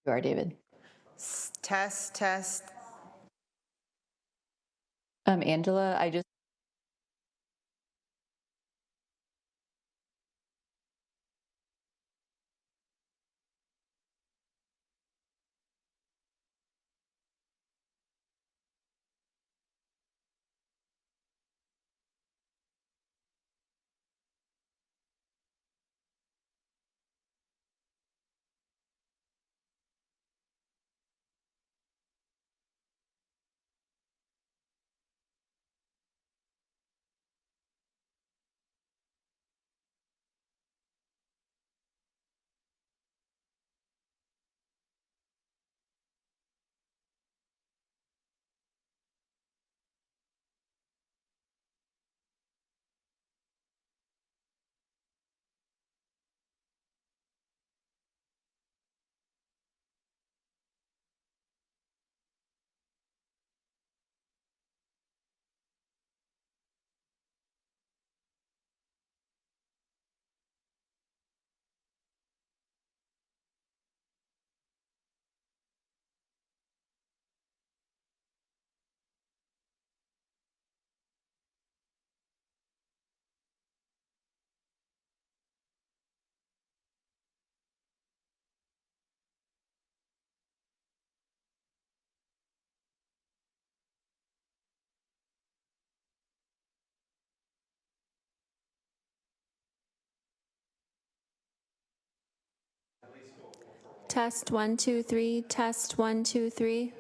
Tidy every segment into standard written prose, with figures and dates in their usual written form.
You are, David. Test, test. Angela, I just Test 1 2 3. Test 1 2 3.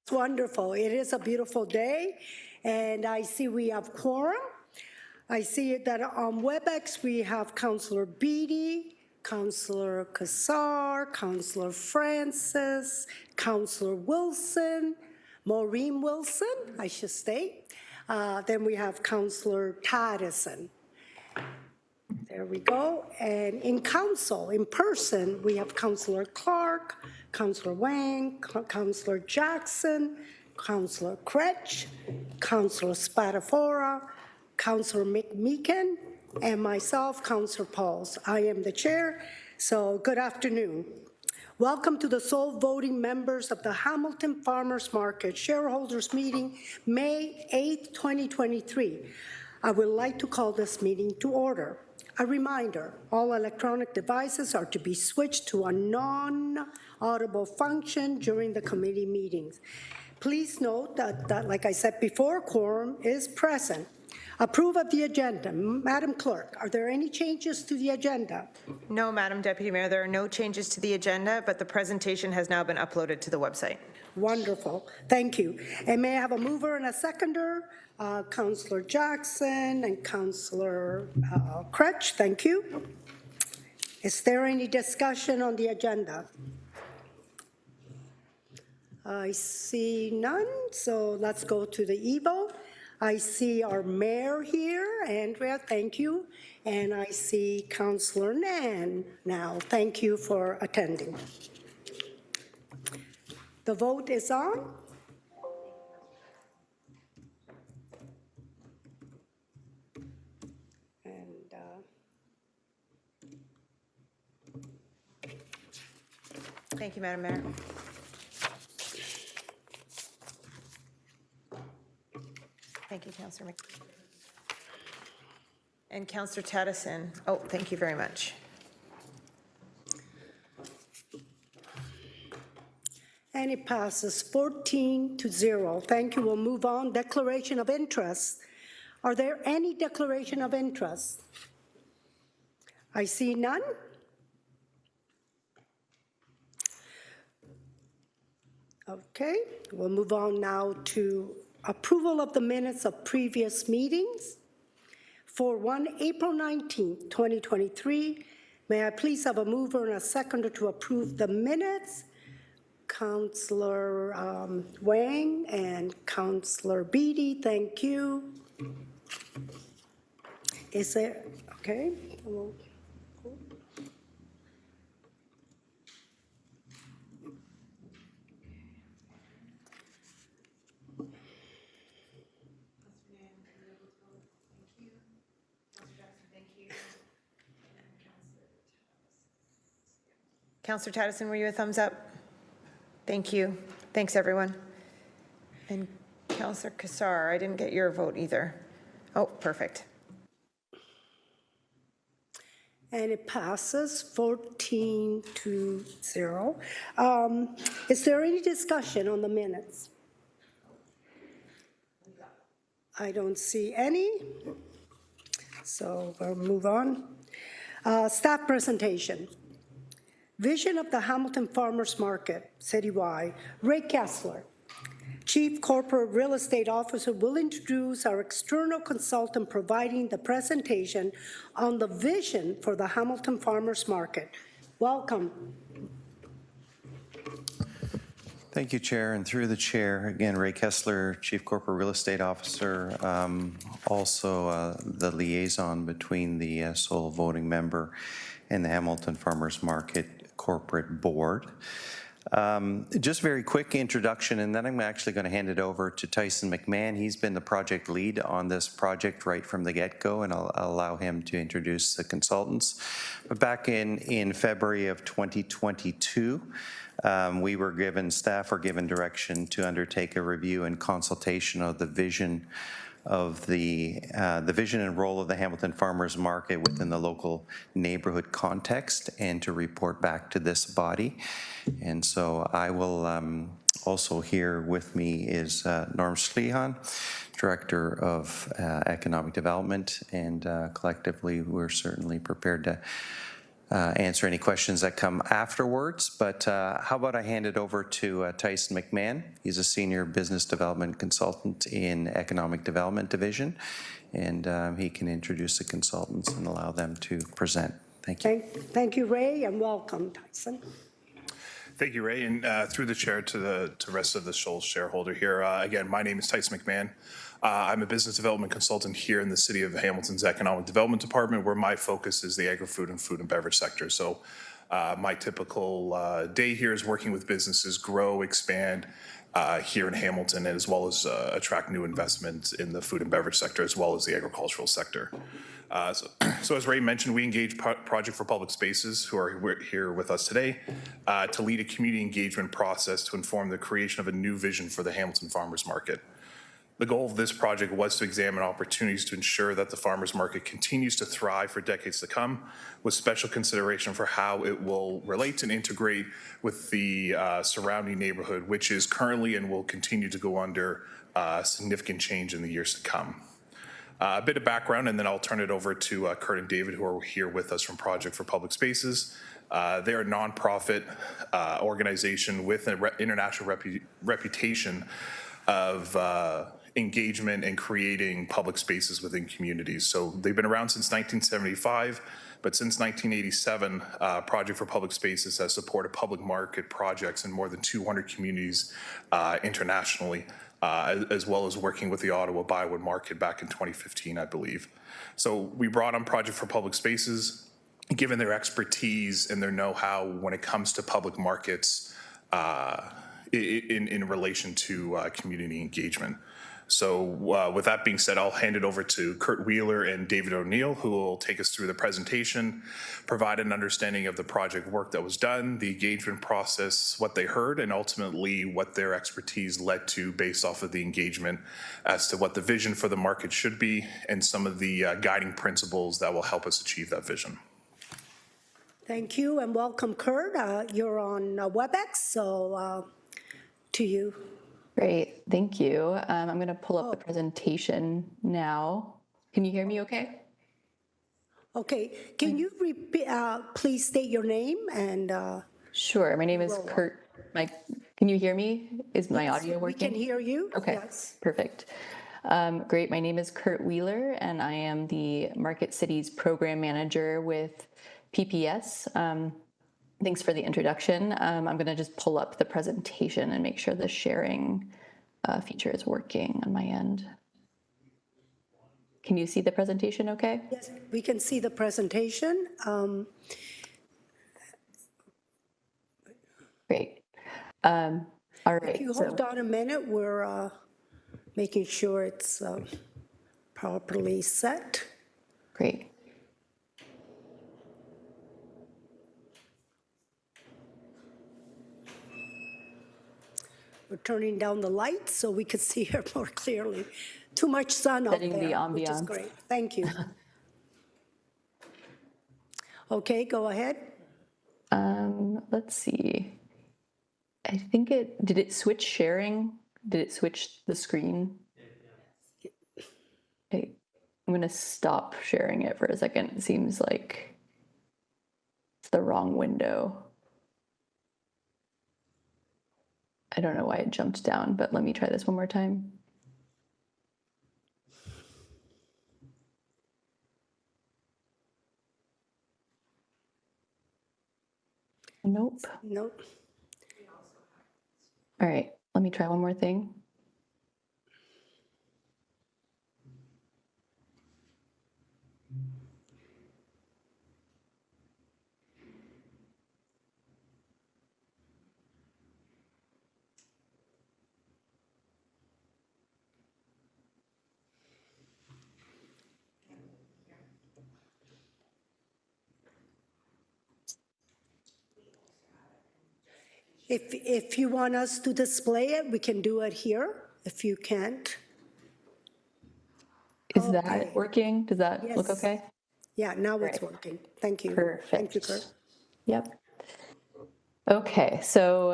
It's wonderful. It is a beautiful day, and I see we have quorum. I see that on WebEx we have Councillor Beatty, Councillor Kassar, Councillor Francis, Councillor Wilson, Maureen Wilson, I should state. Then we have Councillor Tadison. There we go. And in council, in person, we have Councillor Clark, Councillor Wang, Councillor Jackson, Councillor Kretsch, Councillor Spadafora, Councillor McMeekin, and myself, Councillor Pauls. I am the chair, so good afternoon. Welcome to the sole voting members of the Hamilton Farmers Market Shareholders Meeting, May 8, 2023. I would like to call this meeting to order. A reminder, all electronic devices are to be switched to a non-audible function during the committee meetings. Please note that, like I said before, quorum is present. Approve of the agenda. Madam Clerk, are there any changes to the agenda? No, Madam Deputy Mayor, there are no changes to the agenda, but the presentation has now been uploaded to the website. Wonderful. Thank you. And may I have a mover and a seconder? Councillor Jackson and Councillor Kretsch, thank you. Is there any discussion on the agenda? I see none, so let's go to the EVO. I see our mayor here, Andrea, thank you. And I see Councillor Nan now. Thank you for attending. The vote is on. Thank you, Madam Mayor. Thank you, Councillor McKee. And Councillor Tadison. Oh, thank you very much. And it passes 14-0. Thank you. We'll move on. Declaration of interest. Are there any declaration of interest? I see none. Okay, we'll move on now to approval of the minutes of previous meetings. For April 19th, 2023, may I please have a mover and a seconder to approve the minutes? Councillor Wang and Councillor Beatty, thank you. Is there, okay. Councillor Tadison, were you a thumbs up? Thank you. Thanks, everyone. And Councillor Kassar, I didn't get your vote either. Oh, perfect. And it passes 14-0. Is there any discussion on the minutes? I don't see any. So we'll move on. Staff presentation. Vision of the Hamilton Farmers Market citywide. Ray Kessler, Chief Corporate Real Estate Officer, will introduce our external consultant providing the presentation on the vision for the Hamilton Farmers Market. Welcome. Thank you, Chair. And through the Chair, again, Ray Kessler, Chief Corporate Real Estate Officer, also the liaison between the sole voting member and the Hamilton Farmers Market Corporate Board. Just very quick introduction, and then I'm actually going to hand it over to Tyson McMahon. He's been the project lead on this project right from the get-go, and I'll allow him to introduce the consultants. But back in February of 2022, staff were given direction to undertake a review and consultation of the vision of the vision and role of the Hamilton Farmers Market within the local neighborhood context, and to report back to this body. And so I will also here with me is Norm Slehan, Director of Economic Development, and collectively we're certainly prepared to answer any questions that come afterwards. But how about I hand it over to Tyson McMahon? He's a senior business development consultant in Economic Development Division, and he can introduce the consultants and allow them to present. Thank you. Thank you, Ray, and welcome, Tyson. Thank you, Ray, and through the chair to the rest of the Shoals shareholder here. Again, my name is Tyson McMahon. I'm a business development consultant here in the City of Hamilton's Economic Development Department, where my focus is the agri-food and food and beverage sector. So my typical day here is working with businesses grow, expand here in Hamilton, as well as attract new investment in the food and beverage sector, as well as the agricultural sector. So as Ray mentioned, we engage Project for Public Spaces, who are here with us today, to lead a community engagement process to inform the creation of a new vision for the Hamilton Farmers Market. The goal of this project was to examine opportunities to ensure that the farmers market continues to thrive for decades to come, with special consideration for how it will relate and integrate with the surrounding neighborhood, which is currently and will continue to go under significant change in the years to come. A bit of background, and then I'll turn it over to Kurt and David, who are here with us from Project for Public Spaces. They're a nonprofit organization with an international reputation of engagement and creating public spaces within communities. So they've been around since 1975, but since 1987, Project for Public Spaces has supported public market projects in more than 200 communities internationally, as well as working with the Ottawa Biowood Market back in 2015, I believe. So we brought on Project for Public Spaces, given their expertise and their know-how when it comes to public markets in relation to community engagement. So with that being said, I'll hand it over to Kurt Wheeler and David O'Neill, who will take us through the presentation, provide an understanding of the project work that was done, the engagement process, what they heard, and ultimately what their expertise led to based off of the engagement as to what the vision for the market should be and some of the guiding principles that will help us achieve that vision. Thank you, and welcome, Kurt. You're on WebEx, so to you. Great, thank you. I'm going to pull up the presentation now. Can you hear me okay? Okay, can you repeat, please state your name and... Sure, my name is Kurt. Can you hear me? Is my audio working? We can hear you. Okay, Yes. perfect. Great, my name is Kurt Wheeler, and I am the Market Cities Program Manager with PPS. Thanks for the introduction. I'm going to just pull up the presentation and make sure the sharing feature is working on my end. Can you see the presentation okay? Yes, we can see the presentation. Great. All right. If you hold on a minute, we're making sure it's properly set. Great. We're turning down the lights so we can see her more clearly. Too much sun up Setting the there, which is ambiance. great. Thank you. Okay, go ahead. Let's see. I think did it switch sharing? Did it switch the screen? Okay, I'm gonna stop sharing it for a second. It seems like it's the wrong window. I don't know why it jumped down, but let me try this one more time. Nope. Nope. All right, let me try one more thing. If you want us to display it, we can do it here, if you can't. Is Okay. that working? Does that look Yes. okay? Yeah, now it's Right. working. Thank you. Perfect. Thank you, Kurt. Yep. Okay, so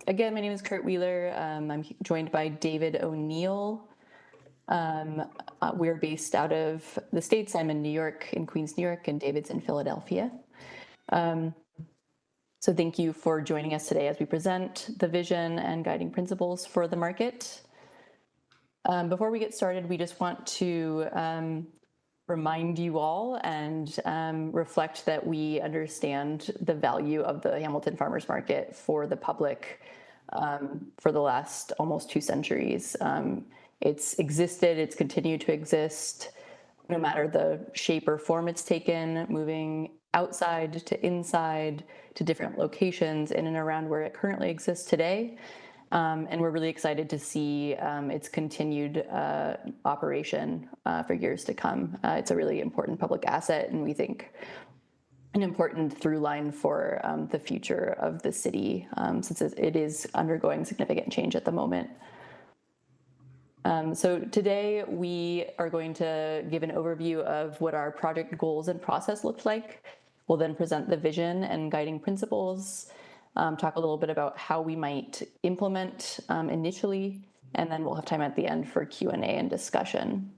again, my name is Kurt Wheeler. I'm joined by David O'Neill. We're based out of the States. I'm in New York, in Queens, New York, and David's in Philadelphia. So thank you for joining us today as we present the vision and guiding principles for the market. Before we get started, we just want to remind you all and reflect that we understand the value of the Hamilton Farmers Market for the public for the last almost 2 centuries. It's existed, it's continued to exist, no matter the shape or form it's taken, moving outside to inside to different locations in and around where it currently exists today. And we're really excited to see its continued operation for years to come. It's a really important public asset, and we think an important through line for the future of the city, since it is undergoing significant change at the moment. So today we are going to give an overview of what our project goals and process looked like. We'll then present the vision and guiding principles, talk a little bit about how we might implement initially, and then we'll have time at the end for Q&A and discussion.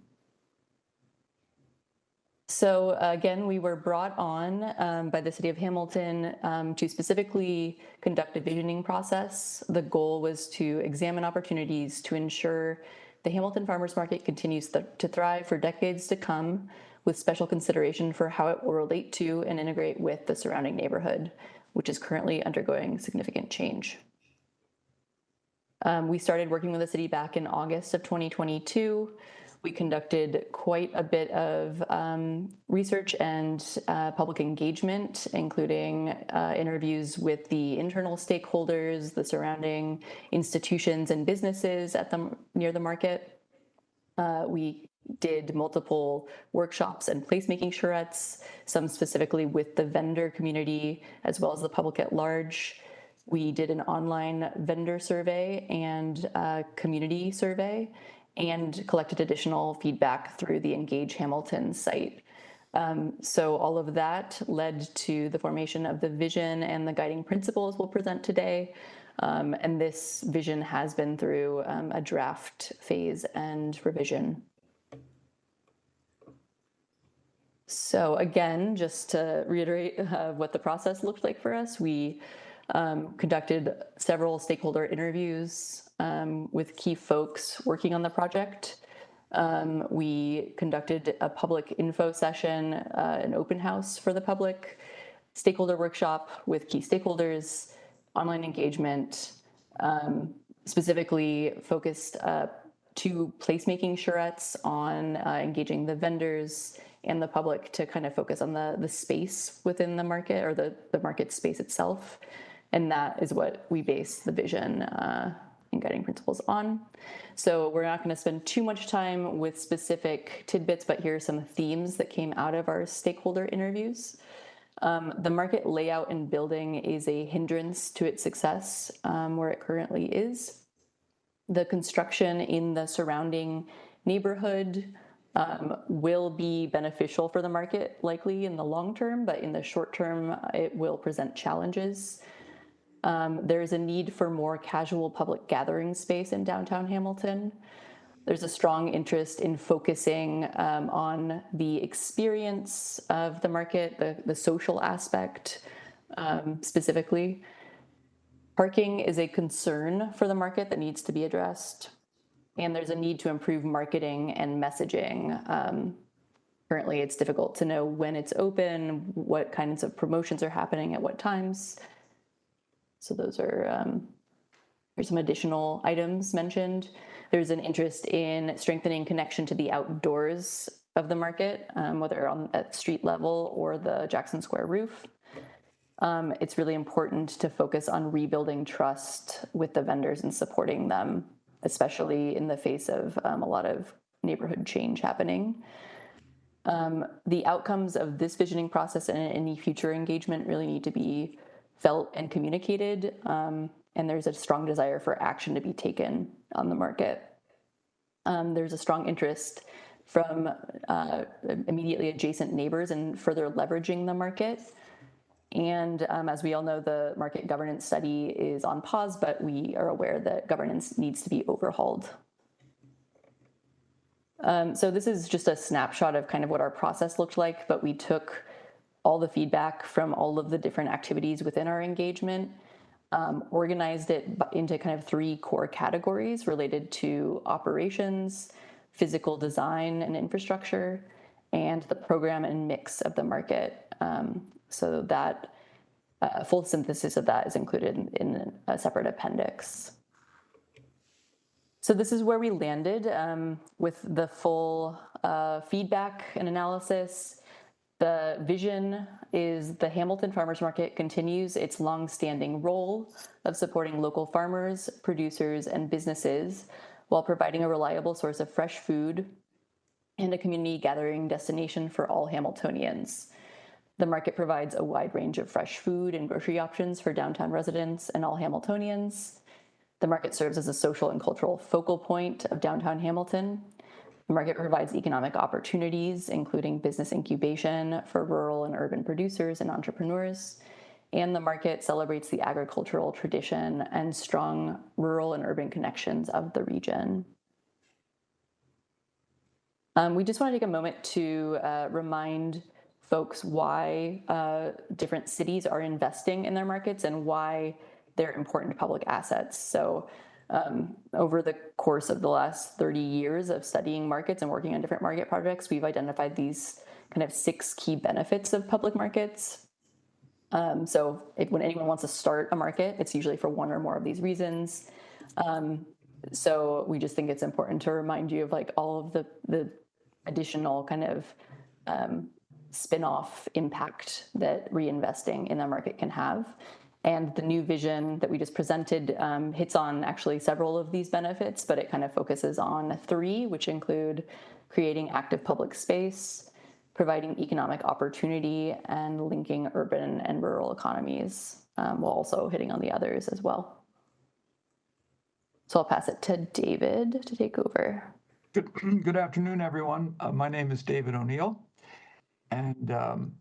So again, we were brought on by the City of Hamilton to specifically conduct a visioning process. The goal was to examine opportunities to ensure the Hamilton Farmers Market continues to thrive for decades to come, with special consideration for how it will relate to and integrate with the surrounding neighborhood, which is currently undergoing significant change. We started working with the city back in August of 2022. We conducted quite a bit of research and public engagement, including interviews with the internal stakeholders, the surrounding institutions and businesses near the market. We did multiple workshops and placemaking charrettes, some specifically with the vendor community as well as the public at large. We did an online vendor survey and community survey, and collected additional feedback through the Engage Hamilton site. So all of that led to the formation of the vision and the guiding principles we'll present today. And this vision has been through a draft phase and revision. So again, just to reiterate what the process looked like for us, we conducted several stakeholder interviews with key folks working on the project. We conducted a public info session, an open house for the public, stakeholder workshop with key stakeholders, online engagement, specifically focused 2 placemaking charrettes on engaging the vendors and the public to kind of focus on the space within the market, or the market space itself. And that is what we base the vision and guiding principles on. So we're not going to spend too much time with specific tidbits, but here are some themes that came out of our stakeholder interviews. The market layout and building is a hindrance to its success where it currently is. The construction in the surrounding neighborhood will be beneficial for the market, likely in the long term, but in the short term, it will present challenges. There is a need for more casual public gathering space in downtown Hamilton. There's a strong interest in focusing on the experience of the market, the social aspect specifically. Parking is a concern for the market that needs to be addressed. And there's a need to improve marketing and messaging. Currently, it's difficult to know when it's open, what kinds of promotions are happening at what times. So those are here's some additional items mentioned. There's an interest in strengthening connection to the outdoors of the market, whether at street level or the Jackson Square roof. It's really important to focus on rebuilding trust with the vendors and supporting them, especially in the face of a lot of neighborhood change happening. The outcomes of this visioning process and any future engagement really need to be felt and communicated, and there's a strong desire for action to be taken on the market. There's a strong interest from immediately adjacent neighbors in further leveraging the market. And as we all know, the market governance study is on pause, but we are aware that governance needs to be overhauled. So this is just a snapshot of kind of what our process looked like, but we took all the feedback from all of the different activities within our engagement, organized it into kind of 3 core categories related to operations, physical design and infrastructure, and the program and mix of the market. So that full synthesis of that is included in a separate appendix. So this is where we landed with the full feedback and analysis. The vision is the Hamilton Farmers Market continues its long-standing role of supporting local farmers, producers, and businesses while providing a reliable source of fresh food and a community gathering destination for all Hamiltonians. The market provides a wide range of fresh food and grocery options for downtown residents and all Hamiltonians. The market serves as a social and cultural focal point of downtown Hamilton. The market provides economic opportunities, including business incubation for rural and urban producers and entrepreneurs. And the market celebrates the agricultural tradition and strong rural and urban connections of the region. We just want to take a moment to remind folks why different cities are investing in their markets and why they're important public assets. So over the course of the last 30 years of studying markets and working on different market projects, we've identified these kind of 6 key benefits of public markets. So when anyone wants to start a market, it's usually for one or more of these reasons. So we just think it's important to remind you of like all of the additional kind of spin-off impact that reinvesting in the market can have. And the new vision that we just presented hits on actually several of these benefits, but it kind of focuses on 3, which include creating active public space, providing economic opportunity, and linking urban and rural economies, while also hitting on the others as well. So I'll pass it to David to take over. Good afternoon, everyone. My name is David O'Neill, and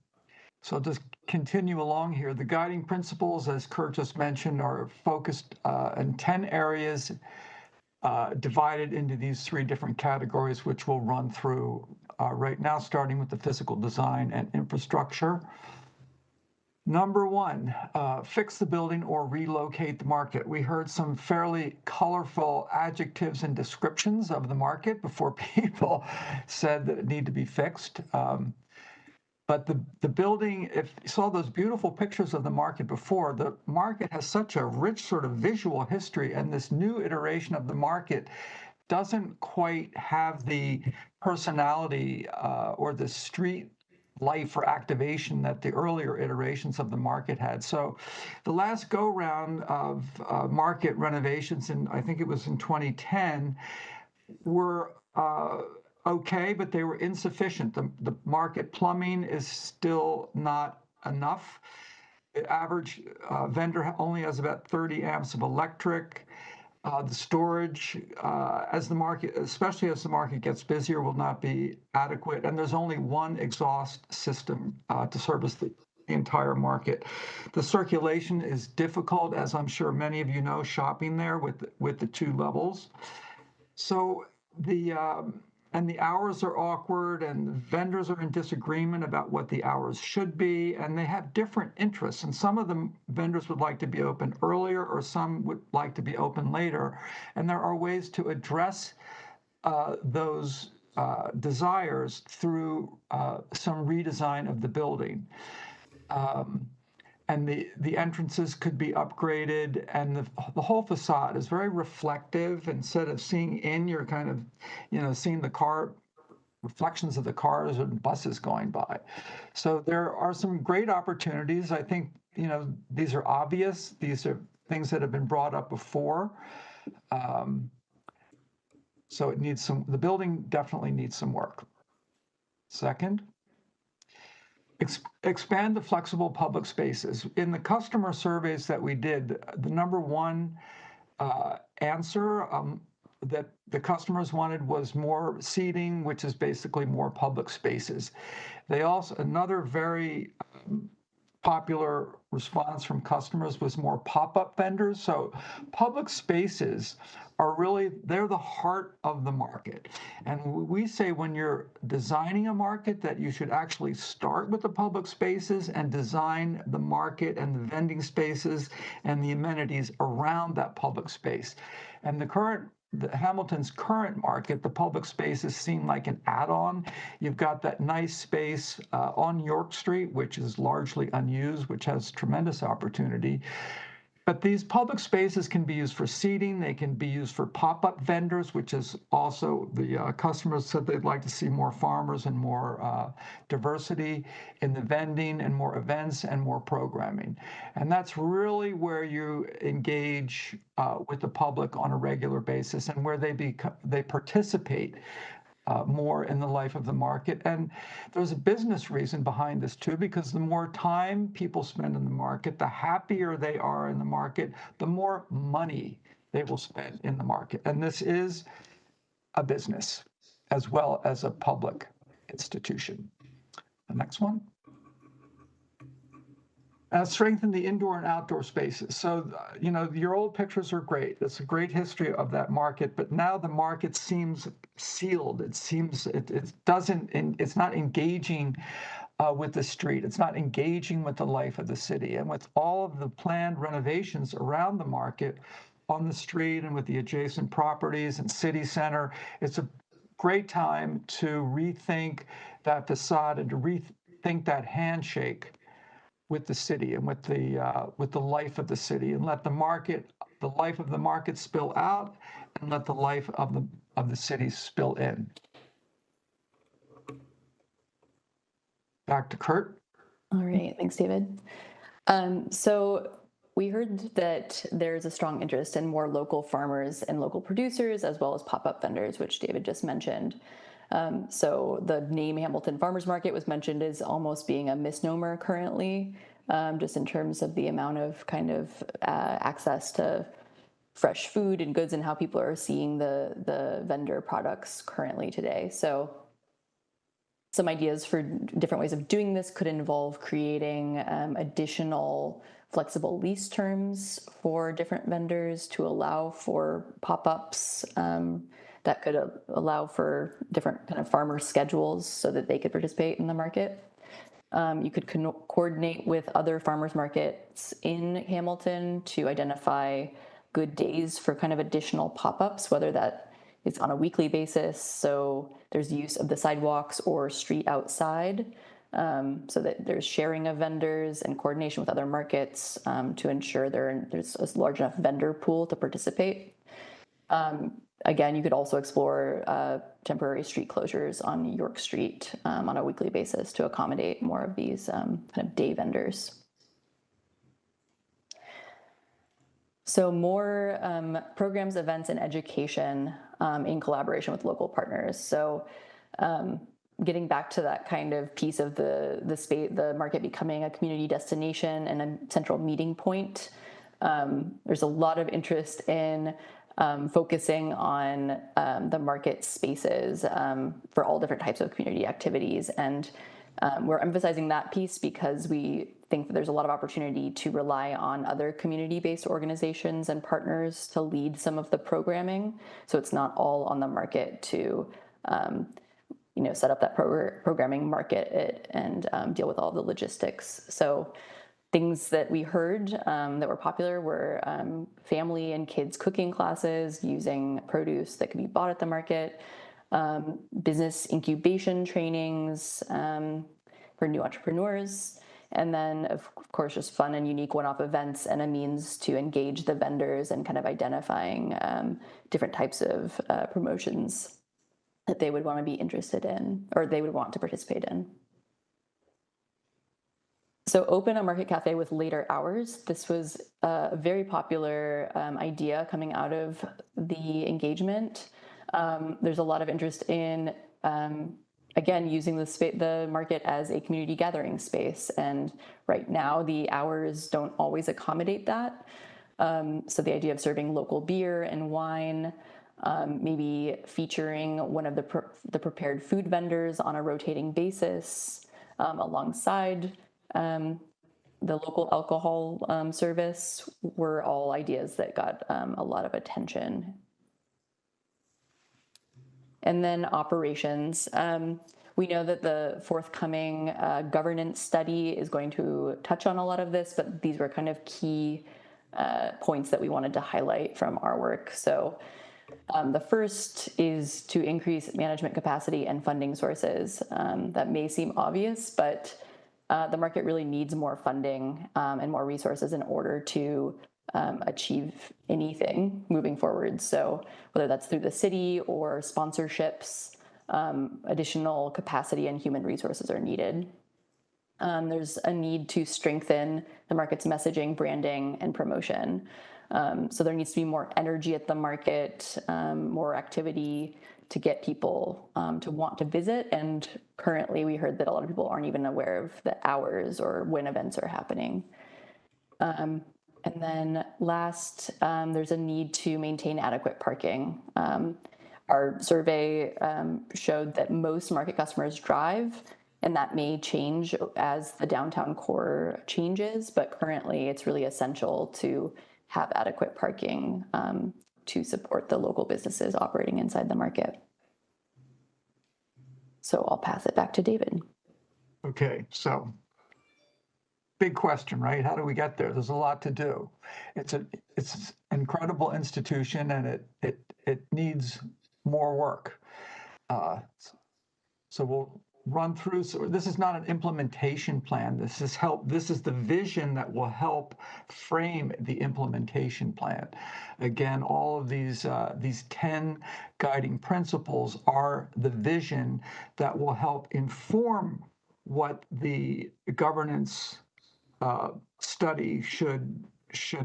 so I'll just continue along here. The guiding principles, as Kurt just mentioned, are focused in 10 areas divided into these 3 different categories, which we'll run through right now, starting with the physical design and infrastructure. Number 1, fix the building or relocate the market. We heard some fairly colorful adjectives and descriptions of the market before people said that it needed to be fixed. But the building, if you saw those beautiful pictures of the market before, the market has such a rich sort of visual history, and this new iteration of the market doesn't quite have the personality or the street life or activation that the earlier iterations of the market had. So the last go-round of market renovations, I think it was in 2010, were okay, but they were insufficient. The market plumbing is still not enough. The average vendor only has about 30 amps of electric. The storage, as the market, especially as the market gets busier, will not be adequate. And there's only one exhaust system to service the entire market. The circulation is difficult, as I'm sure many of you know, shopping there with the 2 levels. So and the hours are awkward, and the vendors are in disagreement about what the hours should be, and they have different interests. And some of the vendors would like to be open earlier, or some would like to be open later. And there are ways to address those desires through some redesign of the building. And the entrances could be upgraded, and the whole facade is very reflective. Instead of seeing in, you're kind of, seeing the car reflections of the cars and buses going by. So there are some great opportunities. I think, these are obvious. These are things that have been brought up before. So it needs the building definitely needs some work. Second, expand the flexible public spaces. In the customer surveys that we did, the number 1 answer that the customers wanted was more seating, which is basically more public spaces. They also, another very popular response from customers was more pop-up vendors. So public spaces are really, they're the heart of the market. And we say when you're designing a market that you should actually start with the public spaces and design the market and the vending spaces and the amenities around that public space. And Hamilton's current market, the public spaces seem like an add-on. You've got that nice space on York Street, which is largely unused, which has tremendous opportunity. But these public spaces can be used for seating. They can be used for pop-up vendors, which is also the customers said they'd like to see more farmers and more diversity in the vending and more events and more programming. And that's really where you engage with the public on a regular basis and where they participate more in the life of the market. And there's a business reason behind this too, because the more time people spend in the market, the happier they are in the market, the more money they will spend in the market. And this is a business as well as a public institution. The next one. Strengthen the indoor and outdoor spaces. So, your old pictures are great. It's a great history of that market, but now the market seems sealed. It seems it's not engaging with the street. It's not engaging with the life of the city. And with all of the planned renovations around the market on the street and with the adjacent properties and city center, it's a great time to rethink that facade and to rethink that handshake with the city and with the life of the city, and let the life of the market spill out, and let the life of the city spill in. Back to Kurt. All right, thanks, David. So we heard that there's a strong interest in more local farmers and local producers, as well as pop-up vendors, which David just mentioned. So the name Hamilton Farmers Market was mentioned as almost being a misnomer currently, just in terms of the amount of access to fresh food and goods and how people are seeing the vendor products currently today. So some ideas for different ways of doing this could involve creating additional flexible lease terms for different vendors to allow for pop-ups that could allow for different kind of farmer schedules so that they could participate in the market. You could coordinate with other farmers markets in Hamilton to identify good days for kind of additional pop-ups, whether that is on a weekly basis. So there's use of the sidewalks or street outside, so that there's sharing of vendors and coordination with other markets to ensure there's a large enough vendor pool to participate. Again, you could also explore temporary street closures on York Street on a weekly basis to accommodate more of these kind of day vendors. So more programs, events, and education in collaboration with local partners. So getting back to that kind of piece of the market becoming a community destination and a central meeting point. There's a lot of interest in focusing on the market spaces for all different types of community activities. And we're emphasizing that piece because we think that there's a lot of opportunity to rely on other community-based organizations and partners to lead some of the programming. So it's not all on the market to set up that programming, market it, and deal with all the logistics. So things that we heard that were popular were family and kids cooking classes using produce that could be bought at the market, business incubation trainings for new entrepreneurs, and then, of course, just fun and unique one-off events and a means to engage the vendors and kind of identifying different types of promotions that they would want to be interested in or they would want to participate in. So open a market cafe with later hours. This was a very popular idea coming out of the engagement. There's a lot of interest in, again, using the market as a community gathering space. And right now, the hours don't always accommodate that. So the idea of serving local beer and wine, maybe featuring one of the prepared food vendors on a rotating basis alongside the local alcohol service were all ideas that got a lot of attention. And then operations. We know that the forthcoming governance study is going to touch on a lot of this, but these were kind of key points that we wanted to highlight from our work. So the first is to increase management capacity and funding sources. That may seem obvious, but the market really needs more funding and more resources in order to achieve anything moving forward. So whether that's through the city or sponsorships, additional capacity and human resources are needed. There's a need to strengthen the market's messaging, branding, and promotion. So there needs to be more energy at the market, more activity to get people to want to visit. And currently we heard that a lot of people aren't even aware of the hours or when events are happening. And then last, there's a need to maintain adequate parking. Our survey showed that most market customers drive, and that may change as the downtown core changes, but currently it's really essential to have adequate parking to support the local businesses operating inside the market. So I'll pass it back to David. Okay, so big question, right? How do we get there? There's a lot to do. It's an incredible institution, and it needs more work. So we'll run through. So this is not an implementation plan. This is the vision that will help frame the implementation plan. Again, all of these 10 guiding principles are the vision that will help inform what the governance study should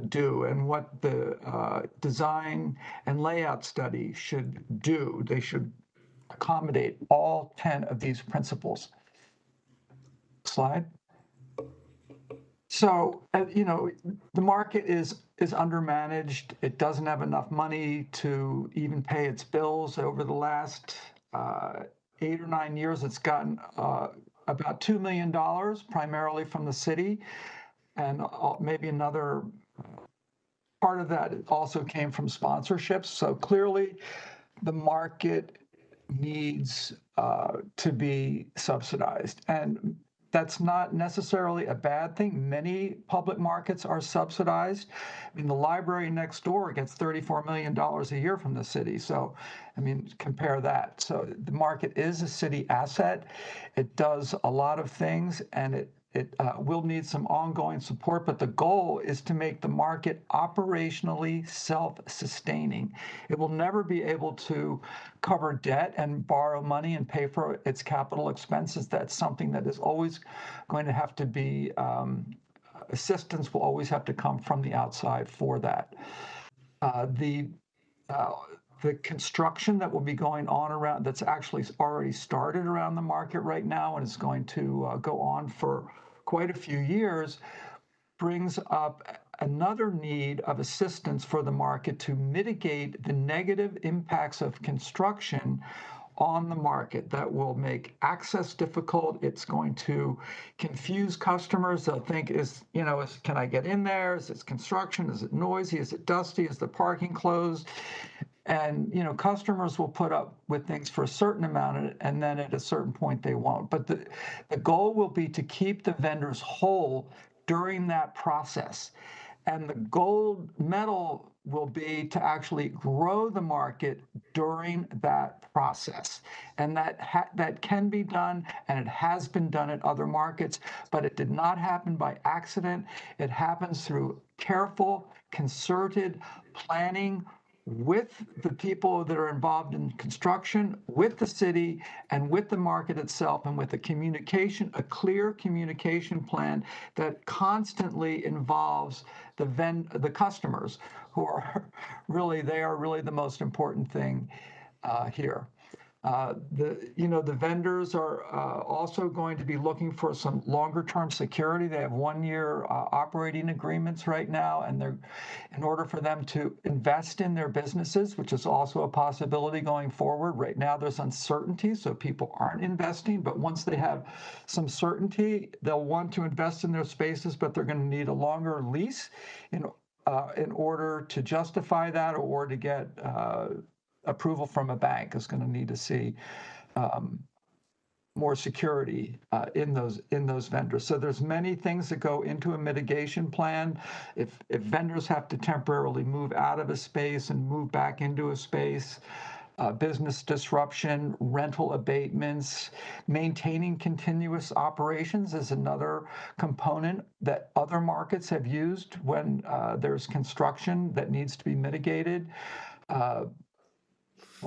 do and what the design and layout study should do. They should accommodate all 10 of these principles. Slide. So, the market is undermanaged. It doesn't have enough money to even pay its bills. Over the last 8 or 9 years, it's gotten about $2 million, primarily from the city, and maybe another part of that also came from sponsorships. So clearly, the market needs to be subsidized, and that's not necessarily a bad thing. Many public markets are subsidized. I mean, the library next door gets $34 million a year from the city. So, I mean, compare that. So the market is a city asset. It does a lot of things, and it will need some ongoing support, but the goal is to make the market operationally self-sustaining. It will never be able to cover debt and borrow money and pay for its capital expenses. That's something that is always going to have to be, assistance will always have to come from the outside for that. The construction that will be going on around, that's actually already started around the market right now and is going to go on for quite a few years, brings up another need of assistance for the market to mitigate the negative impacts of construction on the market. That will make access difficult. It's going to confuse customers. They'll think, can I get in there? Is it construction? Is it noisy? Is it dusty? Is the parking closed? And, customers will put up with things for a certain amount, and then at a certain point they won't. But the goal will be to keep the vendors whole during that process. And the gold medal will be to actually grow the market during that process. And that can be done, and it has been done in other markets, but it did not happen by accident. It happens through careful, concerted planning with the people that are involved in construction, with the city, and with the market itself, and with a clear communication plan that constantly involves the customers, who are really the most important thing here. The vendors are also going to be looking for some longer-term security. They have one-year operating agreements right now, and in order for them to invest in their businesses, which is also a possibility going forward. Right now, there's uncertainty, so people aren't investing. But once they have some certainty, they'll want to invest in their spaces, but they're going to need a longer lease in order to justify that, or to get approval from a bank is going to need to see more security in those vendors. So there's many things that go into a mitigation plan. If vendors have to temporarily move out of a space and move back into a space, business disruption, rental abatements, maintaining continuous operations is another component that other markets have used when there's construction that needs to be mitigated.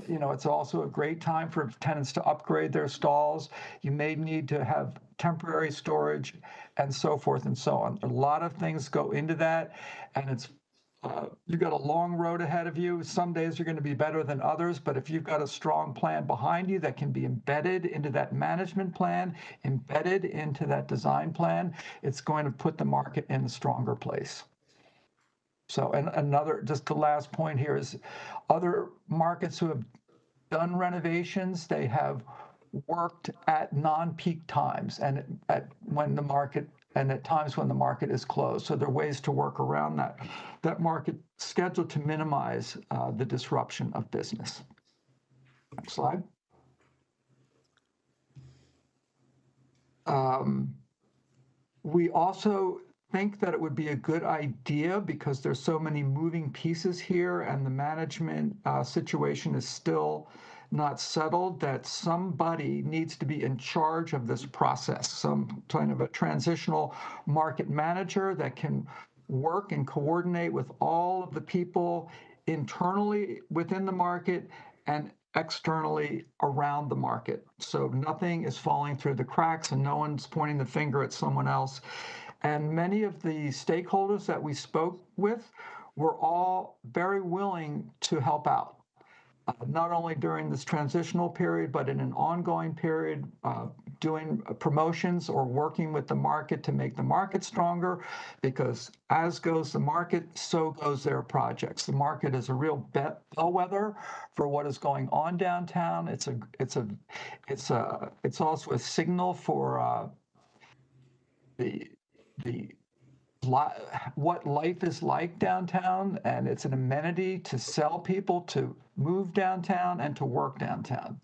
It's also a great time for tenants to upgrade their stalls. You may need to have temporary storage and so forth and so on. A lot of things go into that, and you've got a long road ahead of you. Some days are going to be better than others, but if you've got a strong plan behind you that can be embedded into that management plan, embedded into that design plan, it's going to put the market in a stronger place. So, and just the last point here is other markets who have done renovations, they have worked at non-peak times and at times when the market is closed. So there are ways to work around that market schedule to minimize the disruption of business. Next slide. We also think that it would be a good idea, because there's so many moving pieces here and the management situation is still not settled, that somebody needs to be in charge of this process, some kind of a transitional market manager that can work and coordinate with all of the people internally within the market and externally around the market. So nothing is falling through the cracks and no one's pointing the finger at someone else. And many of the stakeholders that we spoke with were all very willing to help out, not only during this transitional period, but in an ongoing period, doing promotions or working with the market to make the market stronger, because as goes the market, so goes their projects. The market is a real bellwether for what is going on downtown. It's also a signal for what life is like downtown, and it's an amenity to sell people to move downtown and to work downtown.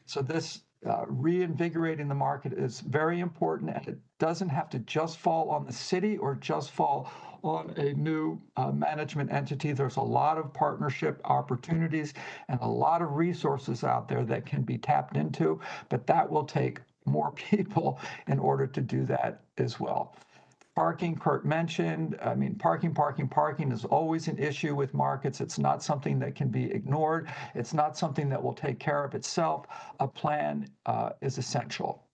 So this reinvigorating the market is very important, and it doesn't have to just fall on the city or just fall on a new management entity. There's a lot of partnership opportunities and a lot of resources out there that can be tapped into, but that will take more people in order to do that as well. Parking, Kurt mentioned. I mean, parking is always an issue with markets. It's not something that can be ignored. It's not something that will take care of itself. A plan is essential.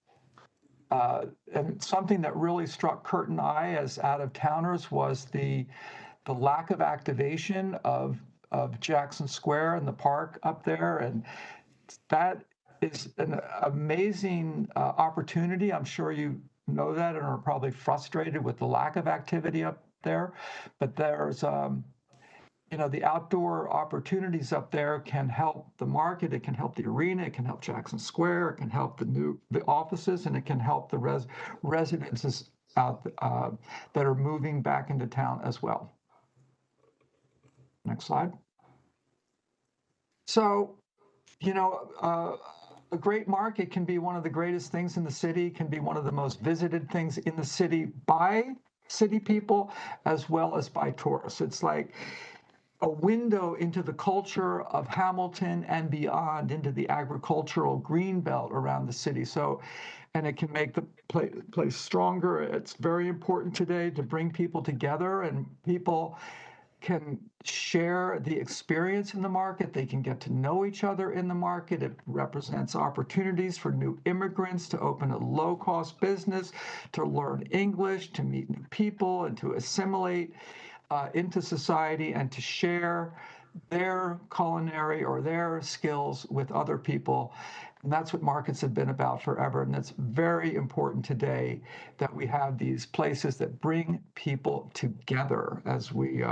And something that really struck Kurt and I as out-of-towners was the lack of activation of Jackson Square and the park up there. And that is an amazing opportunity. I'm sure you know that and are probably frustrated with the lack of activity up there. But there's, the outdoor opportunities up there can help the market. It can help the arena. It can help Jackson Square. It can help the offices, and it can help the residences out that are moving back into town as well. Next slide. So, a great market can be one of the greatest things in the city, can be one of the most visited things in the city by city people as well as by tourists. It's like a window into the culture of Hamilton and beyond, into the agricultural green belt around the city. So, and it can make the place stronger. It's very important today to bring people together, and people can share the experience in the market. They can get to know each other in the market. It represents opportunities for new immigrants to open a low-cost business, to learn English, to meet new people, and to assimilate into society and to share their culinary or their skills with other people. And that's what markets have been about forever. And it's very important today that we have these places that bring people together as we,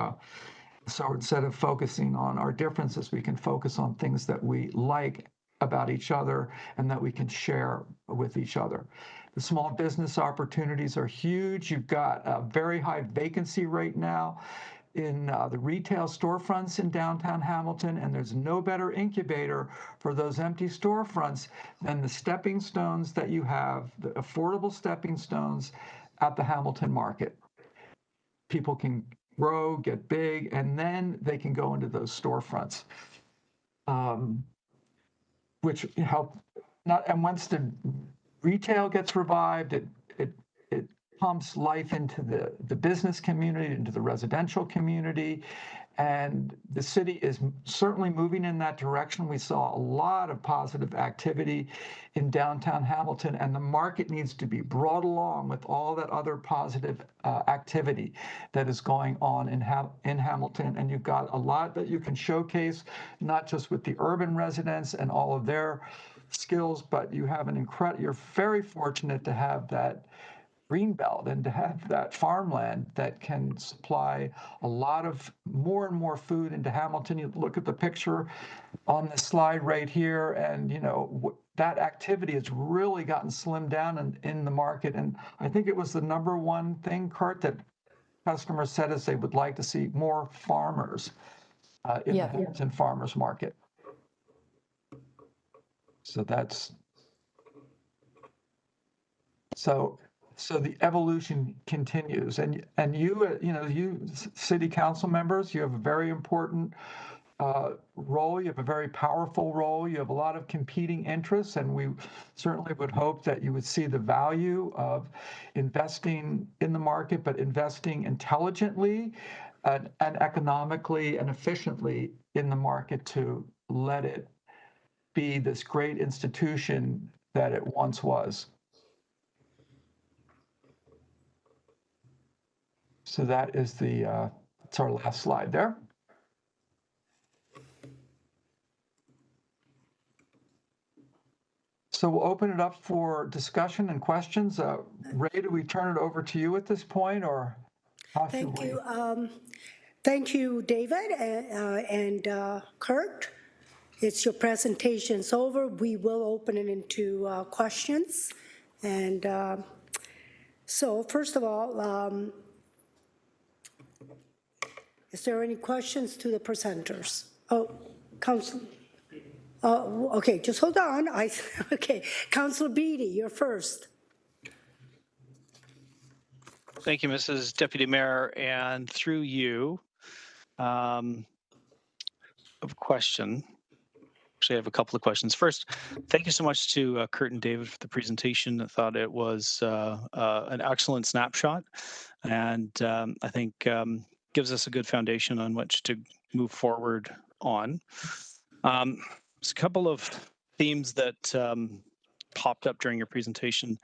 so instead of focusing on our differences, we can focus on things that we like about each other and that we can share with each other. The small business opportunities are huge. You've got a very high vacancy rate now in the retail storefronts in downtown Hamilton, and there's no better incubator for those empty storefronts than the stepping stones that you have, the affordable stepping stones at the Hamilton market. People can grow, get big, and then they can go into those storefronts, which help not. And once the retail gets revived, it pumps life into the business community, into the residential community, and the city is certainly moving in that direction. We saw a lot of positive activity in downtown Hamilton, and the market needs to be brought along with all that other positive activity that is going on in Hamilton. And you've got a lot that you can showcase, not just with the urban residents and all of their skills, but you have you're very fortunate to have that greenbelt and to have that farmland that can supply a lot of more and more food into Hamilton. You look at the picture on the slide right here, and that activity has really gotten slimmed down in the market. And I think it was the number one thing, Kurt, that customers said is they would like to see more farmers in the Hamilton farmers market. So that's so the evolution continues, and you city council members, you have a very important role. You have a very powerful role. You have a lot of competing interests, and we certainly would hope that you would see the value of investing in the market, but investing intelligently and economically and efficiently in the market to let it be this great institution that it once was. So that is that's our last slide there. So we'll open it up for discussion and questions. Ray, do we turn it over to you at this point, or how should Thank we? you. Thank you, David and Kurt. It's your presentation's over. We will open it into questions. And so first of all, is there any questions to the presenters? Oh, Council. Okay, just hold on. Okay, Councilor Beatty, you're first. Thank you, Mrs. Deputy Mayor, and through you, a question. Actually, I have a couple of questions. First, thank you so much to Kurt and David for the presentation. I thought it was an excellent snapshot, and I think gives us a good foundation on which to move forward on. There's a couple of themes that popped up during your presentation.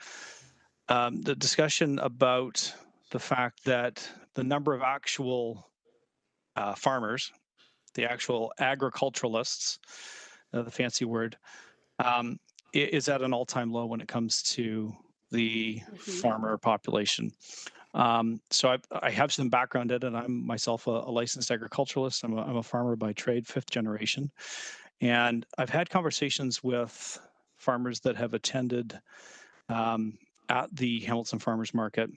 The discussion about the fact that the number of actual farmers, the actual agriculturalists, the fancy word, is at an all-time low when it comes to the farmer population. So I have some background in it. I'm myself a licensed agriculturalist. I'm a farmer by trade, 5th generation. And I've had conversations with farmers that have attended at the Hamilton Farmers Market,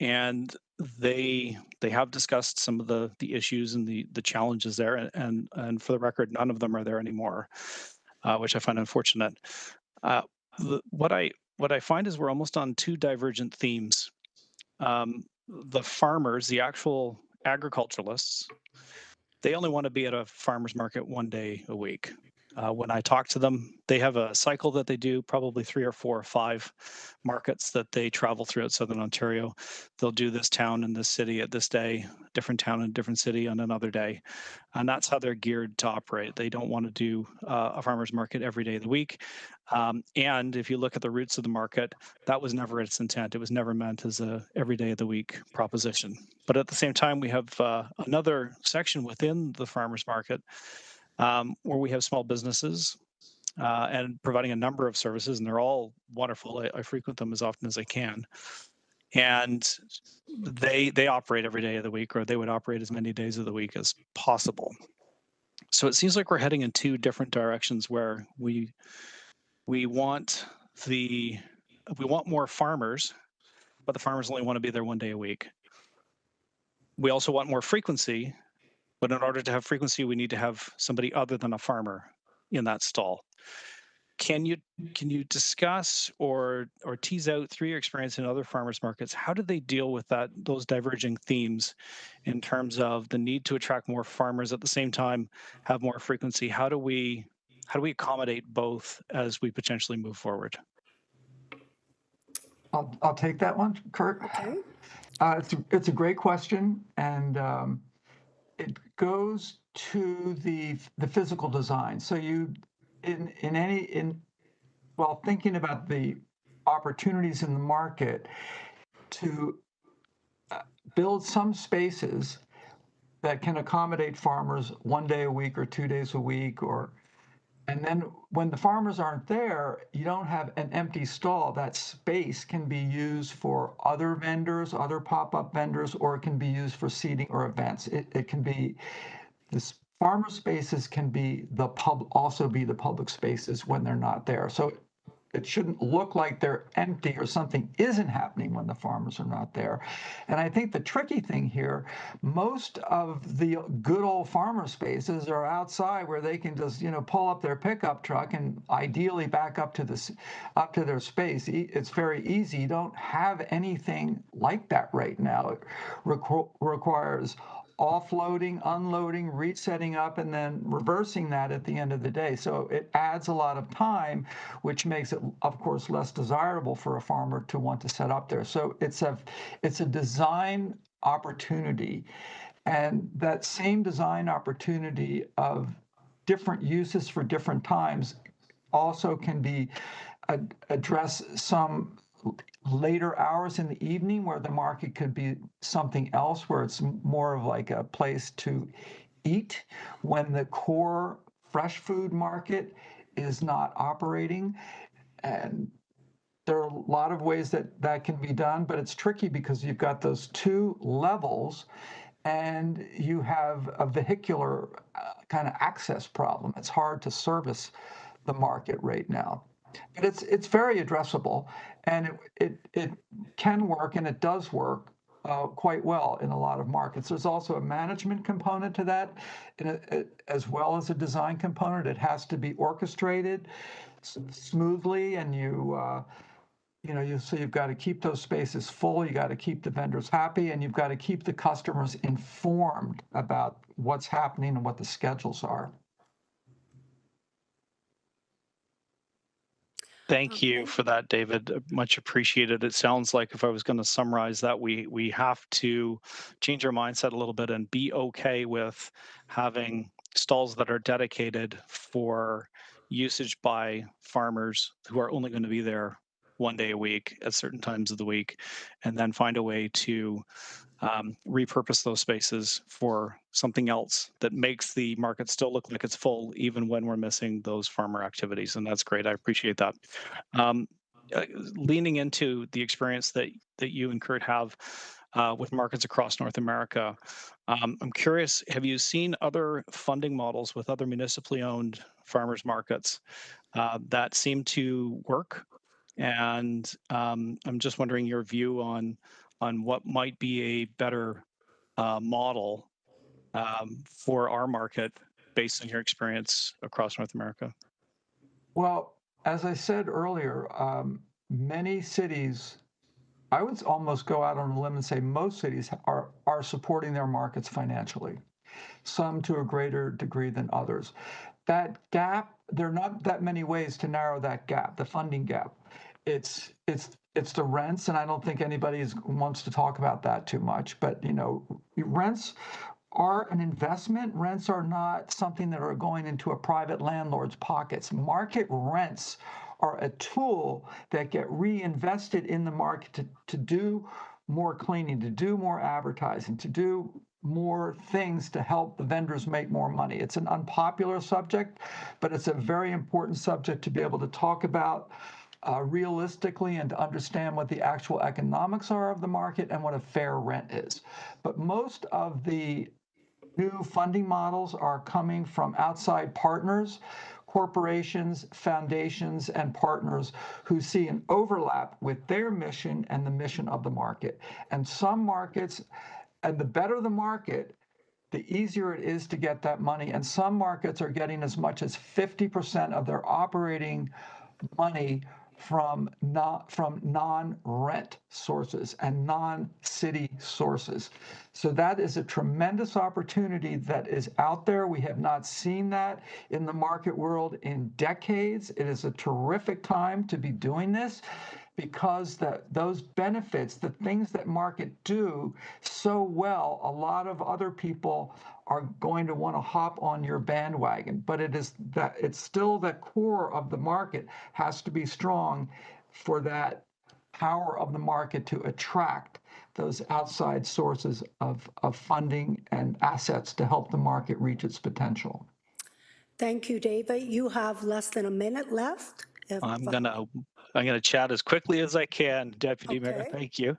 and they have discussed some of the issues and the challenges there. And for the record, none of them are there anymore, which I find unfortunate. What I find is we're almost on two divergent themes. The farmers, the actual agriculturalists, they only want to be at a farmer's market one day a week. When I talk to them, they have a cycle that they do, probably 3 or 4 or 5 markets that they travel throughout Southern Ontario. They'll do this town and this city at this day, different town and different city on another day. And that's how they're geared to operate. They don't want to do a farmer's market every day of the week. And if you look at the roots of the market, that was never its intent. It was never meant as a every day of the week proposition. But at the same time, we have another section within the farmer's market where we have small businesses and providing a number of services, and they're all wonderful. I frequent them as often as I can. And they operate every day of the week, or they would operate as many days of the week as possible. So it seems like we're heading in two different directions where we want more farmers, but the farmers only want to be there one day a week. We also want more frequency, but in order to have frequency, we need to have somebody other than a farmer in that stall. Can you discuss or tease out through your experience in other farmers markets, how do they deal with those diverging themes in terms of the need to attract more farmers at the same time, have more frequency? How do we accommodate both as we potentially move forward? I'll take that one, Kurt. Okay. It's a great question, and it goes to the physical design. So while thinking about the opportunities in the market to build some spaces that can accommodate farmers one day a week or 2 days a week, and then when the farmers aren't there, you don't have an empty stall. That space can be used for other vendors, other pop-up vendors, or it can be used for seating or events. It can be this. Farmer spaces can be also be the public spaces when they're not there. So it shouldn't look like they're empty or something isn't happening when the farmers are not there. And I think the tricky thing here, most of the good old farmer spaces are outside where they can just, pull up their pickup truck and ideally back up to their space. It's very easy. You don't have anything like that right now. It requires offloading, unloading, resetting up, and then reversing that at the end of the day. So it adds a lot of time, which makes it, of course, less desirable for a farmer to want to set up there. So it's a design opportunity. And that same design opportunity of different uses for different times also can be address some later hours in the evening where the market could be something else, where it's more of like a place to eat when the core fresh food market is not operating. And there are a lot of ways that can be done, but it's tricky because you've got those two levels and you have a vehicular kind of access problem. It's hard to service the market right now. But it's very addressable, and it can work, and it does work quite well in a lot of markets. There's also a management component to that, as well as a design component. It has to be orchestrated smoothly, and so you've got to keep those spaces full. You got to keep the vendors happy, and you've got to keep the customers informed about what's happening and what the schedules are. Thank you for that, David. Much appreciated. It sounds like, if I was going to summarize that, we have to change our mindset a little bit and be okay with having stalls that are dedicated for usage by farmers who are only going to be there one day a week at certain times of the week, and then find a way to repurpose those spaces for something else that makes the market still look like it's full, even when we're missing those farmer activities. And that's great. I appreciate that. Leaning into the experience that you and Kurt have with markets across North America, I'm curious, have you seen other funding models with other municipally owned farmers markets that seem to work? And I'm just wondering your view on what might be a better model for our market based on your experience across North America. Well, as I said earlier, many cities, I would almost go out on a limb and say most cities are supporting their markets financially, some to a greater degree than others. That gap, there are not that many ways to narrow that gap, the funding gap. it's the rents, and I don't think anybody wants to talk about that too much. But rents are an investment. Rents are not something that are going into a private landlord's pockets. Market rents are a tool that get reinvested in the market to do more cleaning, to do more advertising, to do more things to help the vendors make more money. It's an unpopular subject, but it's a very important subject to be able to talk about realistically and to understand what the actual economics are of the market and what a fair rent is. But most of the new funding models are coming from outside partners, corporations, foundations, and partners who see an overlap with their mission and the mission of the market. And some markets, and the better the market, the easier it is to get that money. And some markets are getting as much as 50% of their operating money from non-rent sources and non-city sources. So that is a tremendous opportunity that is out there. We have not seen that in the market world in decades. It is a terrific time to be doing this, because those benefits, the things that market do so well, a lot of other people are going to want to hop on your bandwagon. But it's still the core of the market has to be strong for that power of the market to attract those outside sources of funding and assets to help the market reach its potential. Thank you, David. You have less than a minute left. I'm gonna chat as quickly as I can, Deputy Mayor. Okay. Thank you.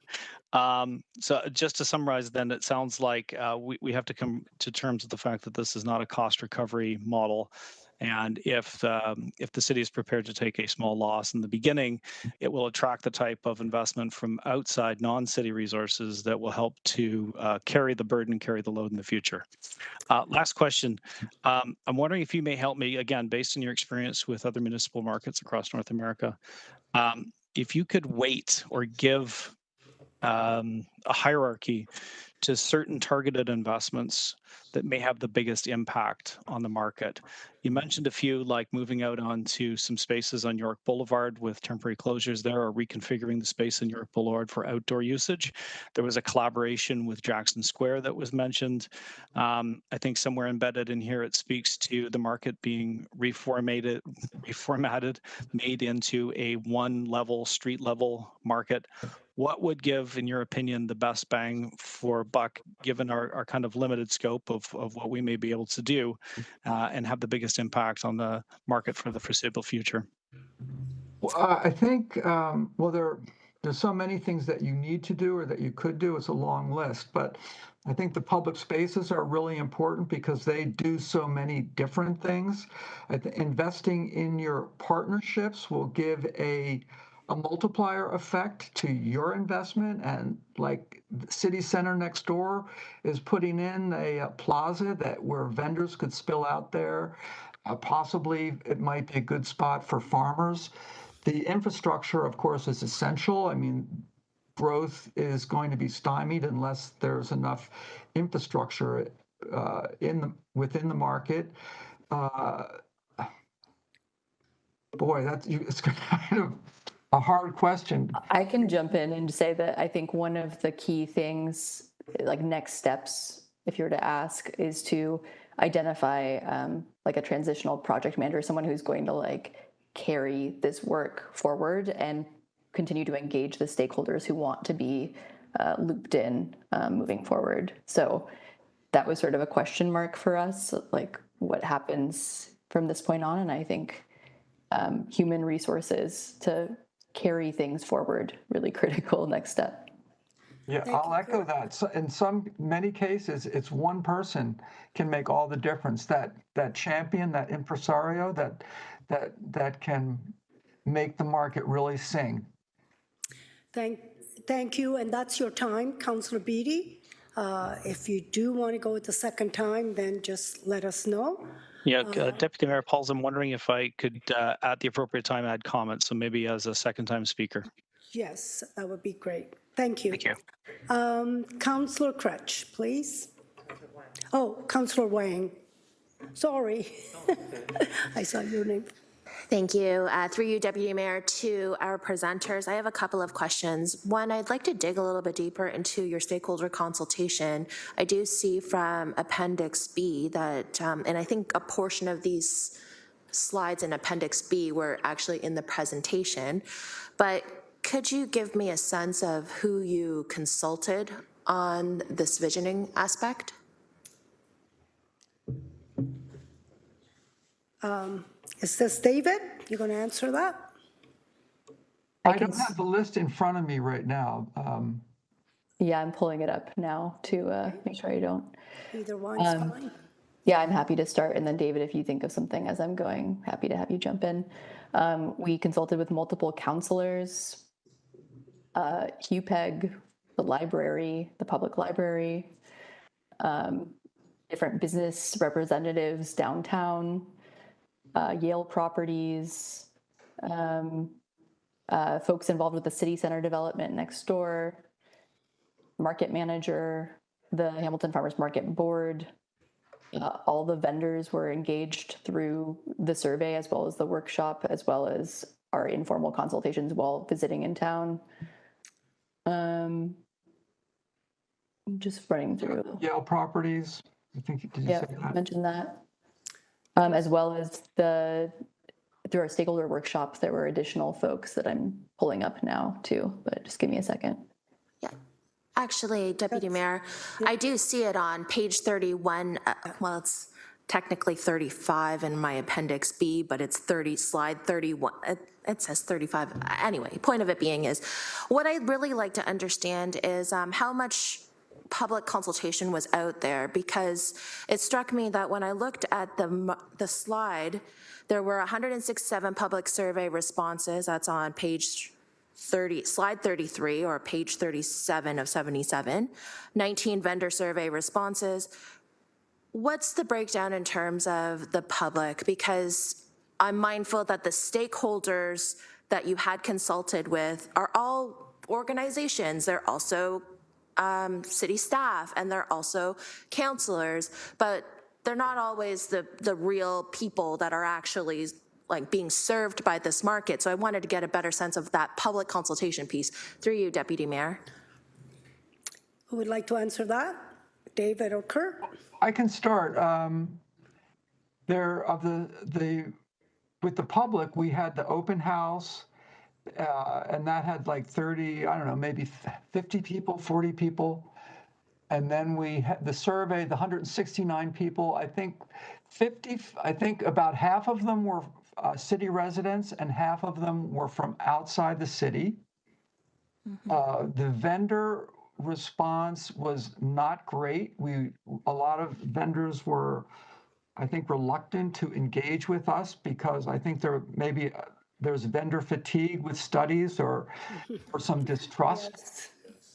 So just to summarize, then it sounds like we have to come to terms with the fact that this is not a cost recovery model, and if the city is prepared to take a small loss in the beginning, it will attract the type of investment from outside non-city resources that will help to carry the burden and carry the load in the future. Last question. I'm wondering if you may help me, again, based on your experience with other municipal markets across North America, if you could weight or give a hierarchy to certain targeted investments that may have the biggest impact on the market. You mentioned a few, like moving out onto some spaces on York Boulevard with temporary closures there, or reconfiguring the space in York Boulevard for outdoor usage. There was a collaboration with Jackson Square that was mentioned. I think somewhere embedded in here, it speaks to the market being reformatted, made into a one-level, street-level market. What would give, in your opinion, the best bang for buck, given our kind of limited scope of what we may be able to do, and have the biggest impact on the market for the foreseeable future? Well, I think, there's so many things that you need to do or that you could do. It's a long list, but I think the public spaces are really important because they do so many different things. Investing in your partnerships will give a multiplier effect to your investment, and like the city center next door is putting in a plaza where vendors could spill out there. Possibly it might be a good spot for farmers. The infrastructure, of course, is essential. I mean, growth is going to be stymied unless there's enough infrastructure within the market. It's kind of a hard question. I can jump in and say that I think one of the key things, like next steps, if you were to ask, is to identify like a transitional project manager, someone who's going to like carry this work forward and continue to engage the stakeholders who want to be looped in moving forward. So that was sort of a question mark for us, like what happens from this point on. And I think human resources to carry things forward, really critical next step. Yeah, I'll echo that. So in many cases, it's one person can make all the difference. That champion, that impresario, that can make the market really sing. Thank you, and that's your time, Councillor Beatty. If you do want to go the second time, then just let us know. Yeah, Deputy Mayor Pauls, I'm wondering if I could, at the appropriate time, add comments, so maybe as a second-time speaker. Yes, that would be great. Thank you. Thank you. Councillor Crutch, please. Oh, Councillor Wang. Sorry. I saw your name. Thank you. Through you, Deputy Mayor, to our presenters, I have a couple of questions. One, I'd like to dig a little bit deeper into your stakeholder consultation. I do see from Appendix B that, and I think a portion of these slides in Appendix B were actually in the presentation, but could you give me a sense of who you consulted on this visioning aspect? Is this David? You going to answer that? I don't have the list in front of me right now. Yeah, I'm pulling it up now to make sure I don't. Either one's fine. Yeah, I'm happy to start. And then David, if you think of something as I'm going, happy to have you jump in. We consulted with multiple counselors, HUPEG, the library, the public library, different business representatives downtown, Yale Properties, folks involved with the city center development next door, market manager, the Hamilton Farmers Market Board. All the vendors were engaged through the survey as well as the workshop, as well as our informal consultations while visiting in town. Just running through. Yale Properties, I think, did you Yeah, say that? mentioned that. As well as through our stakeholder workshops, there were additional folks that I'm pulling up now too, but just give me a second. Yeah. Actually, Deputy Mayor, I do see it on page 31. Well, it's technically 35 in my Appendix B, but it's slide 31. It says 35. Anyway, point of it being is, what I'd really like to understand is how much public consultation was out there, because it struck me that when I looked at the slide, there were 167 public survey responses. That's on page 30, slide 33, or page 37 of 77, 19 vendor survey responses. What's the breakdown in terms of the public? Because I'm mindful that the stakeholders that you had consulted with are all organizations. They're also city staff, and they're also counselors, but they're not always the real people that are actually like being served by this market. So I wanted to get a better sense of that public consultation piece. Through you, Deputy Mayor. Who would like to answer that? David or Kurt? I can start. With the public, we had the open house, and that had like 30, I don't know, maybe 50 people, 40 people. And then we had the survey, the 169 people, I think about half of them were city residents and half of them were from outside the city. The vendor response was not great. A lot of vendors were, I think, reluctant to engage with us because I think there's vendor fatigue with studies or some distrust.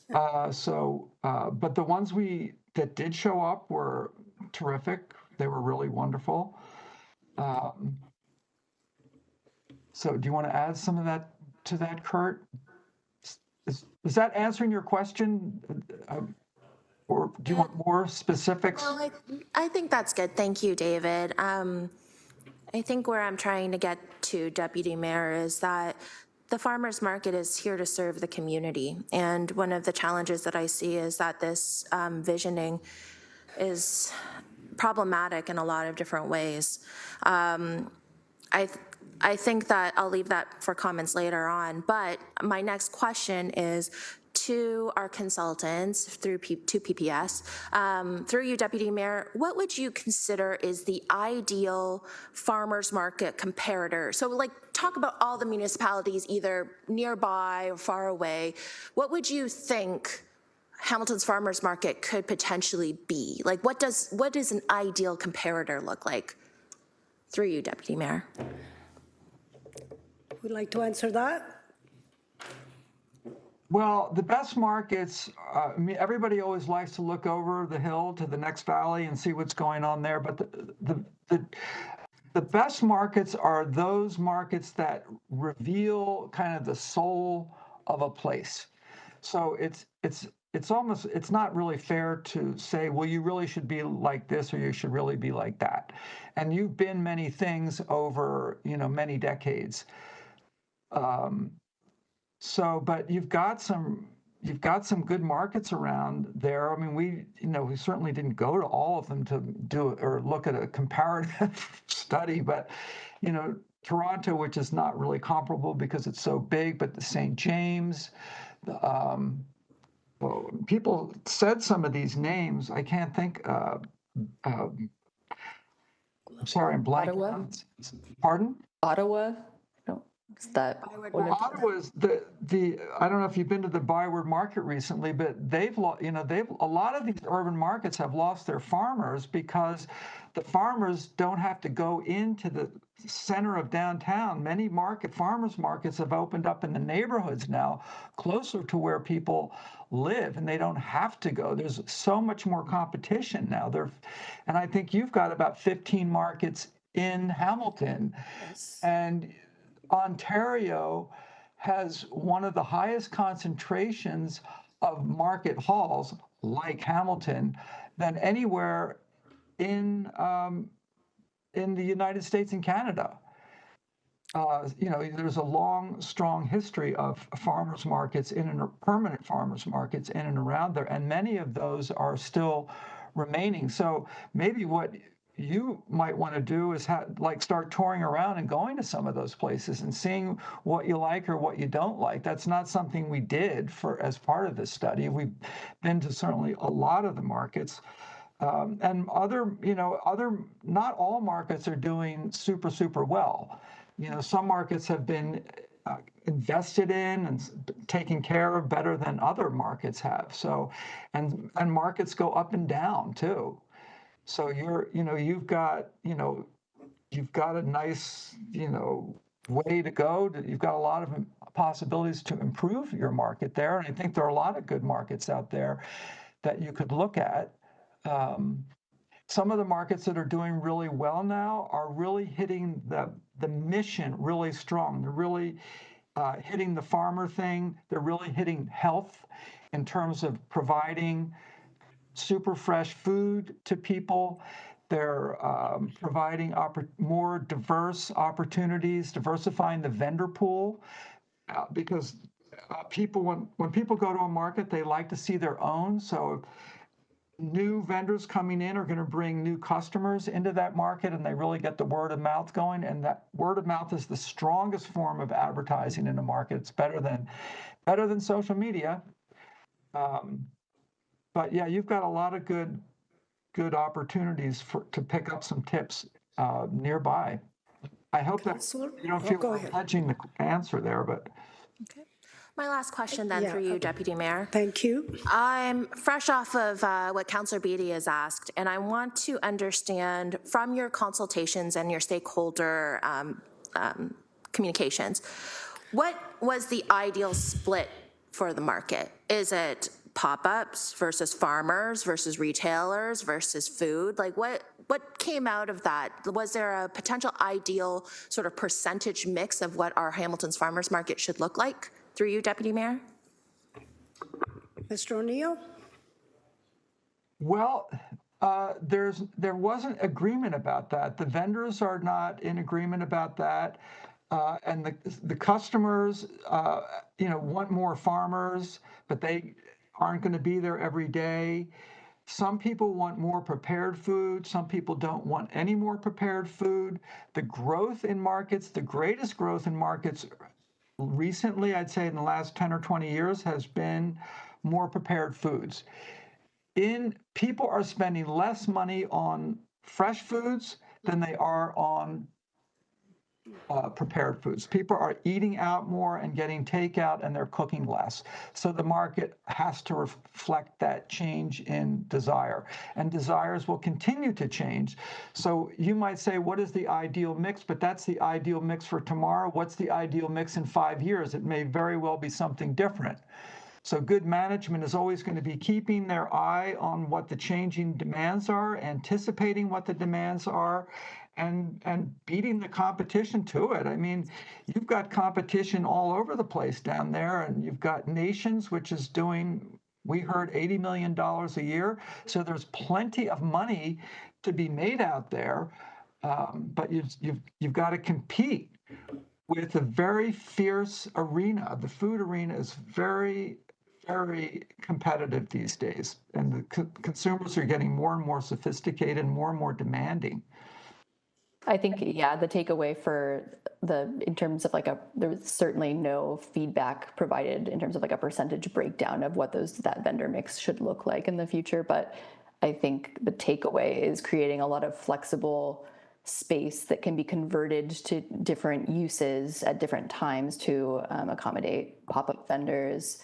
Yes. But the ones that did show up were terrific. They were really wonderful. So do you want to add some of that to that, Kurt? Is that answering your question? Or do you want more specifics? Well, I think that's good. Thank you, David. I think where I'm trying to get to, Deputy Mayor, is that the farmers market is here to serve the community. And one of the challenges that I see is that this visioning is problematic in a lot of different ways. I think that I'll leave that for comments later on, but my next question is to our consultants to PPS, through you, Deputy Mayor, what would you consider is the ideal farmers market comparator? So like talk about all the municipalities either nearby or far away. What would you think Hamilton's farmers market could potentially be? Like what does an ideal comparator look like? Through you, Deputy Mayor. Would like to answer that? Well, the best markets, everybody always likes to look over the hill to the next valley and see what's going on there. But the best markets are those markets that reveal kind of the soul of a place. So it's it's not really fair to say, well, you really should be like this or you should really be like that. And you've been many things over, many decades. But you've got some good markets around there. I mean, we certainly didn't go to all of them to do or look at a comparative study, but Toronto, which is not really comparable because it's so big, but the St. James, well, people said some of these names. I can't think. I'm sorry, I'm blanking. Ottawa? Pardon? Ottawa? No, is that one of Ottawa is the. I don't know if you've been to the Byward Market recently, but they've a lot of these urban markets have lost their farmers because the farmers don't have to go into the center of downtown. Many farmers markets have opened up in the neighborhoods now, closer to where people live, and they don't have to go. There's so much more competition now. And I think you've got about 15 markets in Hamilton, and Ontario has one of the highest concentrations of market halls like Hamilton than anywhere in the United States and Canada. There's a long, strong history of farmers markets permanent farmers markets in and around there, and many of those are still remaining. So maybe what you might want to do is start touring around and going to some of those places and seeing what you like or what you don't like. That's not something we did as part of this study. We've been to certainly a lot of the markets. And not all markets are doing super, super well. Some markets have been invested in and taken care of better than other markets have. So, and markets go up and down too. So you've got a nice, way to go. You've got a lot of possibilities to improve your market there. And I think there are a lot of good markets out there that you could look at. Some of the markets that are doing really well now are really hitting the mission really strong. They're really hitting the farmer thing. They're really hitting health in terms of providing super fresh food to people. They're providing more diverse opportunities, diversifying the vendor pool, because when people go to a market, they like to see their own. So new vendors coming in are going to bring new customers into that market, and they really get the word of mouth going. And that word of mouth is the strongest form of advertising in a market. It's better than social media. But yeah, you've got a lot of good opportunities to pick up some tips nearby. I hope that you don't feel like hedging the answer there, but. Okay. My last question then through you, Deputy Mayor. Thank you. I'm fresh off of what Councillor Beatty has asked, and I want to understand from your consultations and your stakeholder communications, what was the ideal split for the market? Is it pop-ups versus farmers versus retailers versus food? Like what came out of that? Was there a potential ideal sort of percentage mix of what our Hamilton's farmers market should look like? Through you, Deputy Mayor. Mr. O'Neill? Well, there wasn't agreement about that. The vendors are not in agreement about that. And the customers, want more farmers, but they aren't going to be there every day. Some people want more prepared food. Some people don't want any more prepared food. The greatest growth in markets recently, I'd say in the last 10 or 20 years, has been more prepared foods. People are spending less money on fresh foods than they are on prepared foods. People are eating out more and getting takeout, and they're cooking less. So the market has to reflect that change in desire, and desires will continue to change. So you might say, what is the ideal mix? But that's the ideal mix for tomorrow. What's the ideal mix in 5 years? It may very well be something different. So good management is always going to be keeping their eye on what the changing demands are, anticipating what the demands are, and beating the competition to it. I mean, you've got competition all over the place down there, and you've got Nations, which is doing We heard $80 million a year. So there's plenty of money to be made out there, but you've got to compete with a very fierce arena. The food arena is very, very competitive these days, and the consumers are getting more and more sophisticated, more and more demanding. I think, yeah, the takeaway in terms of there was certainly no feedback provided in terms of a percentage breakdown of what that vendor mix should look like in the future. But I think the takeaway is creating a lot of flexible space that can be converted to different uses at different times to accommodate pop-up vendors,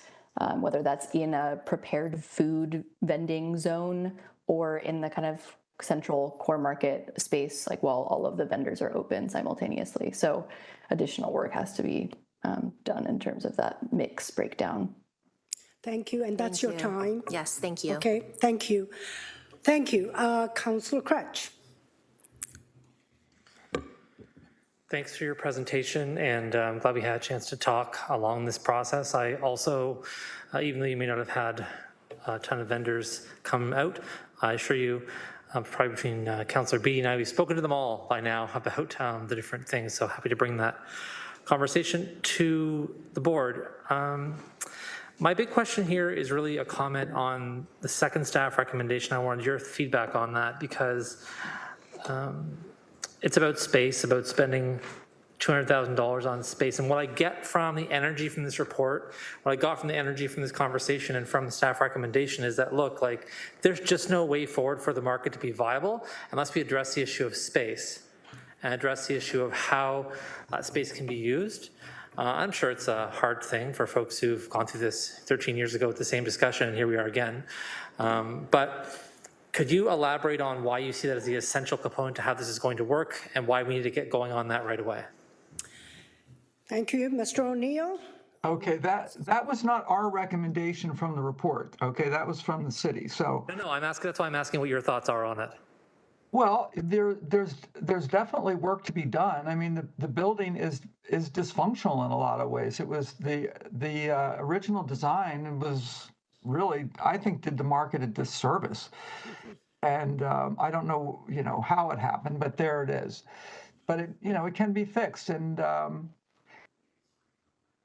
whether that's in a prepared food vending zone or in the kind of central core market space, while all of the vendors are open simultaneously. So additional work has to be done in terms of that mix breakdown. Thank you, and that's your time. Yes, thank you. Okay, thank you. Thank you. Councillor Crutch. Thanks for your presentation, and I'm glad we had a chance to talk along this process. I also, even though you may not have had a ton of vendors come out, I assure you, probably between Councillor Beattie and I, we've spoken to them all by now about the different things, so happy to bring that conversation to the board. My big question here is really a comment on the second staff recommendation. I wanted your feedback on that because it's about space, about spending $200,000 on space. And what I get from the energy from this report, what I got from the energy from this conversation and from the staff recommendation is that, look, there's just no way forward for the market to be viable unless we address the issue of space and address the issue of how space can be used. I'm sure it's a hard thing for folks who've gone through this 13 years ago with the same discussion, and here we are again. But could you elaborate on why you see that as the essential component to how this is going to work and why we need to get going on that right away? Thank you. Mr. O'Neill? Okay, that was not our recommendation from the report. Okay, that was from the city. So No, that's why I'm asking what your thoughts are on it. well, there's definitely work to be done. I mean, the building is dysfunctional in a lot of ways. It was the original design was really, I think, did the market a disservice. And I don't know, how it happened, but there it is. But it can be fixed, and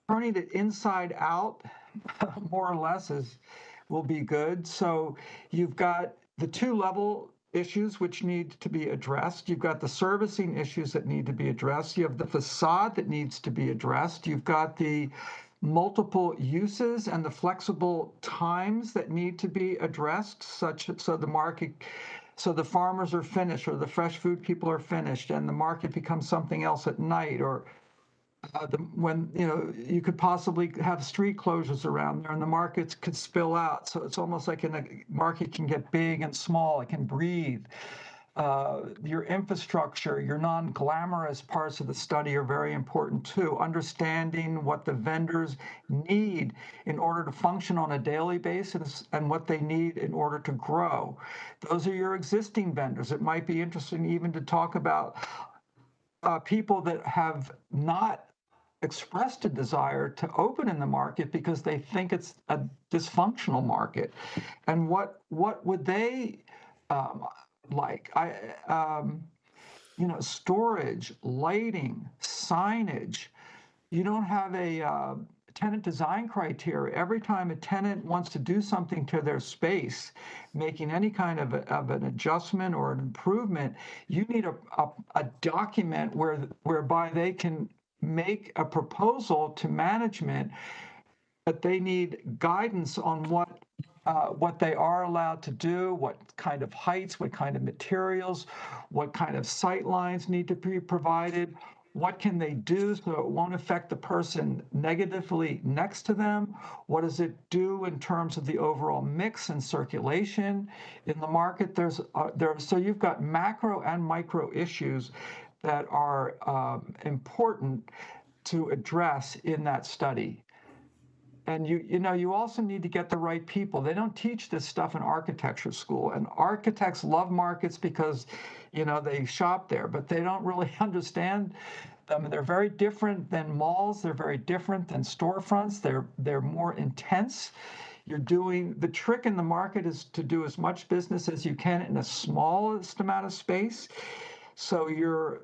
turning it inside out, more or less, will be good. So you've got the two-level issues which need to be addressed. You've got the servicing issues that need to be addressed. You have the facade that needs to be addressed. You've got the multiple uses and the flexible times that need to be addressed, so the farmers are finished or the fresh food people are finished and the market becomes something else at night, or when you could possibly have street closures around there and the markets could spill out. So it's almost like a market can get big and small, it can breathe. Your infrastructure, your non-glamorous parts of the study are very important too. Understanding what the vendors need in order to function on a daily basis and what they need in order to grow. Those are your existing vendors. It might be interesting even to talk about people that have not expressed a desire to open in the market because they think it's a dysfunctional market. And what would they like? Storage, lighting, signage. You don't have a tenant design criteria. Every time a tenant wants to do something to their space, making any kind of an adjustment or an improvement, you need a document whereby they can make a proposal to management, but they need guidance on what they are allowed to do, what kind of heights, what kind of materials, what kind of sight lines need to be provided, what can they do so it won't affect the person negatively next to them, what does it do in terms of the overall mix and circulation in the market. So you've got macro and micro issues that are important to address in that study. And you also need to get the right people. They don't teach this stuff in architecture school, and architects love markets because they shop there, but they don't really understand them. They're very different than malls. They're very different than storefronts. They're more intense. You're doing, the trick in the market is to do as much business as you can in the smallest amount of space. So you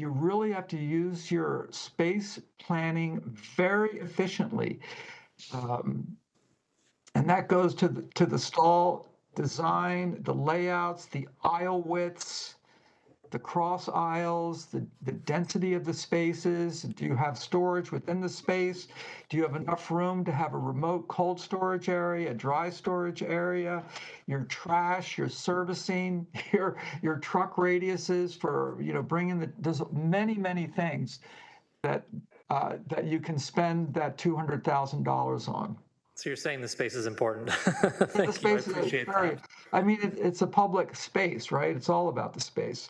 really have to use your space planning very efficiently. And that goes to the stall design, the layouts, the aisle widths, the cross aisles, the density of the spaces. Do you have storage within the space? Do you have enough room to have a remote cold storage area, a dry storage area, your trash, your servicing, your truck radiuses for, bringing there's many things that you can spend that $200,000 on. So you're saying the space is important. The Thank you, I space is appreciate very, that. I mean, it's a public space, right? It's all about the space.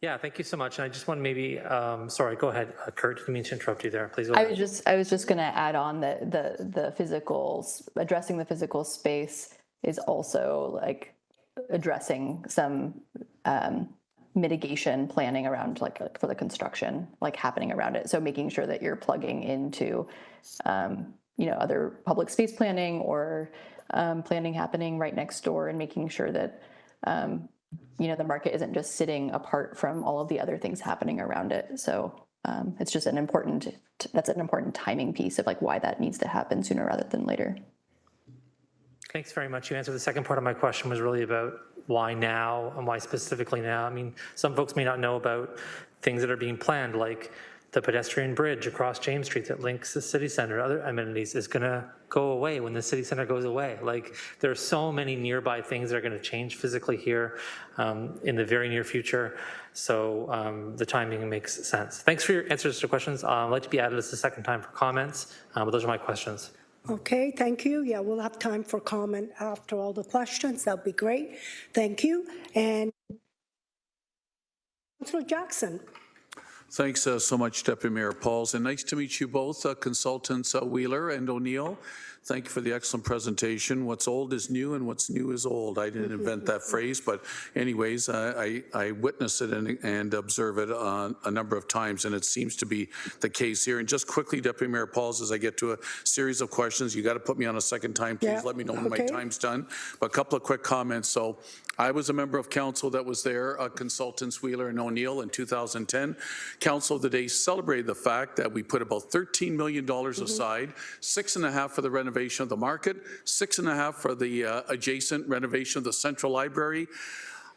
Yeah, thank you so much. And I just want to maybe, sorry, go ahead, Kurt, didn't mean to interrupt you there. Please go I ahead. was just going to add on that the physical, addressing the physical space is also like addressing some mitigation planning around like for the construction like happening around it. So making sure that you're plugging into other public space planning or planning happening right next door, and making sure that the market isn't just sitting apart from all of the other things happening around it. So it's just that's an important timing piece of like why that needs to happen sooner rather than later. Thanks very much. You answered the second part of my question was really about why now and why specifically now. I mean, some folks may not know about things that are being planned, like the pedestrian bridge across James Street that links the city center, other amenities is going to go away when the city center goes away. Like there are so many nearby things that are going to change physically here in the very near future. So the timing makes sense. Thanks for your answers to questions. I'd like to be added as the second time for comments, but those are my questions. Okay, thank you. Yeah, we'll have time for comment after all the questions. That'd be great. Thank you. And Councillor Jackson. Thanks so much, Deputy Mayor Pauls, and nice to meet you both, consultants Wheeler and O'Neill. Thank you for the excellent presentation. What's old is new and what's new is old. I didn't invent that phrase, but anyways, I witness it and observe it a number of times, and it seems to be the case here. And just quickly, Deputy Mayor Pauls, as I get to a series of questions, you got to put me on a second time. Please let me know when my time's done. But a couple of quick comments. So I was a member of council that was there, consultants Wheeler and O'Neill in 2010. Council of the day celebrated the fact that we put about $13 million aside, 6.5 for the renovation of the market, 6.5 for the adjacent renovation of the Central Library.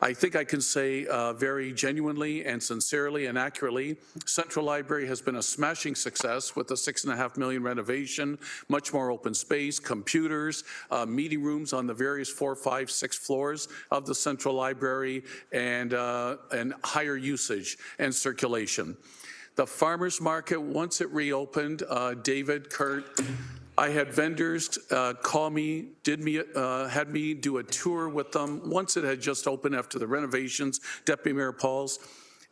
I think I can say very genuinely and sincerely and accurately, Central Library has been a smashing success with the $6.5 million renovation, much more open space, computers, meeting rooms on the various 4, 5, 6 floors of the Central Library, and higher usage and circulation. The farmers market, once it reopened, David, Kurt, I had vendors call me, had me do a tour with them once it had just opened after the renovations, Deputy Mayor Pauls.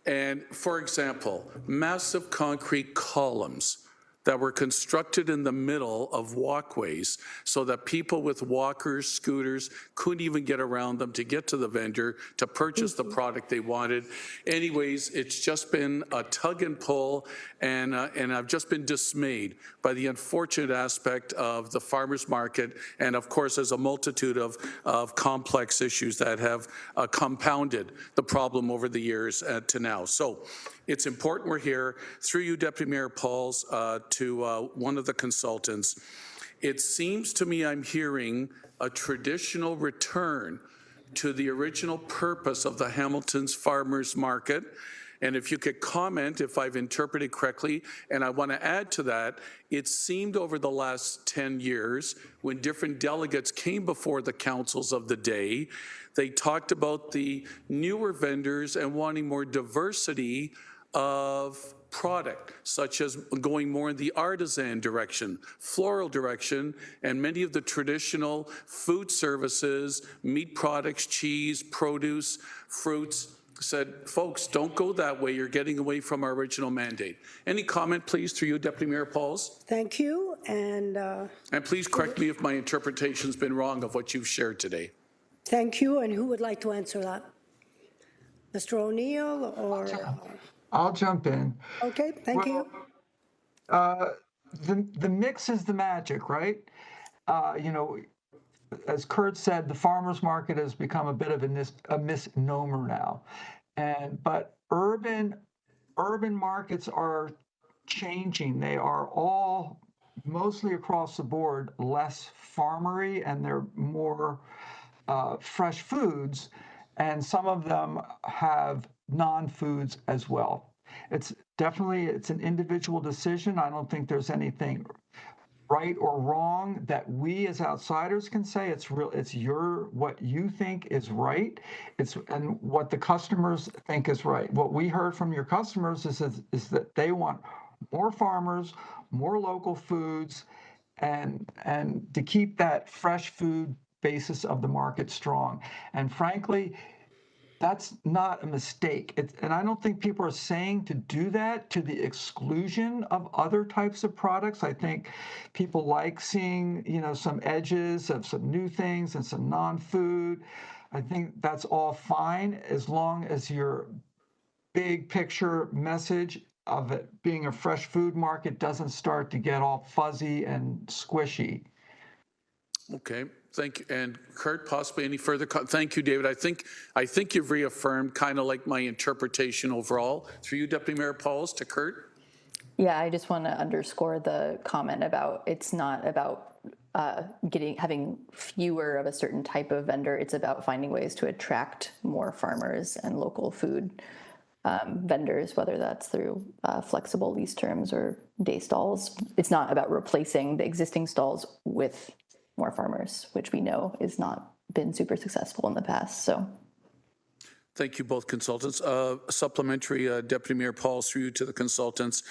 And for example, massive concrete columns that were constructed in the middle of walkways so that people with walkers, scooters, couldn't even get around them to get to the vendor to purchase the product they wanted. Anyways, it's just been a tug and pull, and I've just been dismayed by the unfortunate aspect of the farmers market, and of course there's a multitude of complex issues that have compounded the problem over the years to now. So it's important we're here. Through you, Deputy Mayor Pauls, to one of the consultants. It seems to me I'm hearing a traditional return to the original purpose of the Hamilton's Farmers Market. And if you could comment if I've interpreted correctly, and I want to add to that, it seemed over the last 10 years when different delegates came before the councils of the day, they talked about the newer vendors and wanting more diversity of product, such as going more in the artisan direction, floral direction, and many of the traditional food services, meat products, cheese, produce, fruits, said, folks, don't go that way. You're getting away from our original mandate. Any comment, please, through you, Deputy Mayor Pauls? Thank you. And please correct me if my interpretation's been wrong of what you've shared today. thank you. And who would like to answer that? Mr. O'Neill or? I'll jump in. Okay, thank you. The mix is the magic, right? you know, as Kurt said, the farmers market has become a bit of a misnomer now. But urban markets are changing. They are all mostly across the board less farmery, and they're more fresh foods, and some of them have non-foods as well. It's an individual decision. I don't think there's anything right or wrong that we as outsiders can say. It's what you think is right. And what the customers think is right. What we heard from your customers is that they want more farmers, more local foods, and to keep that fresh food basis of the market strong. And frankly, that's not a mistake. And I don't think people are saying to do that to the exclusion of other types of products. I think people like seeing, some edges of some new things and some non-food. I think that's all fine as long as your big picture message of it being a fresh food market doesn't start to get all fuzzy and squishy. Okay, thank you. And Kurt, possibly any further? Thank you, David. I think you've reaffirmed kind of like my interpretation overall. Through you, Deputy Mayor Pauls, to Kurt. Yeah, I just want to underscore the comment about it's not about having fewer of a certain type of vendor. It's about finding ways to attract more farmers and local food vendors, whether that's through flexible lease terms or day stalls. It's not about replacing the existing stalls with more farmers, which we know has not been super successful in the past. So, thank you, both consultants. Supplementary, Deputy Mayor Pauls, through you to the consultants.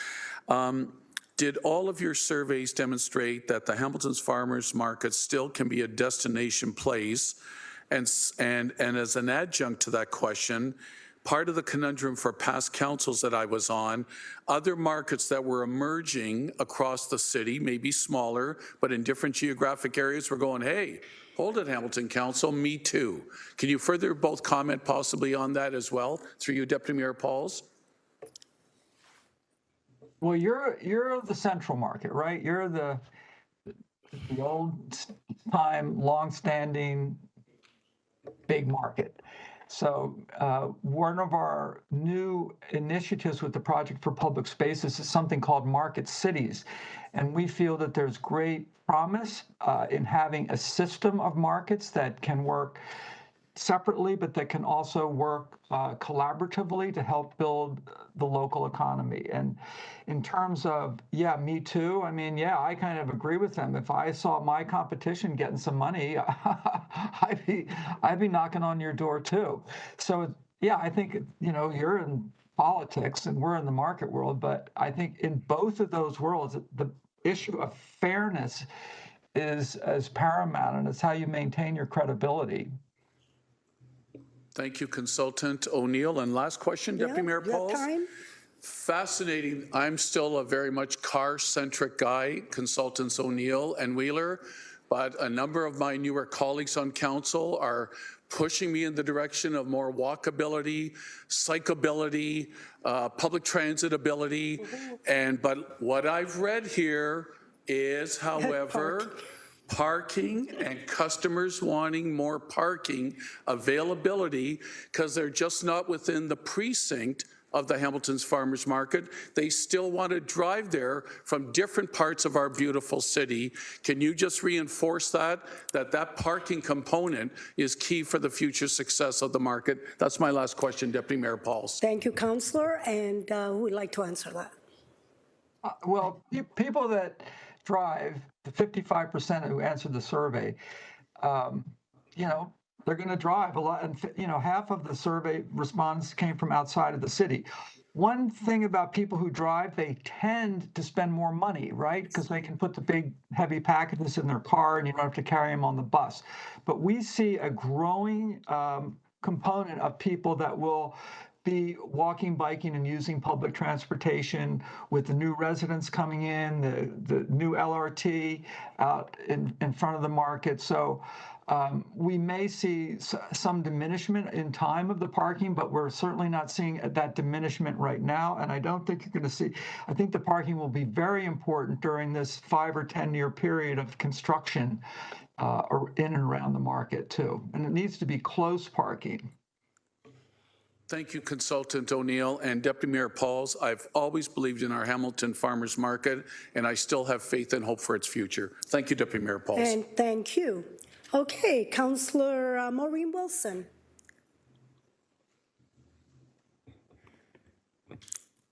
Did all of your surveys demonstrate that the Hamilton's Farmers Market still can be a destination place? And as an adjunct to that question, part of the conundrum for past councils that I was on, other markets that were emerging across the city, maybe smaller, but in different geographic areas, were going, hey, hold it, Hamilton Council, me too. Can you further both comment possibly on that as well, through you, Deputy Mayor Pauls? Well, you're the central market, right? You're the old time, long-standing big market. So one of our new initiatives with the Project for Public Spaces is something called Market Cities. And we feel that there's great promise in having a system of markets that can work separately, but that can also work collaboratively to help build the local economy. And in terms of, yeah, me too. I mean, yeah, I kind of agree with them. If I saw my competition getting some money, I'd be knocking on your door too. So yeah, I think, you're in politics and we're in the market world, but I think in both of those worlds, the issue of fairness is as paramount, and it's how you maintain your credibility. Thank you, Consultant O'Neill. And last question, Deputy Mayor Pauls. Fascinating. I'm still a very much car-centric guy, Consultants O'Neill and Wheeler, but a number of my newer colleagues on council are pushing me in the direction of more walkability, cyclability, public transit ability. But what I've read here is, however, parking and customers wanting more parking availability because they're just not within the precinct of the Hamilton's Farmers Market. They still want to drive there from different parts of our beautiful city. Can you just reinforce that parking component is key for the future success of the market? That's my last question, Deputy Mayor Pauls. Thank you, Councillor, and who would like to answer that? Well, people that drive, the 55% who answered the survey, they're going to drive a lot. And, half of the survey response came from outside of the city. One thing about people who drive, they tend to spend more money, right? Because they can put the big, heavy packages in their car and you don't have to carry them on the bus. But we see a growing component of people that will be walking, biking, and using public transportation with the new residents coming in, the new LRT out in front of the market. So We may see some diminishment in time of the parking, but we're certainly not seeing that diminishment right now. And I don't think you're going to see, I think the parking will be very important during this 5 or 10 year period of construction or in and around the market too. And it needs to be close parking. Thank you, Consultant O'Neill and Deputy Mayor Pauls. I've always believed in our Hamilton Farmers Market, and I still have faith and hope for its future. Thank you, Deputy Mayor Pauls. And thank you. Okay, Councillor Maureen Wilson.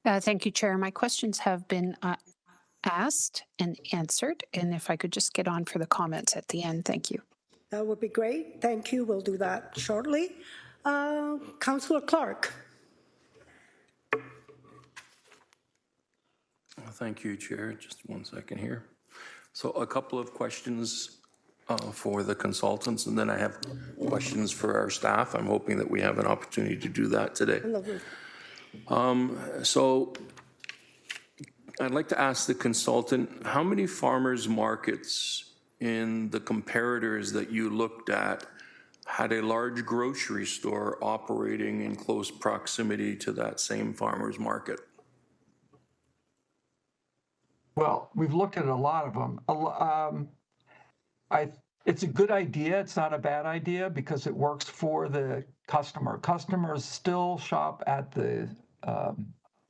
Thank you, Chair. My questions have been asked and answered, and if I could just get on for the comments at the end, thank you. That would be great. Thank you. We'll do that shortly. Councillor Clark. Thank you, Chair. Just 1 second here. So a couple of questions for the consultants, and then I have questions for our staff. I'm hoping that we have an opportunity to do that today. So I'd like to ask the consultant, how many farmers markets in the comparators that you looked at had a large grocery store operating in close proximity to that same farmer's market? Well, we've looked at a lot of them. It's a good idea. It's not a bad idea because it works for the customer. Customers still shop at the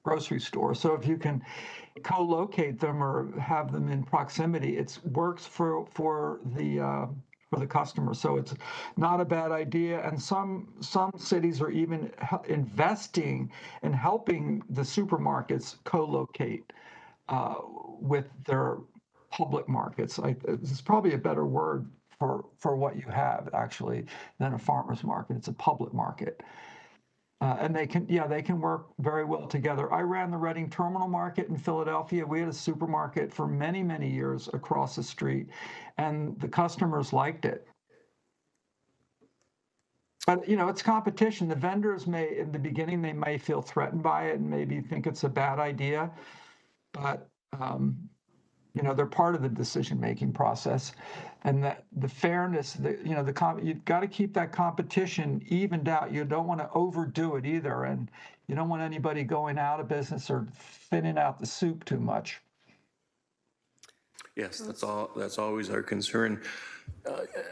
grocery store. So if you can co-locate them or have them in proximity, it works for the customer. So it's not a bad idea. And some cities are even investing in helping the supermarkets co-locate with their public markets. This is probably a better word for what you have actually than a farmer's market. It's a public market. And they can work very well together. I ran the Reading Terminal Market in Philadelphia. We had a supermarket for many, many years across the street, and the customers liked it. But, it's competition. The vendors in the beginning, they may feel threatened by it and maybe think it's a bad idea, but, they're part of the decision-making process. And that the fairness, you've got to keep that competition evened out. You don't want to overdo it either. And you don't want anybody going out of business or thinning out the soup too much. Yes, that's always our concern.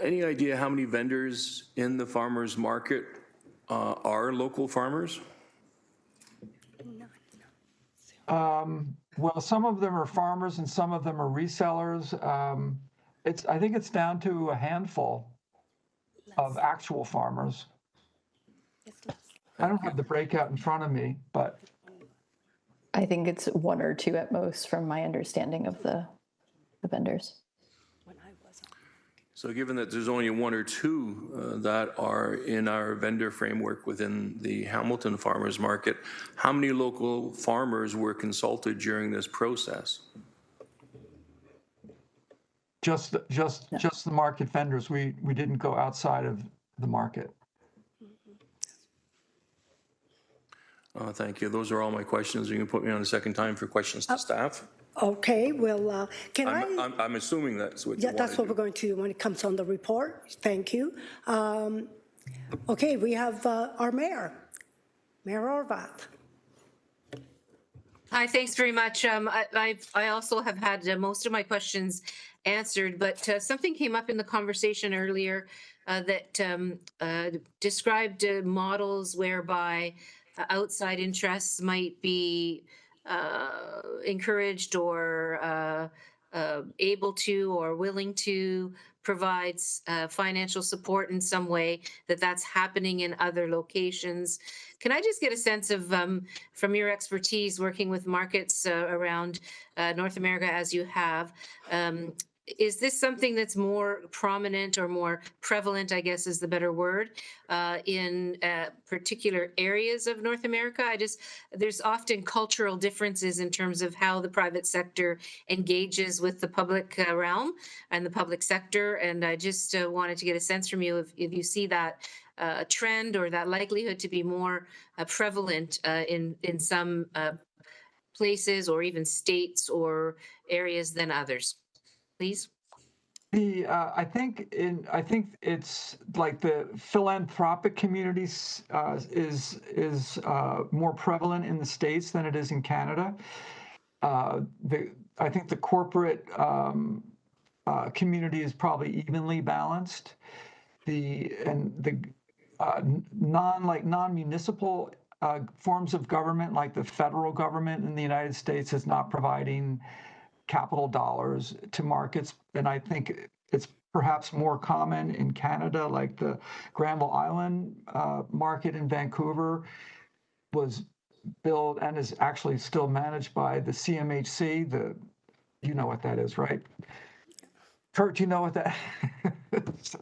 Any idea how many vendors in the farmers market are local farmers? Well, some of them are farmers and some of them are resellers. I think it's down to a handful of actual farmers. I don't have the breakout in front of me, but I think it's 1 or 2 at most from my understanding of the vendors. So given that there's only 1 or 2 that are in our vendor framework within the Hamilton Farmers Market, how many local farmers were consulted during this process? Just the market vendors. We didn't go outside of the market. Thank you. Those are all my questions. You can put me on a second time for questions to staff. Okay, well, I'm assuming that's what you want that's to what do. we're going to when it comes on the report. Thank you. Okay, we have our mayor, Mayor Horwath. Hi, thanks very much. I also have had most of my questions answered, but something came up in the conversation earlier that described models whereby outside interests might be encouraged or able to or willing to provide financial support in some way, that's happening in other locations. Can I just get a sense of, from your expertise working with markets around North America as you have, is this something that's more prominent or more prevalent, I guess is the better word, in particular areas of North America? There's often cultural differences in terms of how the private sector engages with the public realm and the public sector. And I just wanted to get a sense from you if you see that trend or that likelihood to be more prevalent in some places or even states or areas than others. Please. I think it's like the philanthropic communities is more prevalent in the States than it is in Canada. I think the corporate community is probably evenly balanced. The non-municipal forms of government, like the federal government in the United States, is not providing capital dollars to markets. And I think it's perhaps more common in Canada, like the Granville Island market in Vancouver was built and is actually still managed by the CMHC. You know what that is, right? Kurt, do you know what that it's a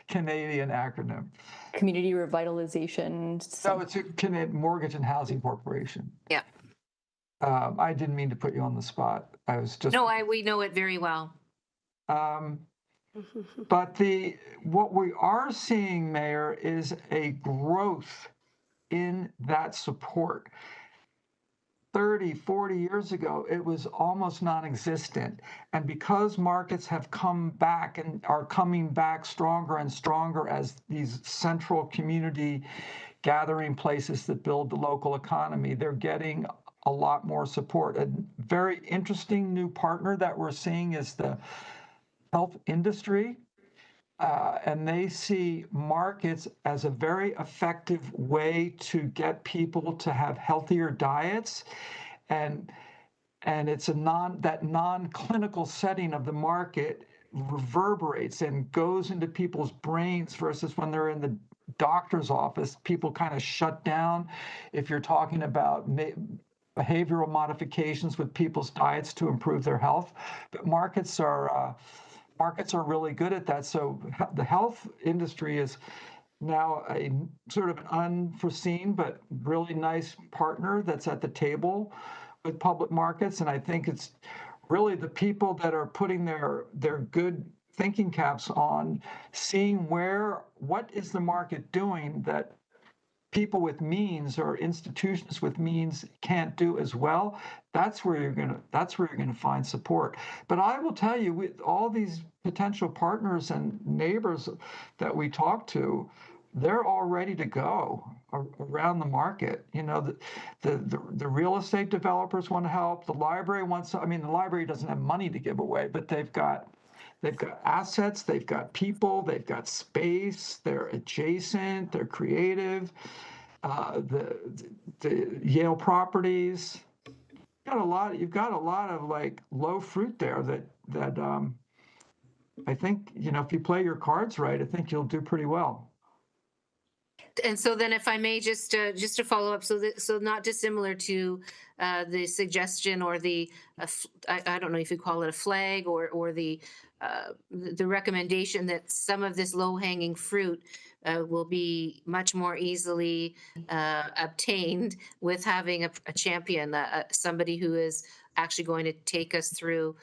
Canadian acronym? Community Revitalization. No, it's a Canadian Mortgage and Housing Corporation. Yeah. I didn't mean to put you on the spot. I was just. No, we know it very well. But what we are seeing, Mayor, is a growth in that support. 30, 40 years ago, it was almost non-existent. And because markets have come back and are coming back stronger and stronger as these central community gathering places that build the local economy, they're getting a lot more support. A very interesting new partner that we're seeing is the health industry. And they see markets as a very effective way to get people to have healthier diets. And it's that non-clinical setting of the market reverberates and goes into people's brains versus when they're in the doctor's office, people kind of shut down. If you're talking about behavioral modifications with people's diets to improve their health, but markets are really good at that. So the health industry is now a sort of an unforeseen but really nice partner that's at the table with public markets. And I think it's really the people that are putting their good thinking caps on, seeing what is the market doing that people with means or institutions with means can't do as well. That's where you're gonna find support. But I will tell you, with all these potential partners and neighbors that we talk to, they're all ready to go around the market. You know, the real estate developers want to help. The library wants. I mean, the library doesn't have money to give away, but they've got assets, they've got people, they've got space, they're adjacent, they're creative. The Yale properties, you've got a lot of like low fruit there that I think, you know, if you play your cards right, I think you'll do pretty well. And so then if I may just to follow up, so not dissimilar to the suggestion or the I don't know if you call it a flag or the recommendation that some of this low-hanging fruit will be much more easily obtained with having a champion, somebody who is actually going to take us through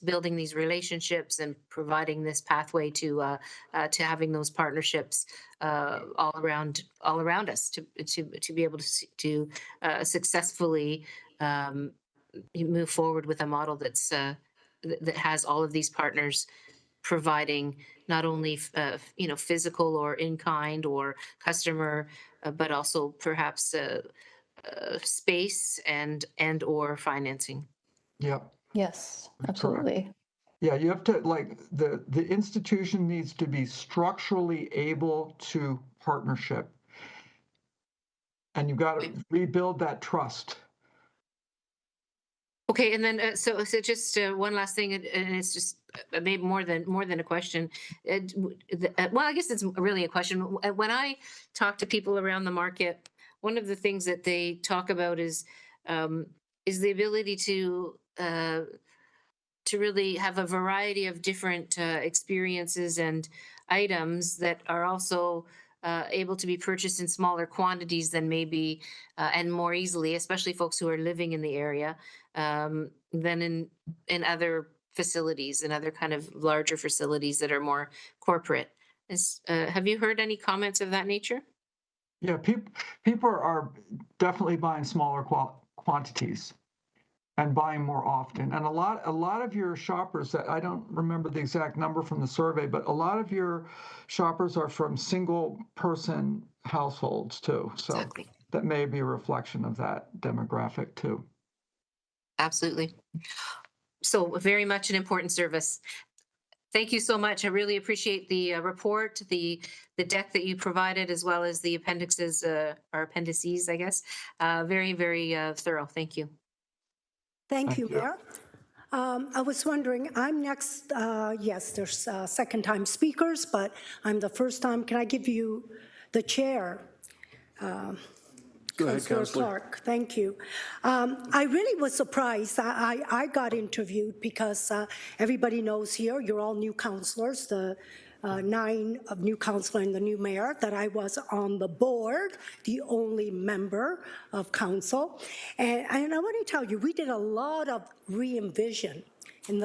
building these relationships and providing this pathway to having those partnerships all around us to be able to successfully move forward with a model that has all of these partners providing not only physical or in kind or customer, but also perhaps space and or financing. Yep. Yes, absolutely. Yeah, you have to, like, the institution needs to be structurally able to partnership. And you've got to rebuild that trust. Okay, and then so just one last thing, and it's just maybe more than a question. Well, I guess it's really a question. When I talk to people around the market, one of the things that they talk about is the ability to really have a variety of different experiences and items that are also able to be purchased in smaller quantities than maybe and more easily, especially folks who are living in the area, than in other facilities and other kind of larger facilities that are more corporate. Have you heard any comments of that nature? Yeah, people are definitely buying smaller quantities. and buying more often. And a lot of your shoppers, that I don't remember the exact number from the survey, but a lot of your shoppers are from single person households too. So Exactly. that may be a reflection of that demographic too. Absolutely. So very much an important service. Thank you so much. I really appreciate the report, the deck that you provided, as well as the appendixes, or appendices, I guess. Very, very thorough. Thank you. Thank you, Mayor. I was wondering, I'm next, yes, there's second-time speakers, but I'm the first time. Can I give you the chair? Go ahead, Councillor Clark, thank you. I really was surprised. I got interviewed because everybody knows here, you're all new councillors, the 9 of new councillor and the new mayor, that I was on the board, the only member of council. And I want to tell you, we did a lot of re-envision in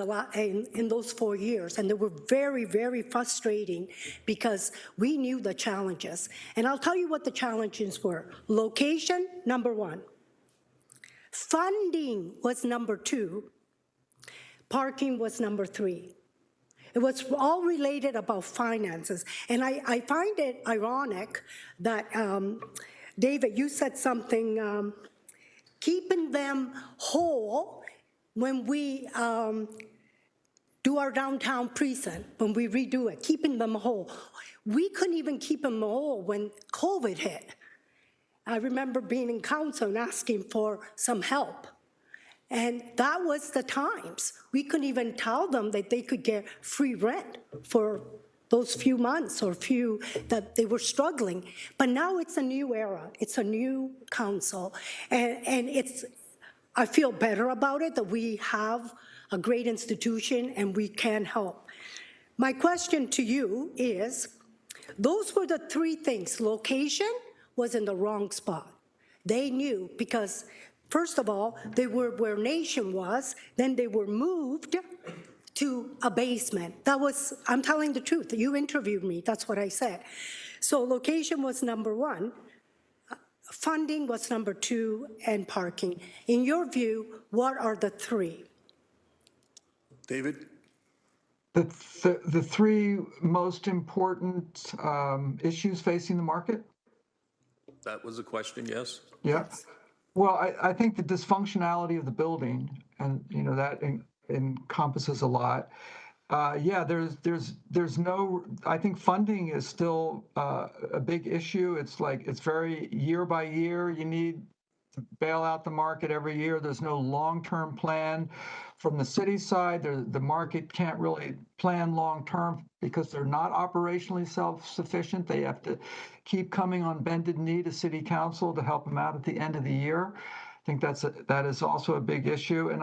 those 4 years, and they were very, very frustrating because we knew the challenges. And I'll tell you what the challenges were. Location, number 1. Funding was number 2. Parking was number 3. It was all related about finances. And I find it ironic that, David, you said something, keeping them whole when we do our downtown precinct, when we redo it, keeping them whole. We couldn't even keep them whole when COVID hit. I remember being in council and asking for some help. And that was the times. We couldn't even tell them that they could get free rent for those few months or few that they were struggling. But now it's a new era. It's a new council. And I feel better about it, that we have a great institution and we can help. My question to you is, those were the 3 things. Location was in the wrong spot. They knew because, first of all, they were where Nation was, then they were moved to a basement. That was, I'm telling the truth, you interviewed me, that's what I said. So location was number 1, funding was number 2, and parking. In your view, what are the 3? David? The 3 most important issues facing the market? That was a question, yes? Yeah. Well, I think the dysfunctionality of the building, and that encompasses a lot. Yeah, there's no. I think funding is still a big issue. It's very year by year. You need to bail out the market every year. There's no long-term plan from the city side. The market can't really plan long-term because they're not operationally self-sufficient. They have to keep coming on bended knee to city council to help them out at the end of the year. I think that is also a big issue. And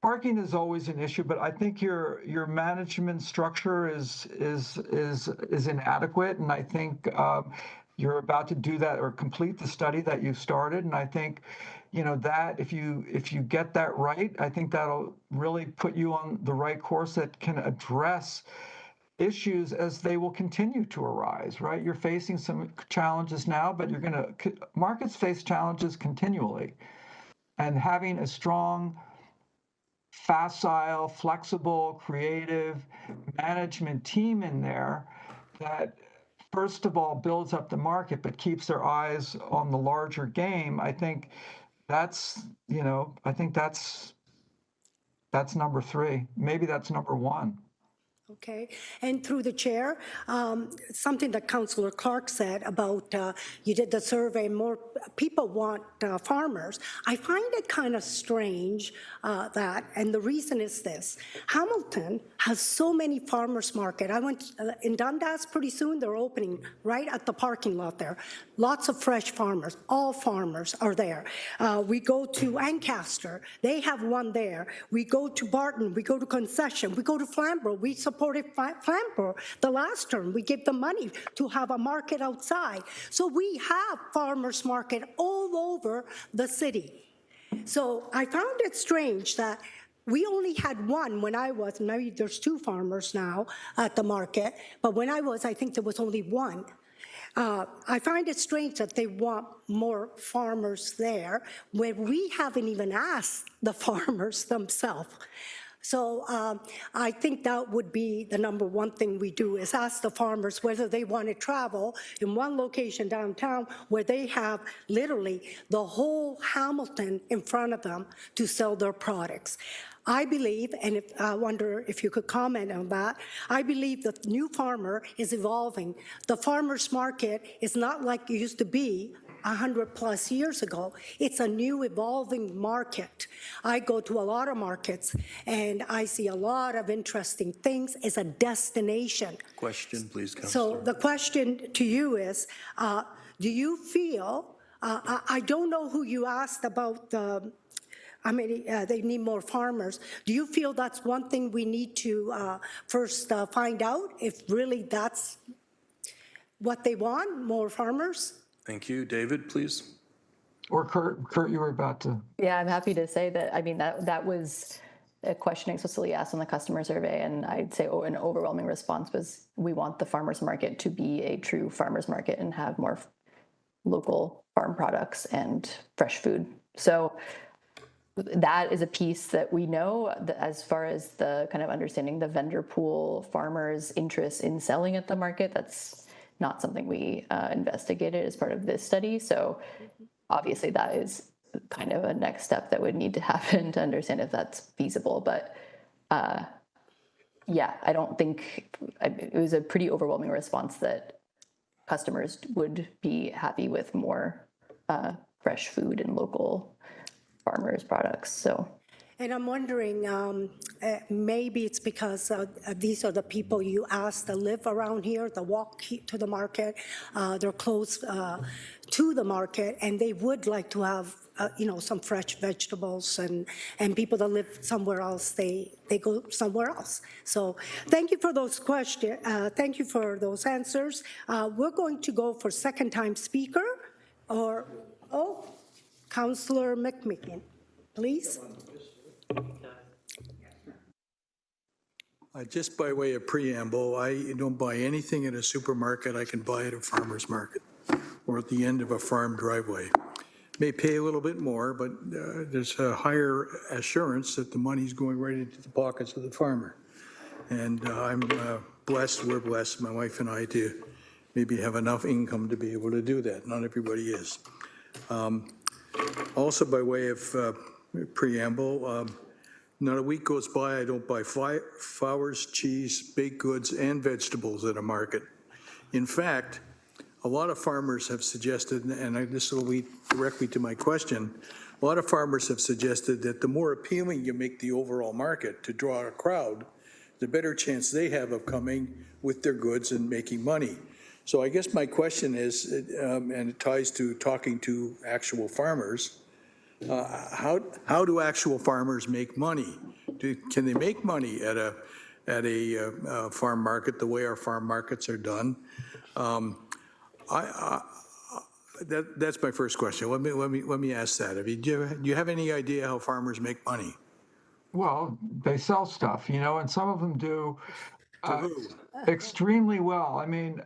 parking is always an issue, but I think your management structure is inadequate, and I think you're about to do that or complete the study that you've started, and I think that if you get that right, I think that'll really put you on the right course that can address issues as they will continue to arise, right? You're facing some challenges now, but markets face challenges continually, and having a strong, facile, flexible, creative management team in there that first of all builds up the market but keeps their eyes on the larger game. I think that's number 3. Maybe that's number 1. Okay, and through the chair, something that Councillor Clark said about you did the survey, more people want farmers. I find it kind of strange that, and the reason is this: Hamilton has so many farmers market. I went in Dundas pretty soon, they're opening right at the parking lot there. Lots of fresh farmers, all farmers are there. We go to Ancaster, they have one there. We go to Barton, we go to Concession, we go to Flamborough, we supported Flamborough the last term. We give them money to have a market outside. So we have farmers market all over the city. So I found it strange that we only had one when I was, maybe there's 2 farmers now at the market, but when I was, I think there was only 1. I find it strange that they want more farmers there when we haven't even asked the farmers themselves. So I think that would be the number one thing we do is ask the farmers whether they want to travel in one location downtown where they have literally the whole Hamilton in front of them to sell their products. I believe, and I wonder if you could comment on that, I believe the new farmer is evolving. The farmer's market is not like it used to be 100+ years ago. It's a new evolving market. I go to a lot of markets and I see a lot of interesting things. It's a destination. Question, please, Councillor. So the question to you is, do you feel, I don't know who you asked about they need more farmers. Do you feel that's one thing we need to first find out, if really that's what they want, more farmers? Thank you. David, please. Or Kurt, you were about to. Yeah, I'm happy to say that, I mean, that was a question explicitly asked on the customer survey, and I'd say an overwhelming response was we want the farmers market to be a true farmers market and have more local farm products and fresh food. So that is a piece that we know that as far as the kind of understanding the vendor pool, farmers' interest in selling at the market, that's not something we investigated as part of this study. So obviously that is kind of a next step that would need to happen to understand if that's feasible. But yeah, I don't think it was a pretty overwhelming response that customers would be happy with more fresh food and local farmers' products. So. And I'm wondering, maybe it's because these are the people you asked that live around here, that walk to the market, they're close to the market, and they would like to have, some fresh vegetables, and people that live somewhere else, they go somewhere else. So thank you for those questions. Thank you for those answers. We're going to go for second-time speaker, Councillor McMeekin, please. Just by way of preamble, I don't buy anything at a supermarket I can buy at a farmer's market or at the end of a farm driveway. May pay a little bit more, but there's a higher assurance that the money's going right into the pockets of the farmer. And I'm blessed, we're blessed, my wife and I, to maybe have enough income to be able to do that. Not everybody is. Also, by way of preamble, not a week goes by I don't buy flowers, cheese, baked goods, and vegetables at a market. In fact, a lot of farmers have suggested, and this will lead directly to my question, a lot of farmers have suggested that the more appealing you make the overall market to draw a crowd, the better chance they have of coming with their goods and making money. So I guess my question is, and it ties to talking to actual farmers, how do actual farmers make money? Can they make money at a farm market the way our farm markets are done? That's my first question. Let me ask that. I mean, do you have any idea how farmers make money? Well, they sell stuff, and some of them do extremely well. I mean,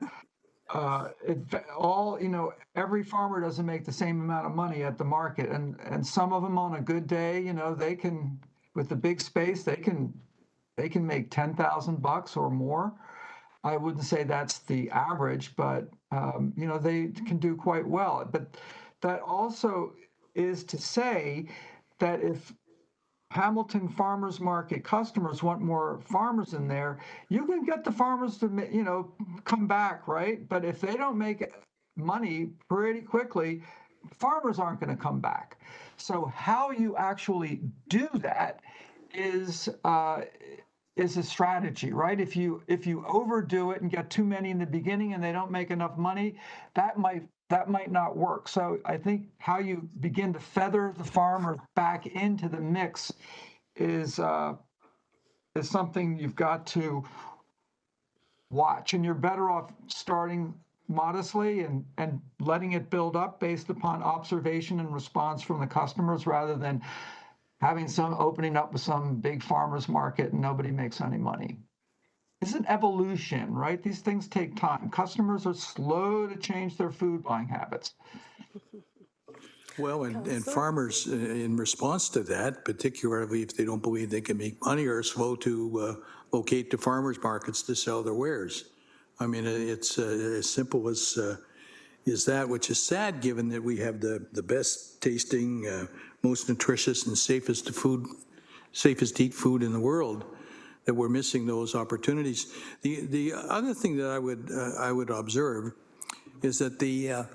every farmer doesn't make the same amount of money at the market, and some of them on a good day, they can, with the big space, they can make $10,000 or more. I wouldn't say that's the average, but they can do quite well. But that also is to say that if Hamilton Farmers Market customers want more farmers in there, you can get the farmers to, come back, right? But if they don't make money pretty quickly, farmers aren't going to come back. So how you actually do that is a strategy, right? If you overdo it and get too many in the beginning and they don't make enough money, that might not work. So I think how you begin to feather the farmer back into the mix is something you've got to watch, and you're better off starting modestly and letting it build up based upon observation and response from the customers, rather than having some opening up with some big farmers market and nobody makes any money. It's an evolution, right? These things take time. Customers are slow to change their food buying habits. Well, and farmers, in response to that, particularly if they don't believe they can make money, are slow to locate to farmers markets to sell their wares. I mean, it's as simple as that, which is sad given that we have the best tasting, most nutritious and safest to eat food in the world, that we're missing those opportunities. The other thing that I would observe is that the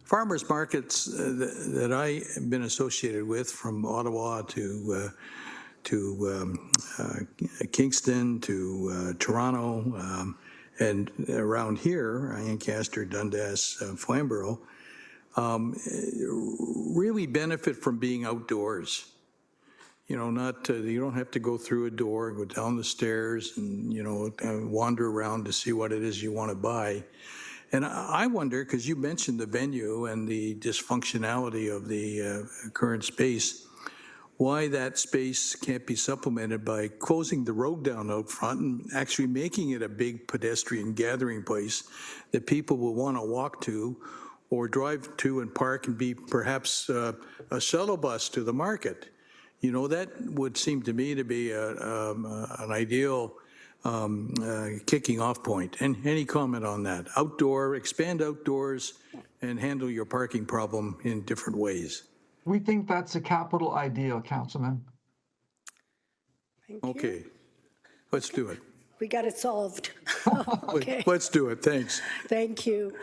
farmers markets that I've been associated with, from Ottawa to Kingston to Toronto, and around here, Ancaster, Dundas, Flamborough, really benefit from being outdoors. You know, you don't have to go through a door, go down the stairs, and wander around to see what it is you want to buy. And I wonder, because you mentioned the venue and the dysfunctionality of the current space, why that space can't be supplemented by closing the road down out front and actually making it a big pedestrian gathering place that people will want to walk to or drive to and park and be perhaps a shuttle bus to the market. You know, that would seem to me to be an ideal kicking off point. And any comment on that? Expand outdoors and handle your parking problem in different ways. We think that's a capital idea, Councilman. Okay, let's do it. We got it solved. Okay. Let's do it, thanks. Thank you.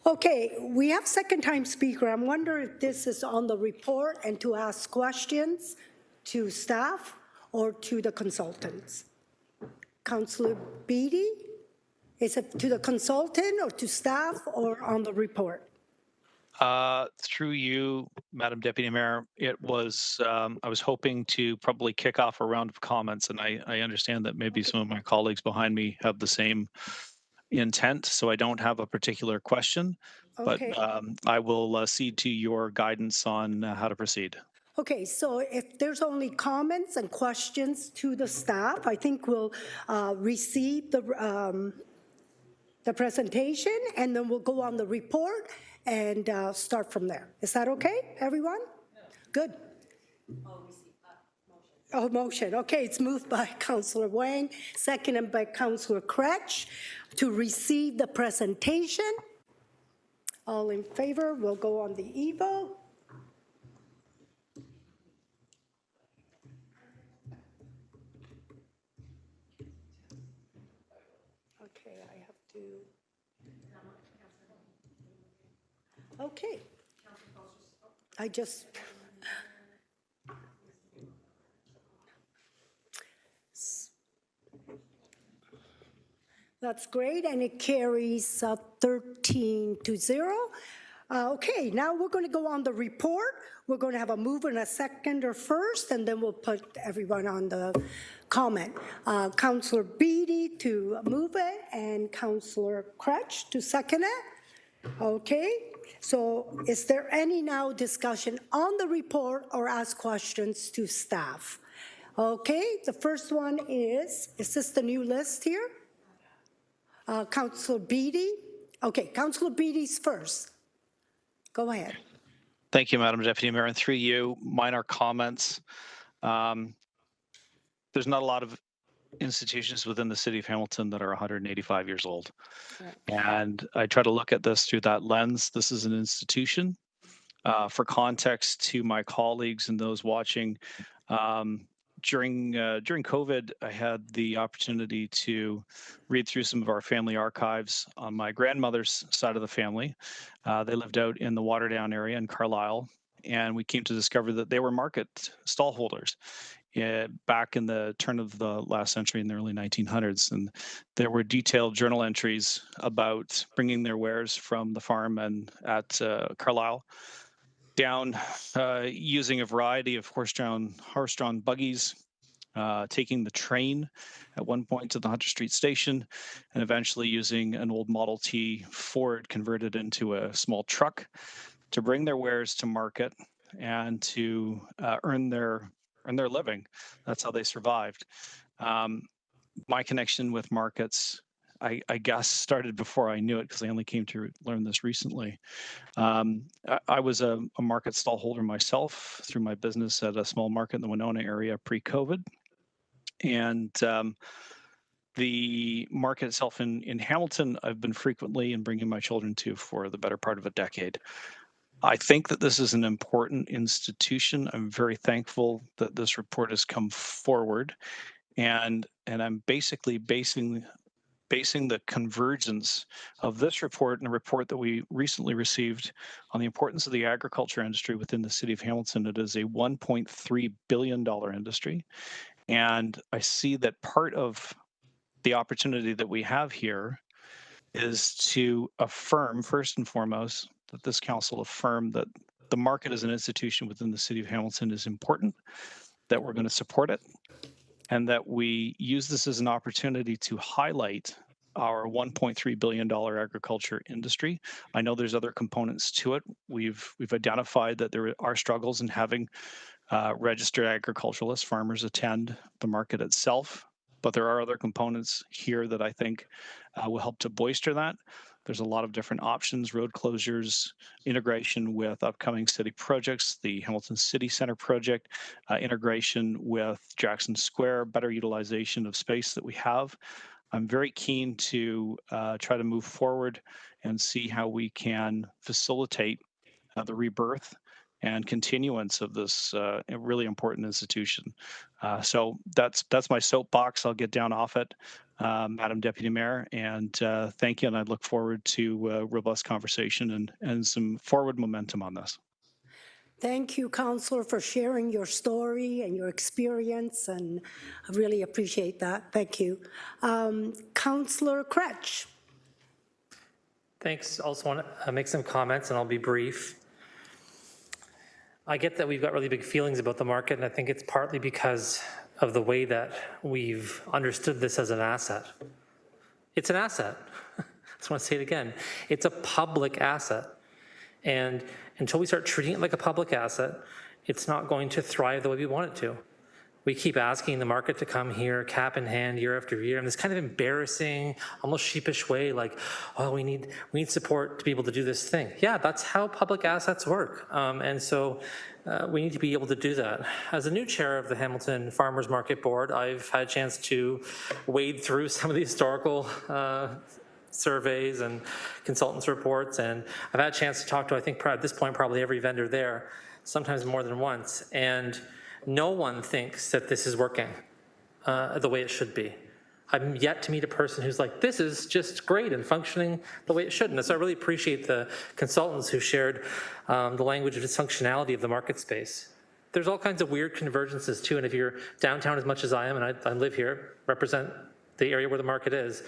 Okay, we have second time speaker. I'm wondering if this is on the report and to ask questions to staff or to the consultants. Councillor Beatty, is it to the consultant or to staff or on the report? Through you, Madam Deputy Mayor, it was, I was hoping to probably kick off a round of comments, and I understand that maybe some of my colleagues behind me have the same intent, so I don't have a particular question, Okay. but I will cede to your guidance on how to proceed. Okay, so if there's only comments and questions to the staff, I think we'll receive the presentation, and then we'll go on the report and start from there. Is that okay, everyone? Good. Oh, motion. Okay, it's moved by Councillor Wang, seconded by Councillor Kretsch to receive the presentation. All in favor, we'll go on the EVO. Okay, I have to. Okay. I just. That's great, and it carries 13-0. Okay, now we're going to go on the report. We're going to have a move and a second or first, and then we'll put everyone on the comment. Councillor Beatty to move it, and Councillor Kretsch to second it. Okay, so is there any now discussion on the report or ask questions to staff? Okay, the first one is this the new list here? Councillor Beatty. Okay, Councillor Beatty's first. Go ahead. Thank you, Madam Deputy Mayor. And through you, minor comments. There's not a lot of institutions within the city of Hamilton that are 185 years old. Right. And I try to look at this through that lens. This is an institution. For context to my colleagues and those watching, during COVID, I had the opportunity to read through some of our family archives on my grandmother's side of the family. They lived out in the Waterdown area in Carlisle, and we came to discover that they were market stallholders back in the turn of the last century in the early 1900s. And there were detailed journal entries about bringing their wares from the farm and at Carlisle down using a variety of horse-drawn buggies, taking the train at one point to the Hunter Street station, and eventually using an old Model T Ford converted into a small truck to bring their wares to market and to earn their living. That's how they survived. my connection with markets, I guess, started before I knew it because I only came to learn this recently. I was a market stall holder myself through my business at a small market in the Winona area pre-COVID. And the market itself in Hamilton, I've been frequently and bringing my children to for the better part of a decade. I think that this is an important institution. I'm very thankful that this report has come forward, and I'm basically basing the convergence of this report and a report that we recently received on the importance of the agriculture industry within the city of Hamilton. It is a $1.3 billion industry. And I see that part of the opportunity that we have here is to affirm, first and foremost, that this council affirm that the market as an institution within the city of Hamilton is important, that we're going to support it, and that we use this as an opportunity to highlight our $1.3 billion agriculture industry. I know there's other components to it. We've identified that there are struggles in having registered agriculturalists, farmers attend the market itself, but there are other components here that I think will help to bolster that. There's a lot of different options, road closures, integration with upcoming city projects, the Hamilton City Center project, integration with Jackson Square, better utilization of space that we have. I'm very keen to try to move forward and see how we can facilitate the rebirth and continuance of this really important institution. So that's my soapbox. I'll get down off it, Madam Deputy Mayor, and thank you. And I look forward to a robust conversation and some forward momentum on this. Thank you, Councillor, for sharing your story and your experience, and I really appreciate that. Thank you. Councillor Kretsch. Thanks. Also want to make some comments, and I'll be brief. I get that we've got really big feelings about the market, and I think it's partly because of the way that we've understood this as an asset. It's an asset. I just want to say it again. It's a public asset. And until we start treating it like a public asset, it's not going to thrive the way we want it to. We keep asking the market to come here, cap in hand, year after year, in this kind of embarrassing, almost sheepish way, like, oh, we need support to be able to do this thing. Yeah, that's how public assets work. And so we need to be able to do that. As a new chair of the Hamilton Farmers Market Board, I've had a chance to wade through some of the historical surveys and consultants' reports, and I've had a chance to talk to, I think at this point, probably every vendor there, sometimes more than once, and no one thinks that this is working the way it should be. I'm yet to meet a person who's like, this is just great and functioning the way it should. And so I really appreciate the consultants who shared the language of dysfunctionality of the market space. There's all kinds of weird convergences too, and if you're downtown as much as I am, and I live here, represent the area where the market is,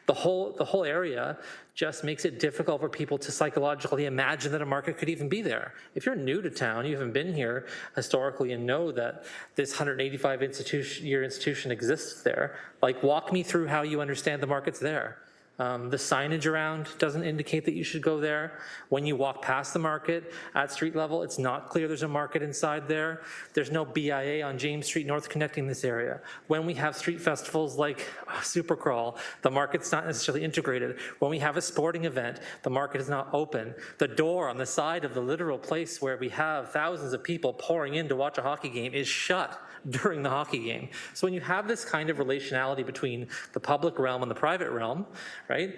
the whole area just makes it difficult for people to psychologically imagine that a market could even be there. If you're new to town, you haven't been here historically and know that this 185-year institution exists there, like walk me through how you understand the market's there. The signage around doesn't indicate that you should go there. When you walk past the market at street level, it's not clear there's a market inside there. There's no BIA on James Street North connecting this area. When we have street festivals like Supercrawl, the market's not necessarily integrated. When we have a sporting event, the market is not open. The door on the side of the literal place where we have thousands of people pouring in to watch a hockey game is shut during the hockey game. So when you have this kind of relationality between the public realm and the private realm, right,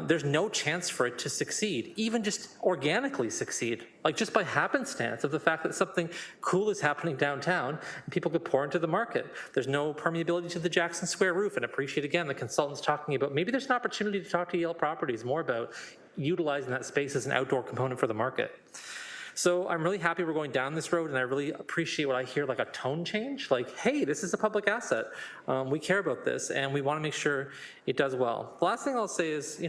there's no chance for it to succeed, even just organically succeed, like just by happenstance of the fact that something cool is happening downtown and people could pour into the market. There's no permeability to the Jackson Square roof, and appreciate again the consultants talking about maybe there's an opportunity to talk to Yale Properties more about utilizing that space as an outdoor component for the market. So I'm really happy we're going down this road, and I really appreciate what I hear, like a tone change, like, hey, this is a public asset. We care about this, and we want to make sure it does well. The last thing I'll say is,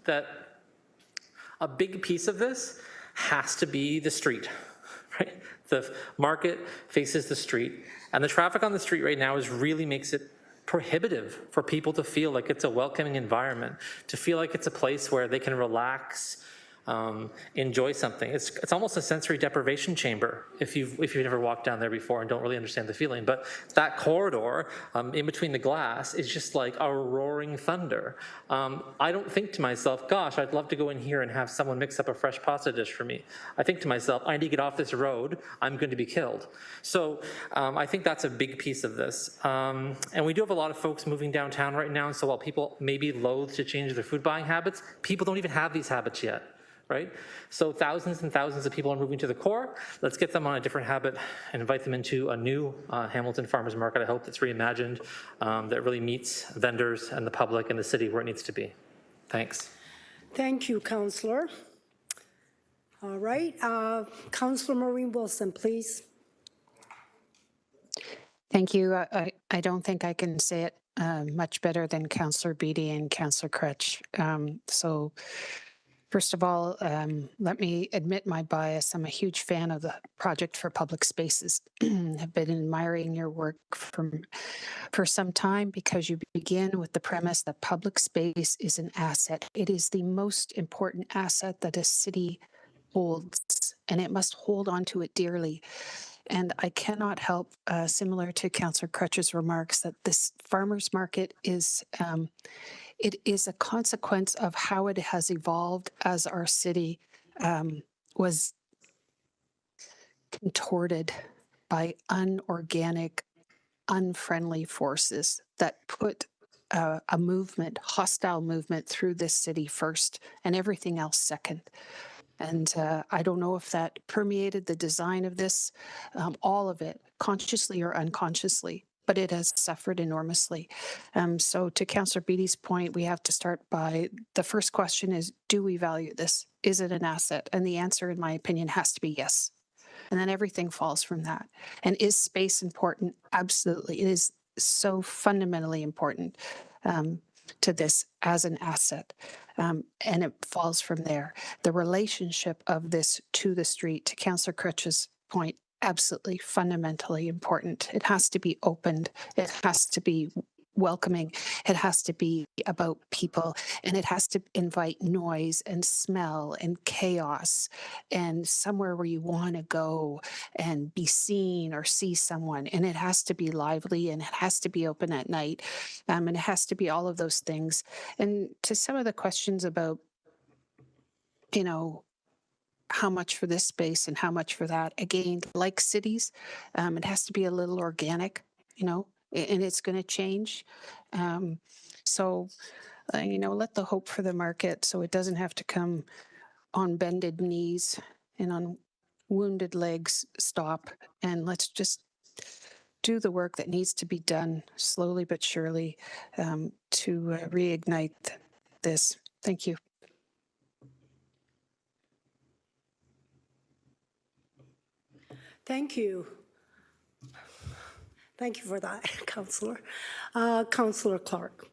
that a big piece of this has to be the street, right? The market faces the street, and the traffic on the street right now really makes it prohibitive for people to feel like it's a welcoming environment, to feel like it's a place where they can relax, enjoy something. It's almost a sensory deprivation chamber if you've never walked down there before and don't really understand the feeling. But that corridor in between the glass is just like a roaring thunder. I don't think to myself, gosh, I'd love to go in here and have someone mix up a fresh pasta dish for me. I think to myself, I need to get off this road. I'm going to be killed. So I think that's a big piece of this. And we do have a lot of folks moving downtown right now. And so while people may be loath to change their food buying habits, people don't even have these habits yet, right? So thousands and thousands of people are moving to the core. Let's get them on a different habit and invite them into a new Hamilton Farmers Market, I hope, that's reimagined, that really meets vendors and the public and the city where it needs to be. Thanks. Thank you, Councillor. All right, Councillor Maureen Wilson, please. Thank you. I don't think I can say it much better than Councillor Beattie and Councillor Crutch. So first of all, let me admit my bias. I'm a huge fan of the Project for Public Spaces. I've been admiring your work for some time because you begin with the premise that public space is an asset. It is the most important asset that a city holds, and it must hold on to it dearly. And I cannot help, similar to Councillor Crutch's remarks, that this farmers market is it is a consequence of how it has evolved as our city was contorted by unorganic, unfriendly forces that put a movement, hostile movement through this city first and everything else second. And I don't know if that permeated the design of this, all of it, consciously or unconsciously, but it has suffered enormously. So to Councillor Beattie's point, we have to start by, the first question is, do we value this? Is it an asset? And the answer, in my opinion, has to be yes. And then everything falls from that. And is space important? Absolutely. It is so fundamentally important to this as an asset. And it falls from there. The relationship of this to the street, to Councillor Crutch's point, absolutely fundamentally important. It has to be opened. It has to be welcoming. It has to be about people, and it has to invite noise and smell and chaos and somewhere where you want to go and be seen or see someone. And it has to be lively, and it has to be open at night. And it has to be all of those things. And to some of the questions about, you know, how much for this space and how much for that, again, like cities, it has to be a little organic, you know, and it's going to change. So, you know, let the hope for the market so it doesn't have to come on bended knees and on wounded legs stop. And let's just do the work that needs to be done slowly but surely to reignite this. Thank you. Thank you. Thank you for that, Councillor. Councillor Clark.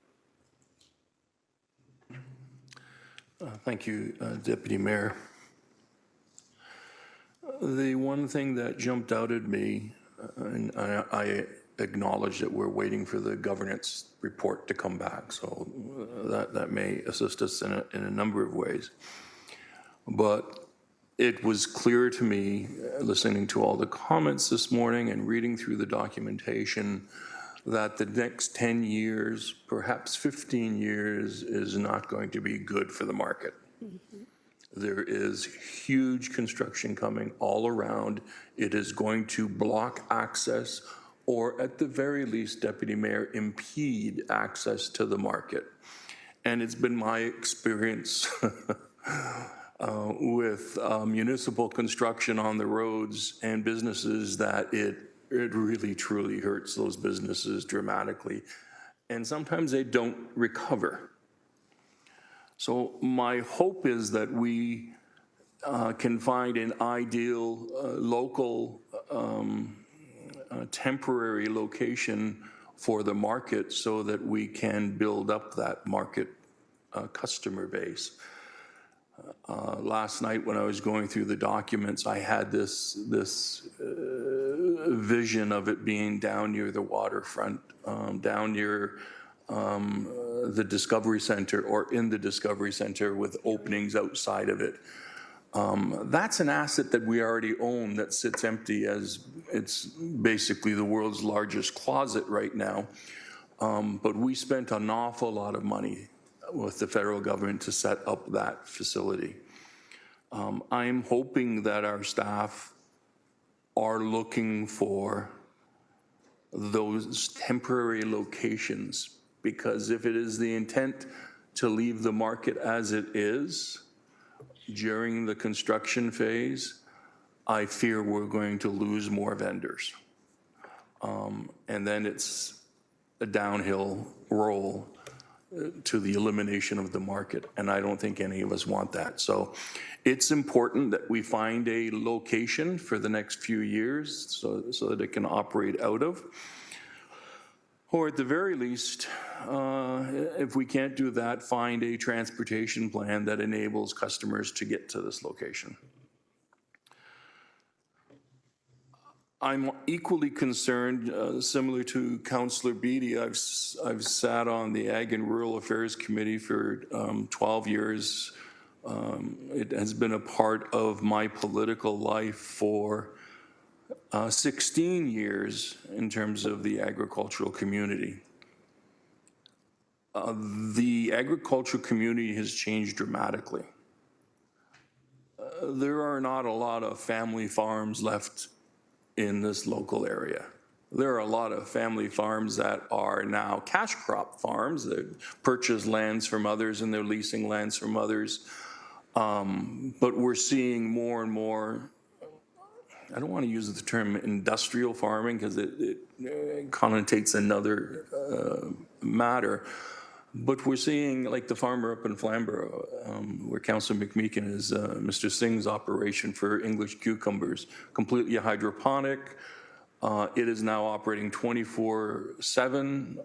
Thank you, Deputy Mayor. The one thing that jumped out at me, and I acknowledge that we're waiting for the governance report to come back, so that may assist us in a number of ways. But it was clear to me, listening to all the comments this morning and reading through the documentation, that the next 10 years, perhaps 15 years, is not going to be good for the market. Mm-hmm. There is huge construction coming all around. It is going to block access, or at the very least, Deputy Mayor, impede access to the market. And it's been my experience with municipal construction on the roads and businesses that it really truly hurts those businesses dramatically, and sometimes they don't recover. So my hope is that we can find an ideal local temporary location for the market so that we can build up that market customer base. Last night when I was going through the documents, I had this vision of it being down near the waterfront, down near the Discovery Center or in the Discovery Center with openings outside of it. That's an asset that we already own that sits empty, as it's basically the world's largest closet right now. But we spent an awful lot of money with the federal government to set up that facility. I'm hoping that our staff are looking for those temporary locations, because if it is the intent to leave the market as it is during the construction phase, I fear we're going to lose more vendors. And then it's a downhill roll to the elimination of the market, and I don't think any of us want that. So it's important that we find a location for the next few years so that it can operate out of. Or at the very least, if we can't do that, find a transportation plan that enables customers to get to this location. I'm equally concerned, similar to Councillor Beattie. I've sat on the Ag and Rural Affairs Committee for 12 years. It has been a part of my political life for 16 years in terms of the agricultural community. The agricultural community has changed dramatically. There are not a lot of family farms left in this local area. There are a lot of family farms that are now cash crop farms that purchase lands from others and they're leasing lands from others. But we're seeing more and more, I don't want to use the term industrial farming because it connotates another matter, but we're seeing, like the farmer up in Flamborough, where Councillor McMeekin is, Mr. Singh's operation for English cucumbers, completely hydroponic. It is now operating 24/7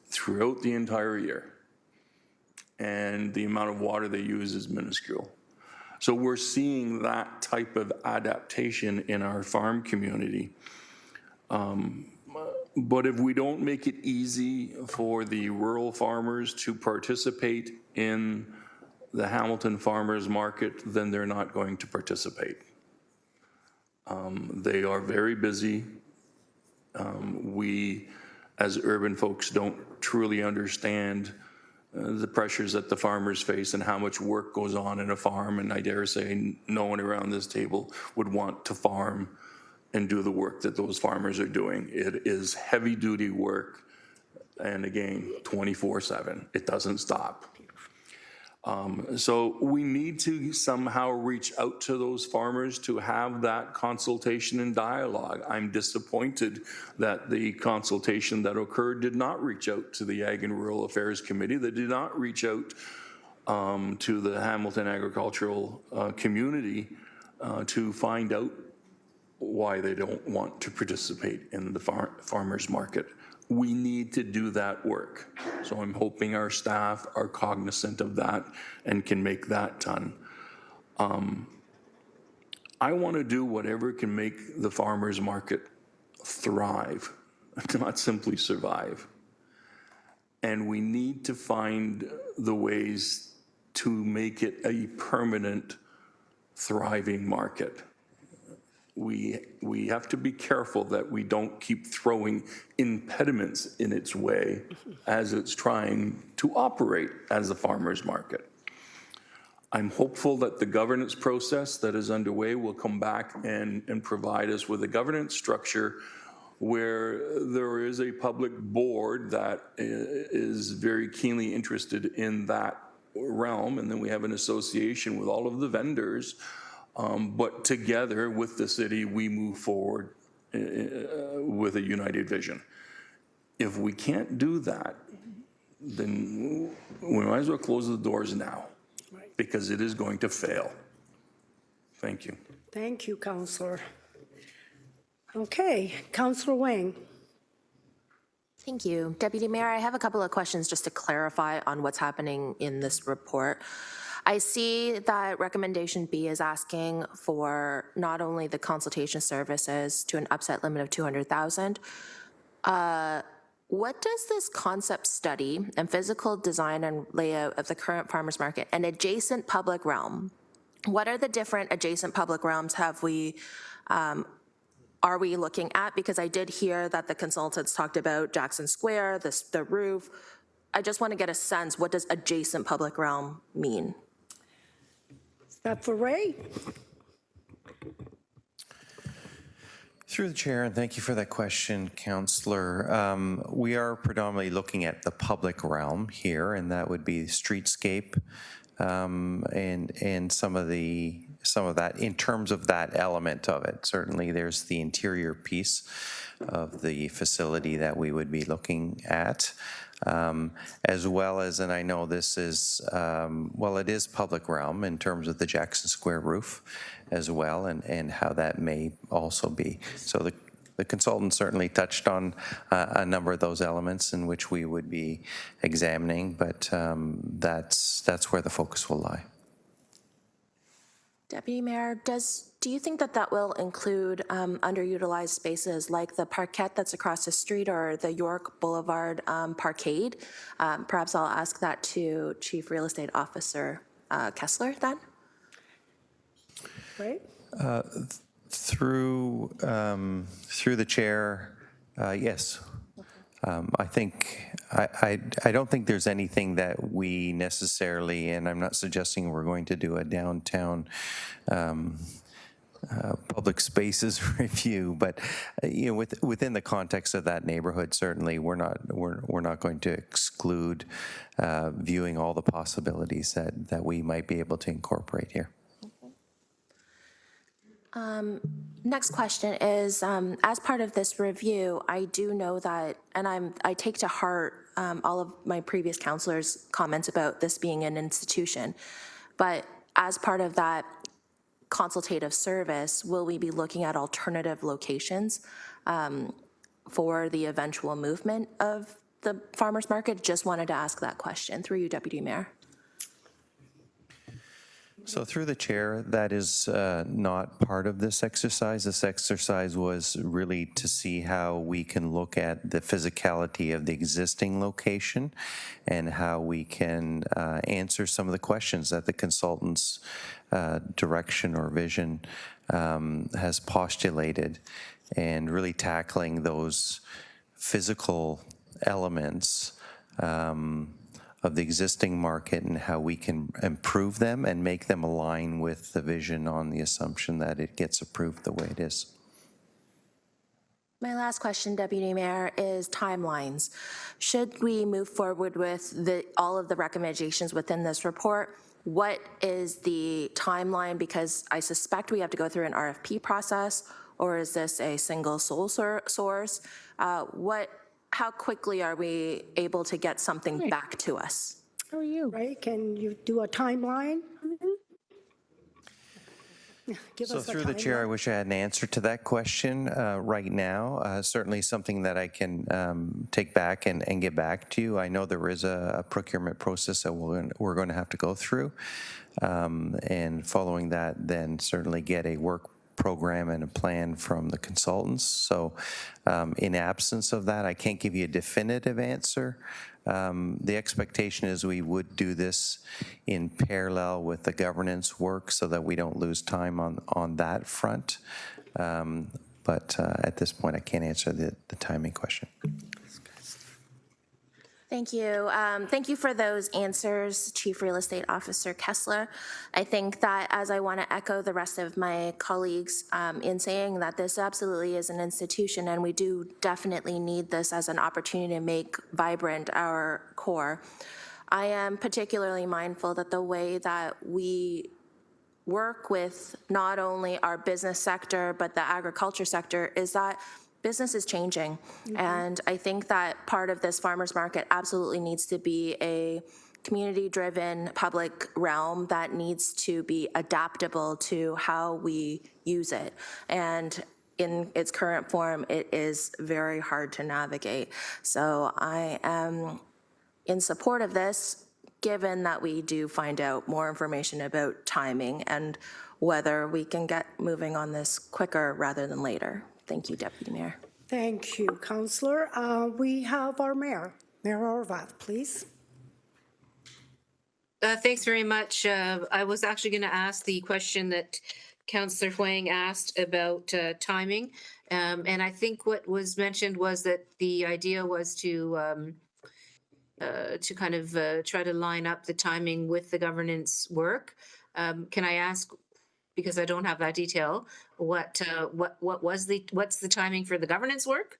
throughout the entire year. And the amount of water they use is minuscule. So we're seeing that type of adaptation in our farm community. But if we don't make it easy for the rural farmers to participate in the Hamilton Farmers Market, then they're not going to participate. They are very busy. We, as urban folks, don't truly understand the pressures that the farmers face and how much work goes on in a farm. And I dare say no one around this table would want to farm and do the work that those farmers are doing. It is heavy duty work. And again, 24/7, it doesn't stop. So we need to somehow reach out to those farmers to have that consultation and dialogue. I'm disappointed that the consultation that occurred did not reach out to the Ag and Rural Affairs Committee, that did not reach out to the Hamilton agricultural community to find out why they don't want to participate in the farmers market. We need to do that work. So I'm hoping our staff are cognizant of that and can make that done. I want to do whatever can make the farmers market thrive, not simply survive. And we need to find the ways to make it a permanent, thriving market. We have to be careful that we don't keep throwing impediments in its way as it's trying to operate as a farmer's market. I'm hopeful that the governance process that is underway will come back and provide us with a governance structure where there is a public board that is very keenly interested in that realm, and then we have an association with all of the vendors. But together with the city, we move forward with a united vision. If we can't do that, then we might as well close the doors now, because it is going to fail. Thank you. Thank you, Councillor. Okay, Councillor Wang. Thank you. Deputy Mayor, I have a couple of questions just to clarify on what's happening in this report. I see that recommendation B is asking for not only the consultation services to an upset limit of $200,000, what does this concept study and physical design and layout of the current farmers market and adjacent public realm, what are the different adjacent public realms are we looking at? Because I did hear that the consultants talked about Jackson Square, the roof. I just want to get a sense, what does adjacent public realm mean? Is that for Ray? Through the chair, and thank you for that question, Councillor. We are predominantly looking at the public realm here, and that would be streetscape and some of that in terms of that element of it. Certainly, there's the interior piece of the facility that we would be looking at, as well as, and I know this is, well, it is public realm in terms of the Jackson Square roof as well, and how that may also be. So the consultant certainly touched on a number of those elements in which we would be examining, but that's where the focus will lie. Deputy Mayor, do you think that will include underutilized spaces like the parquet that's across the street or the York Boulevard parkade? Perhaps I'll ask that to Chief Real Estate Officer Kessler then. Right? Through the chair, yes. I don't think there's anything that we necessarily, and I'm not suggesting we're going to do a downtown public spaces review, but within the context of that neighborhood, certainly we're not going to exclude viewing all the possibilities that we might be able to incorporate here. Next question is, as part of this review, I do know that, and I take to heart all of my previous counselors' comments about this being an institution, but as part of that consultative service, will we be looking at alternative locations for the eventual movement of the farmers market? Just wanted to ask that question through you, Deputy Mayor. So through the chair, that is not part of this exercise. This exercise was really to see how we can look at the physicality of the existing location and how we can answer some of the questions that the consultant's direction or vision has postulated, and really tackling those physical elements of the existing market and how we can improve them and make them align with the vision on the assumption that it gets approved the way it is. My last question, Deputy Mayor, is timelines. Should we move forward with all of the recommendations within this report? What is the timeline? Because I suspect we have to go through an RFP process, or is this a single sole source? How quickly are we able to get something back to us? How are you? Right, can you do a timeline? So through the chair, I wish I had an answer to that question right now. Certainly something that I can take back and get back to you. I know there is a procurement process that we're going to have to go through. And following that, then certainly get a work program and a plan from the consultants. So in absence of that, I can't give you a definitive answer. The expectation is we would do this in parallel with the governance work so that we don't lose time on that front. But at this point, I can't answer the timing question. Thank you. Thank you for those answers, Chief Real Estate Officer Kessler. I think that, as I want to echo the rest of my colleagues in saying that this absolutely is an institution, and we do definitely need this as an opportunity to make vibrant our core. I am particularly mindful that the way that we work with not only our business sector, but the agriculture sector is that business is changing. And I think that part of this farmers market absolutely needs to be a community-driven public realm that needs to be adaptable to how we use it. And in its current form, it is very hard to navigate. So I am in support of this, given that we do find out more information about timing and whether we can get moving on this quicker rather than later. Thank you, Deputy Mayor. Thank you, Councillor. We have our Mayor, Mayor Horwath, please. Thanks very much. I was actually going to ask the question that Councillor Huang asked about timing. And I think what was mentioned was that the idea was to kind of try to line up the timing with the governance work. Can I ask, because I don't have that detail, what's the timing for the governance work?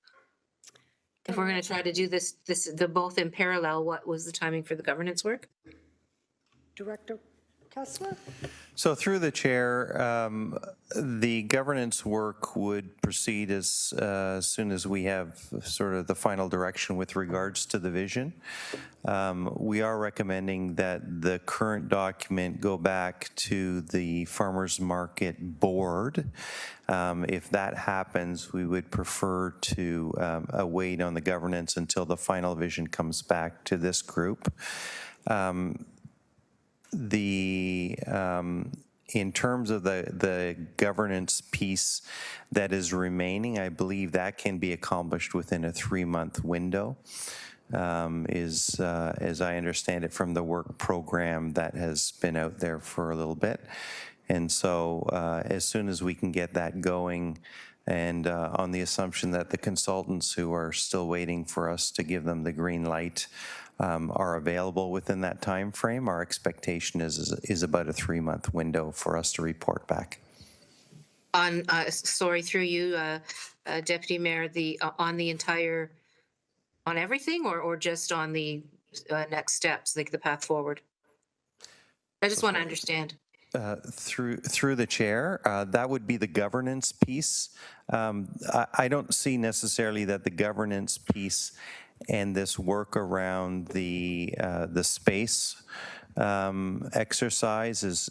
If we're going to try to do the both in parallel, what was the timing for the governance work? Director Kessler? So through the chair, the governance work would proceed as soon as we have sort of the final direction with regards to the vision. We are recommending that the current document go back to the Farmers Market Board. If that happens, we would prefer to wait on the governance until the final vision comes back to this group. In terms of the governance piece that is remaining, I believe that can be accomplished within a 3-month window, as I understand it from the work program that has been out there for a little bit. And so as soon as we can get that going, and on the assumption that the consultants who are still waiting for us to give them the green light are available within that time frame, our expectation is about a 3-month window for us to report back. On sorry, through you, Deputy Mayor, on everything, or just on the next steps, like the path forward? I just want to understand. Through the chair, that would be the governance piece. I don't see necessarily that the governance piece and this work around the space exercises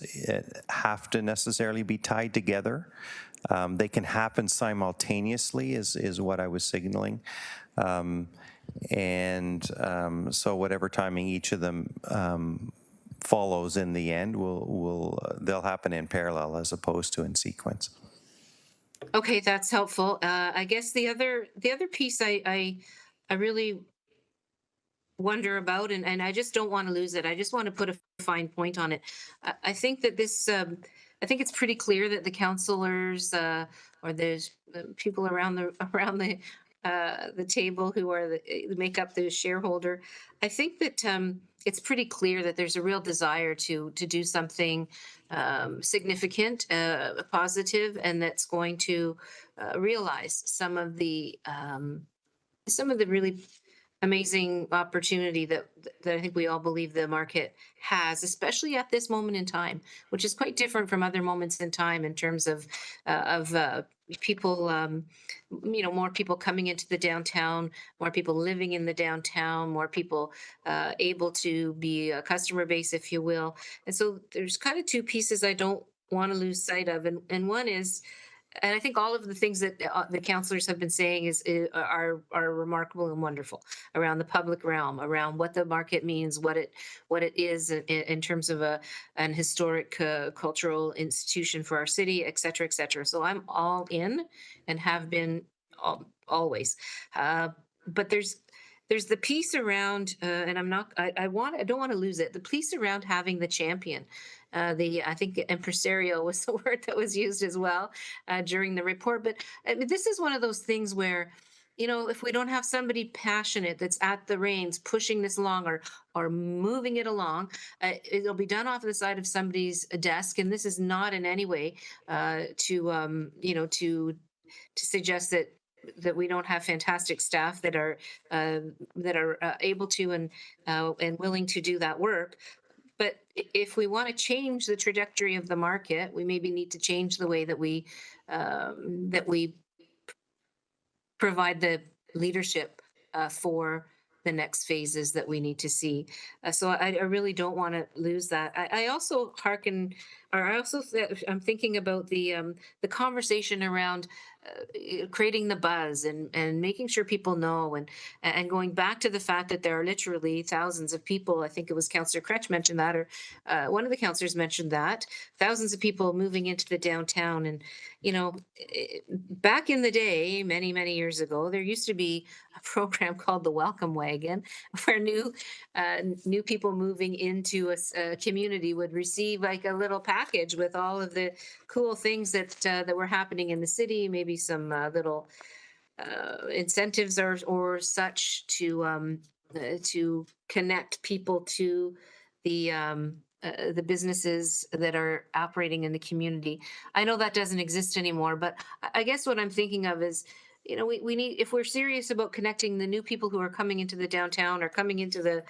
have to necessarily be tied together. They can happen simultaneously, is what I was signaling. So whatever timing each of them follows in the end, they'll happen in parallel as opposed to in sequence. Okay, that's helpful. I guess the other piece I really wonder about, and I just don't want to lose it. I just want to put a fine point on it. I think that I think it's pretty clear that the councillors or there's people around the table who make up the shareholder. I think that it's pretty clear that there's a real desire to do something significant, positive, and that's going to realize some of the really amazing opportunity that I think we all believe the market has, especially at this moment in time, which is quite different from other moments in time in terms of people, more people coming into the downtown, more people living in the downtown, more people able to be a customer base, if you will. And so there's kind of two pieces I don't want to lose sight of. And one is, and I think all of the things that the councillors have been saying are remarkable and wonderful around the public realm, around what the market means, what it is in terms of an historic cultural institution for our city, et cetera, et cetera. So I'm all in and have been always. But there's the piece around, and I don't want to lose it. The piece around having the champion. I think impresario was the word that was used as well during the report. But I mean, this is one of those things where, if we don't have somebody passionate that's at the reins pushing this along or moving it along, it'll be done off the side of somebody's desk. And this is not in any way to suggest that we don't have fantastic staff that are able to and willing to do that work. But if we want to change the trajectory of the market, we maybe need to change the way that we provide the leadership for the next phases that we need to see. So I really don't want to lose that. I also hearken I'm thinking about the conversation around creating the buzz and making sure people know, and going back to the fact that there are literally thousands of people. I think it was Councillor Kretsch mentioned that, or one of the councillors mentioned that, thousands of people moving into the downtown. And back in the day, many years ago, there used to be a program called the Welcome Wagon, where new people moving into a community would receive like a little package with all of the cool things that were happening in the city, maybe some little incentives or such to connect people to the businesses that are operating in the community. I know that doesn't exist anymore, but I guess what I'm thinking of is, we need, if we're serious about connecting the new people who are coming into the downtown or coming into the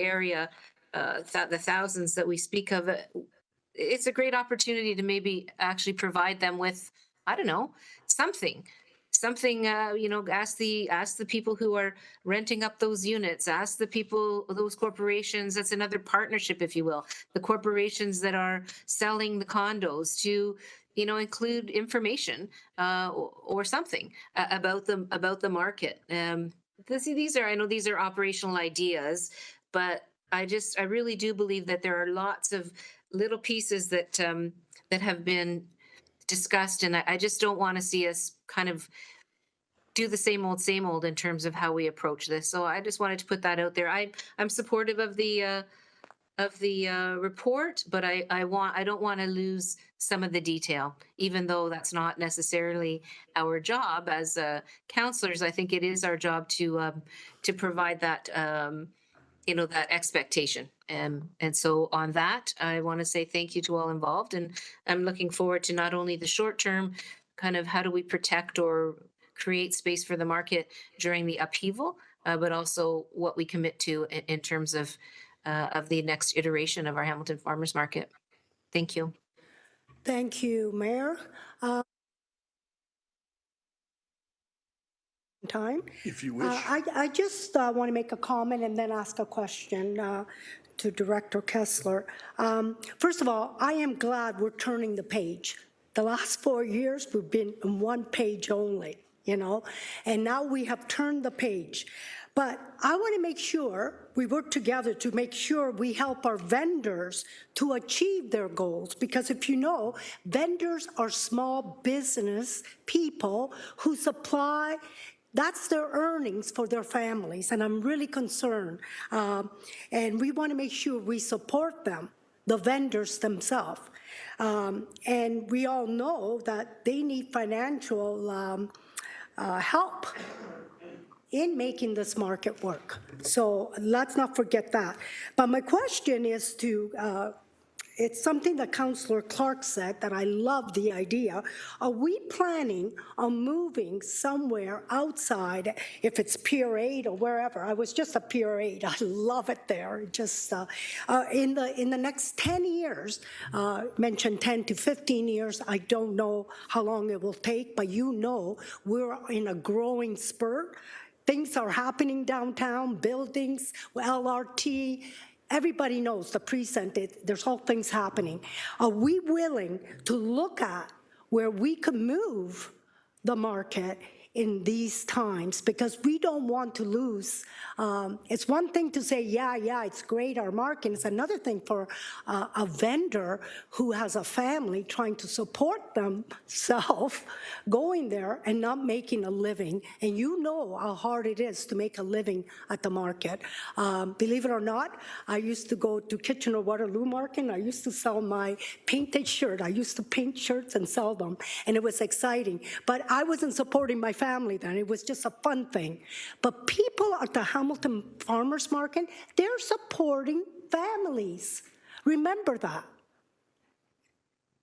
area, the thousands that we speak of, it's a great opportunity to maybe actually provide them with, I don't know, something, ask the people who are renting up those units, ask the people, those corporations, that's another partnership, if you will, the corporations that are selling the condos, to include information or something about the market. These are operational ideas, but I really do believe that there are lots of little pieces that have been discussed, and I just don't want to see us kind of do the same old in terms of how we approach this. So I just wanted to put that out there. I'm supportive of the report, but I don't want to lose some of the detail, even though that's not necessarily our job as councillors. I think it is our job to provide that that expectation. And so on that, I want to say thank you to all involved, and I'm looking forward to not only the short term, kind of how do we protect or create space for the market during the upheaval, but also what we commit to in terms of the next iteration of our Hamilton Farmers Market. Thank you. Thank you, Mayor. Time. If you wish. I just want to make a comment and then ask a question to Director Kessler. First of all, I am glad we're turning the page. The last 4 years, we've been on one page only, and now we have turned the page. But I want to make sure we work together to make sure we help our vendors to achieve their goals. Because if you know, vendors are small business people who supply, that's their earnings for their families. And I'm really concerned. And we want to make sure we support them, the vendors themselves. And we all know that they need financial help in making this market work. So let's not forget that. But my question is it's something that Councillor Clark said that I love the idea. Are we planning on moving somewhere outside, if it's Pier 8 or wherever? I was just at Pier 8. I love it there. Just in the next 10 years, mentioned 10 to 15 years, I don't know how long it will take, but we're in a growing spurt. Things are happening downtown, buildings, LRT. Everybody knows the precinct, there's all things happening. Are we willing to look at where we could move the market in these times? Because we don't want to lose. It's one thing to say, yeah, it's great, our market. It's another thing for a vendor who has a family trying to support themselves, going there and not making a living. And you know how hard it is to make a living at the market. Believe it or not, I used to go to Kitchener-Waterloo Market, and I used to sell my painted shirt. I used to paint shirts and sell them, and it was exciting. But I wasn't supporting my family then. It was just a fun thing. But people at the Hamilton Farmers Market, they're supporting families. Remember that.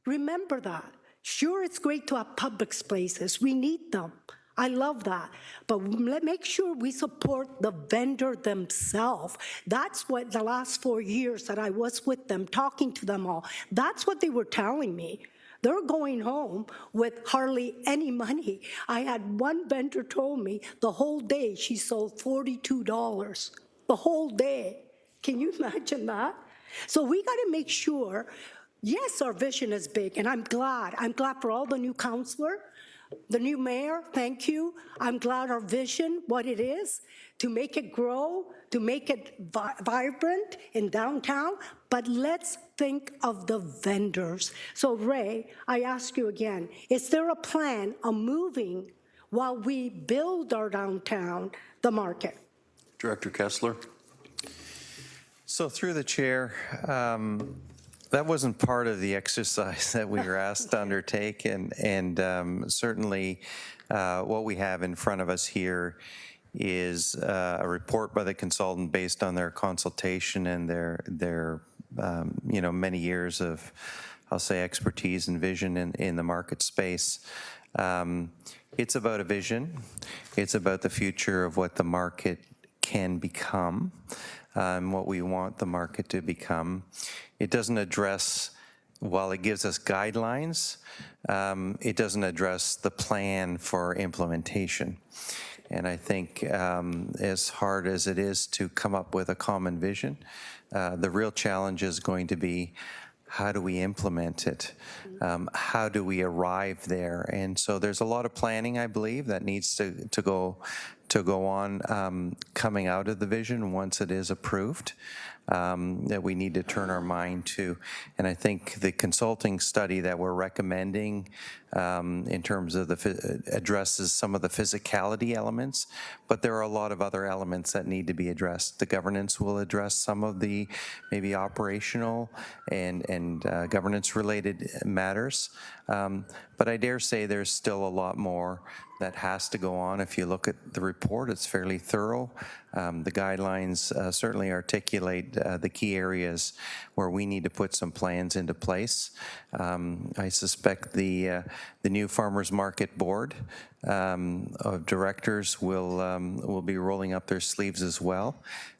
Remember that. Sure, it's great to have public spaces. We need them. I love that. But make sure we support the vendor themselves. That's what the last 4 years that I was with them, talking to them all, that's what they were telling me. They're going home with hardly any money. I had one vendor told me the whole day she sold $42. The whole day. Can you imagine that? So we got to make sure Yes, our vision is big, and I'm glad. I'm glad for all the new counselor, the new mayor, thank you. I'm glad our vision, what it is, to make it grow, to make it vibrant in downtown, but let's think of the vendors. So Ray, I ask you again, is there a plan on moving while we build our downtown, the market? Director Kessler. So through the chair, that wasn't part of the exercise that we were asked to undertake, and certainly what we have in front of us here is a report by the consultant based on their consultation and their many years of, I'll say, expertise and vision in the market space. It's about a vision. It's about the future of what the market can become, what we want the market to become. It doesn't address, while it gives us guidelines, it doesn't address the plan for implementation. And I think as hard as it is to come up with a common vision, the real challenge is going to be, how do we implement it? How do we arrive there? And so there's a lot of planning, I believe, that needs to go on coming out of the vision once it is approved, that we need to turn our mind to. And I think the consulting study that we're recommending in terms of addresses some of the physicality elements, but there are a lot of other elements that need to be addressed. The governance will address some of the maybe operational and governance related matters. But I dare say there's still a lot more that has to go on. If you look at the report, it's fairly thorough. The guidelines certainly articulate the key areas where we need to put some plans into place. I suspect the new Farmers Market Board of Directors will be rolling up their sleeves as well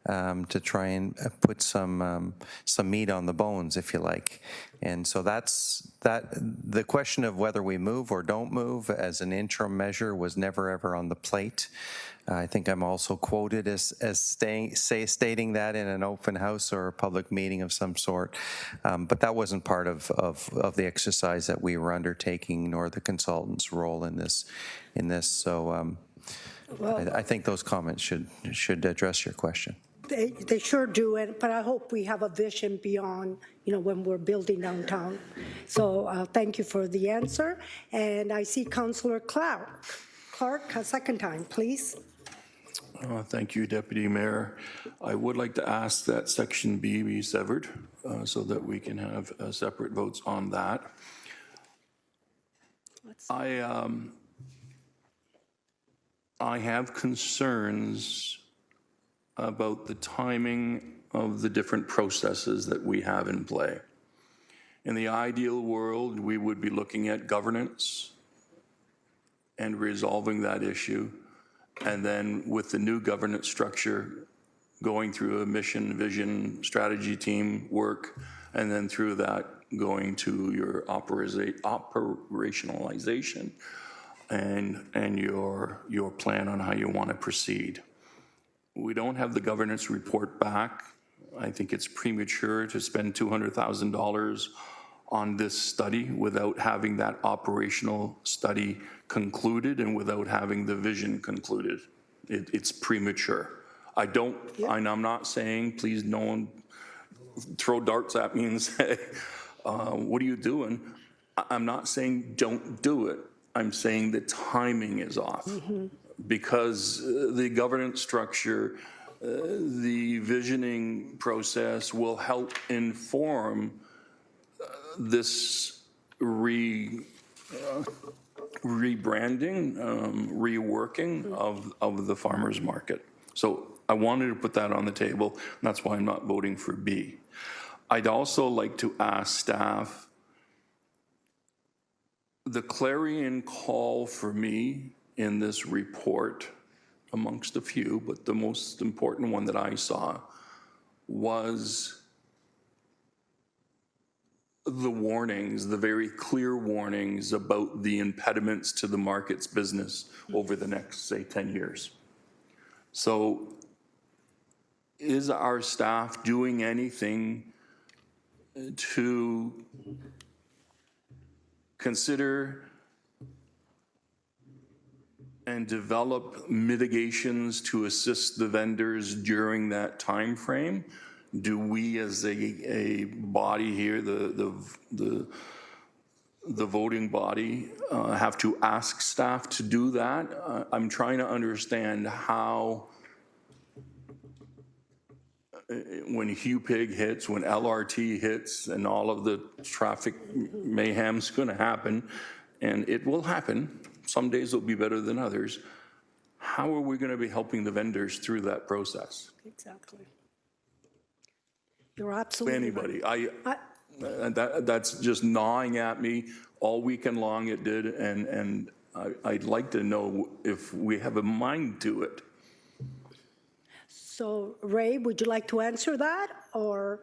to try and put some meat on the bones, if you like. And so the question of whether we move or don't move as an interim measure was never ever on the plate. I think I'm also quoted as stating that in an open house or a public meeting of some sort, but that wasn't part of the exercise that we were undertaking, nor the consultant's role in this. So I think those comments should address your question. They sure do it, but I hope we have a vision beyond, when we're building downtown. So thank you for the answer. And I see Councillor Clark. Clark, a second time, please. Thank you, Deputy Mayor. I would like to ask that Section B be severed so that we can have separate votes on that. I have concerns about the timing of the different processes that we have in play. In the ideal world, we would be looking at governance and resolving that issue, and then with the new governance structure, going through a mission, vision, strategy team work, and then through that going to your operationalization and your plan on how you want to proceed. We don't have the governance report back. I think it's premature to spend $200,000 on this study without having that operational study concluded and without having the vision concluded. It's premature. And I'm not saying, please no one throw darts at me and say, what are you doing? I'm not saying don't do it. I'm saying the timing is off. Because the governance structure, the visioning process will help inform this rebranding, reworking of the farmers market. So I wanted to put that on the table, and that's why I'm not voting for B. I'd also like to ask staff, the clarion call for me in this report, amongst a few, but the most important one that I saw was the warnings, the very clear warnings about the impediments to the market's business over the next, say, 10 years. So is our staff doing anything to consider and develop mitigations to assist the vendors during that time frame? Do we as a body here, the voting body, have to ask staff to do that? I'm trying to understand how, when HUPIG hits, when LRT hits, and all of the traffic mayhem's going to happen, and it will happen. Some days will be better than others. How are we going to be helping the vendors through that process? Exactly. You're absolutely right. Anybody. That's just gnawing at me all weekend long. It did, and I'd like to know if we have a mind to it. So Ray, would you like to answer that, or?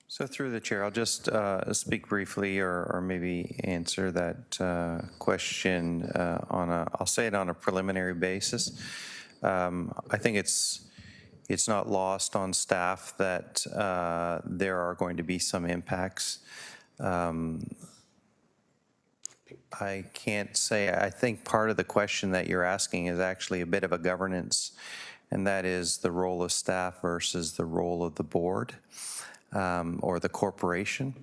So through the chair, I'll just speak briefly or maybe answer that question I'll say it on a preliminary basis. I think it's not lost on staff that there are going to be some impacts. I can't say, I think part of the question that you're asking is actually a bit of a governance, and that is the role of staff versus the role of the board. Or the corporation.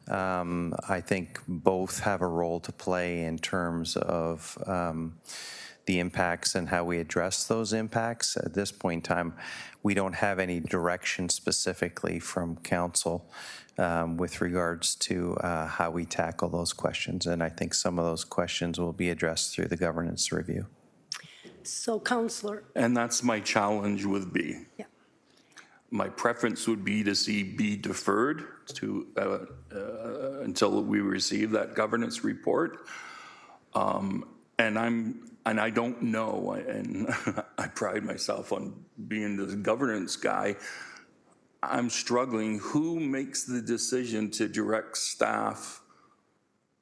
I think both have a role to play in terms of the impacts and how we address those impacts. At this point in time, we don't have any direction specifically from council with regards to how we tackle those questions. And I think some of those questions will be addressed through the governance review. So, Councillor. And that's my challenge with B. Yeah. My preference would be to see B deferred to until we receive that governance report. And I don't know, and I pride myself on being the governance guy. I'm struggling. Who makes the decision to direct staff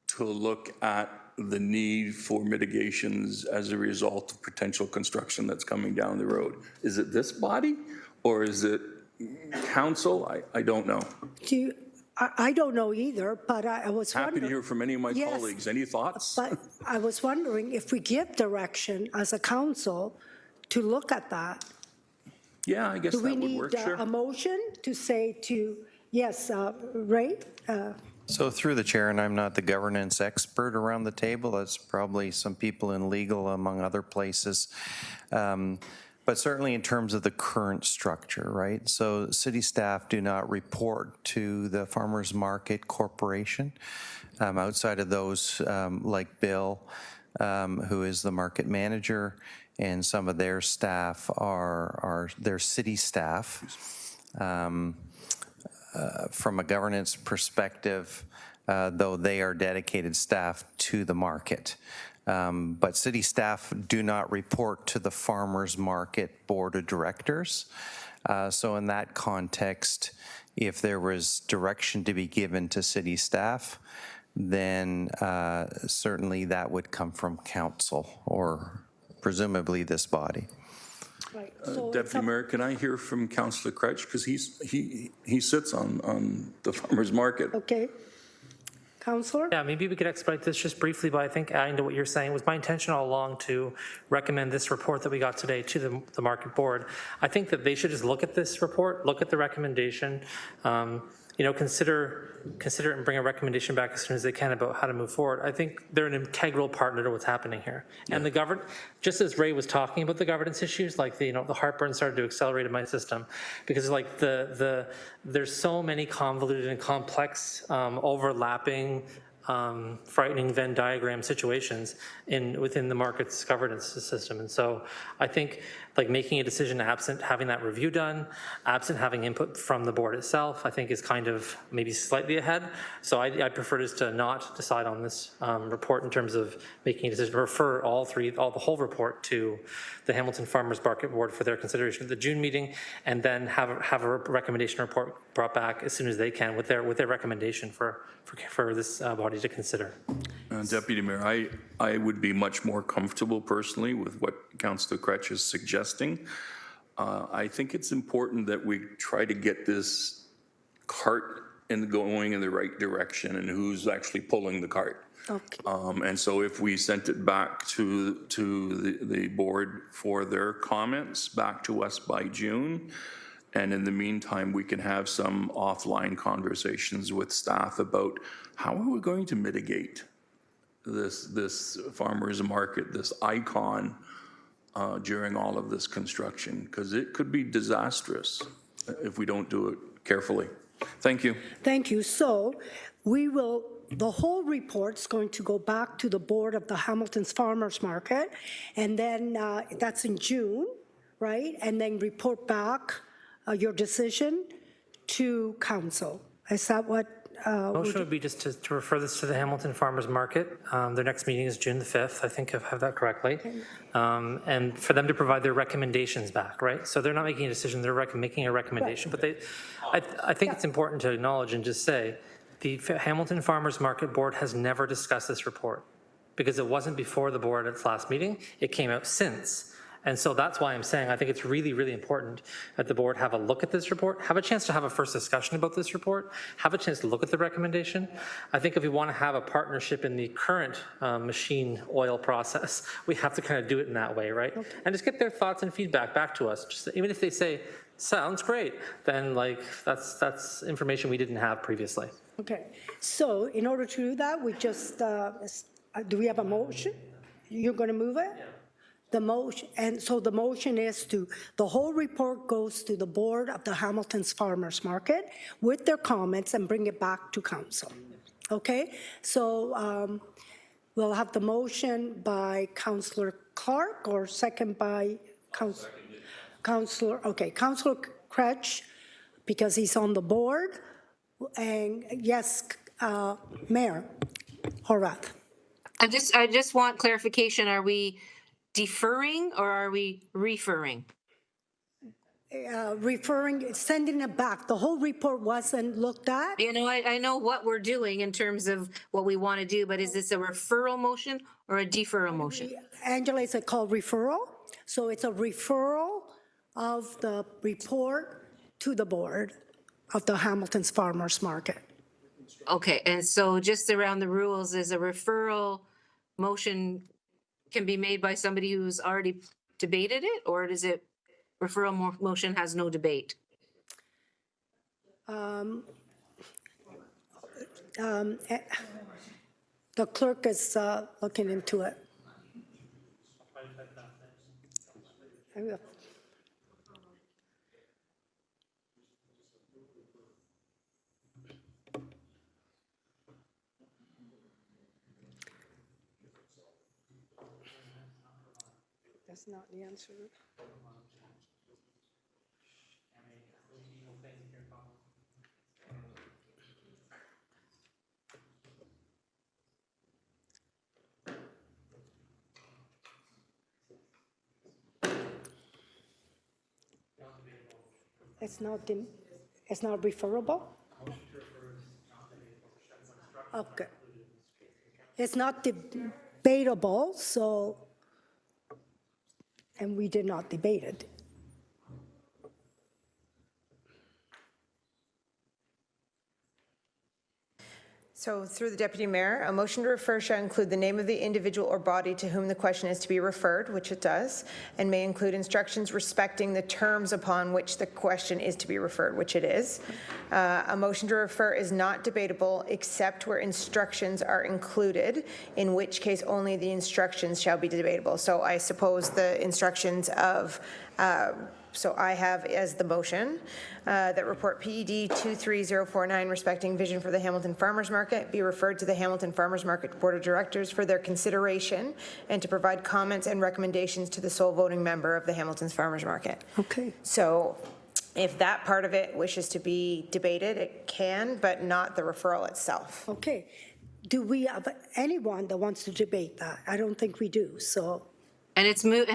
to look at the need for mitigations as a result of potential construction that's coming down the road? Is it this body, or is it council? I don't know. I don't know either, but I was happy wondering. to hear from any of my colleagues. Any thoughts? But I was wondering if we give direction as a council to look at that. Yeah, I guess that would work, sure. Do we need a motion to say to, yes, Ray? So through the chair, and I'm not the governance expert around the table, that's probably some people in legal among other places. But certainly in terms of the current structure, right? So city staff do not report to the Farmers Market Corporation. Outside of those, like Bill, who is the market manager, and some of their staff are their city staff. From a governance perspective, though they are dedicated staff to the market. But city staff do not report to the Farmers Market Board of Directors. So in that context, if there was direction to be given to city staff, then certainly that would come from council or presumably this body. Right. So Deputy Mayor, can I hear from Councillor Cretch? Because he sits on the Farmers Market. Okay. Councillor? Yeah, maybe we could expedite this just briefly by, I think, adding to what you're saying. It was my intention all along to recommend this report that we got today to the market board. I think that they should just look at this report, look at the recommendation, consider it and bring a recommendation back as soon as they can about how to move forward. I think they're an integral partner to what's happening here. Yeah. And the just as Ray was talking about the governance issues, like the heartburn started to accelerate in my system, because like there's so many convoluted and complex overlapping frightening Venn diagram situations within the market's governance system. And so I think like making a decision absent having that review done, absent having input from the board itself, I think is kind of maybe slightly ahead. So I prefer just to not decide on this report in terms of making a decision to refer the whole report to the Hamilton Farmers Market Board for their consideration at the June meeting, and then have a recommendation report brought back as soon as they can with their recommendation for this body to consider. Deputy Mayor, I would be much more comfortable personally with what Councillor Cretch is suggesting. I think it's important that we try to get this cart going in the right direction and who's actually pulling the cart. Okay. And so if we sent it back to the board for their comments back to us by June, and in the meantime, we can have some offline conversations with staff about how are we going to mitigate this farmers market, this icon during all of this construction, because it could be disastrous if we don't do it carefully. Thank you. Thank you. So we will, the whole report's going to go back to the board of the Hamilton's Farmers Market, and then that's in June, right? And then report back your decision to council. Is that what? Motion would be just to refer this to the Hamilton Farmers Market. Their next meeting is June the 5th, I think I have that correctly. And for them to provide their recommendations back, right? So they're not making a decision, they're making a recommendation. But I think it's important to acknowledge and just say, the Hamilton Farmers Market Board has never discussed this report because it wasn't before the board at its last meeting, it came out since. And so that's why I'm saying I think it's really, really important that the board have a look at this report, have a chance to have a first discussion about this report, have a chance to look at the recommendation. I think if we want to have a partnership in the current machine oil process, we have to kind of do it in that way, right? Okay. And just get their thoughts and feedback back to us. Just even if they say, sounds great, then like that's information we didn't have previously. Okay, so in order to do that, we just, do we have a motion? You're going to move it? Yeah. The motion, and so the motion is to, the whole report goes to the board of the Hamilton's Farmers Market with their comments and bring it back to council. Okay, so we'll have the motion by Councillor Clark or second by Councillor Kretsch, because he's on the board. And yes, Mayor Horwath. I just want clarification. Are we deferring or are we referring? Referring, sending it back. The whole report wasn't looked at. You know, I know what we're doing in terms of what we want to do, but is this a referral motion or a deferral motion? Angela, it's called referral. So it's a referral of the report to the board of the Hamilton's Farmers Market. Okay, and so just around the rules, is a referral motion can be made by somebody who's already debated it, or is it referral motion has no debate? The clerk is looking into it. That's not the answer. It's not referable? Okay. It's not debatable, so, and we did not debate it. So through the Deputy Mayor, a motion to refer shall include the name of the individual or body to whom the question is to be referred, which it does, and may include instructions respecting the terms upon which the question is to be referred, which it is. A motion to refer is not debatable except where instructions are included, in which case only the instructions shall be debatable. So I suppose the instructions of so I have as the motion that report PED 23049 respecting vision for the Hamilton Farmers Market be referred to the Hamilton Farmers Market Board of Directors for their consideration and to provide comments and recommendations to the sole voting member of the Hamilton's Farmers Market. Okay. So if that part of it wishes to be debated, it can, but not the referral itself. Okay. Do we have anyone that wants to debate that? I don't think we do, so. And it's who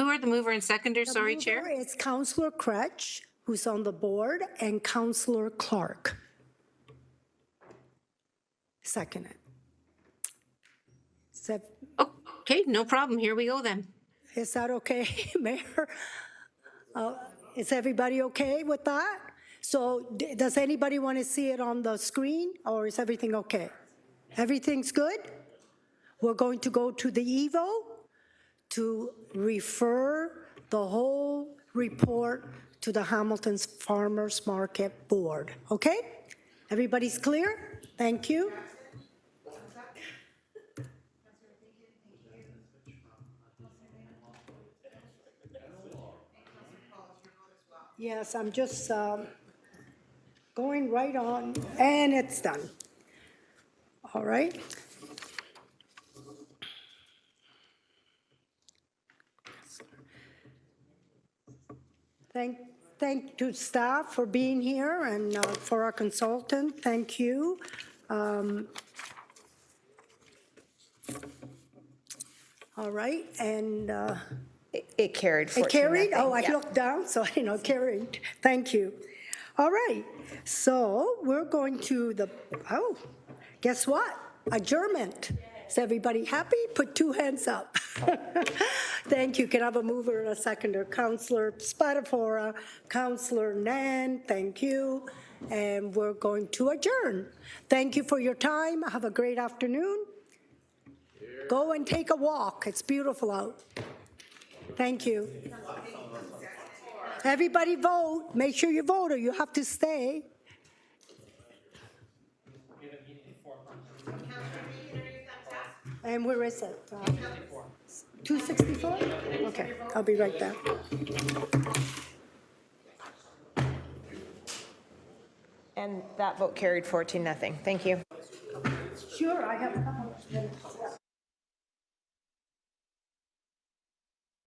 are the mover and seconder? Sorry, Chair. It's Councillor Kretsch, who's on the board, and Councillor Clark. Second it. Okay, no problem. Here we go then. Is that okay, Mayor? Is everybody okay with that? So does anybody want to see it on the screen, or is everything okay? Everything's good? We're going to go to the EVO to refer the whole report to the Hamilton's Farmers Market Board, okay? Everybody's clear? Thank you. Yes, I'm just going right on, and it's done. All right. Thank to staff for being here, and for our consultant, thank you. All right, and It carried 14-0. it carried? Oh, I Yeah. looked down, so I didn't know, carried. Thank you. All right, so we're going to the, oh, guess what? Adjournment. Is everybody happy? Put two hands up. Thank you. Can I have a mover and a seconder? Councillor Spatafora, Councillor Nan, thank you. And we're going to adjourn. Thank you for your time. Have a great afternoon. Go and take a walk. It's beautiful out. Thank you. Everybody vote. Make sure you vote or you have to stay. And where is it? 264? Okay, I'll be right back. And that vote carried 14-0. Thank you. Sure, I have a couple of minutes.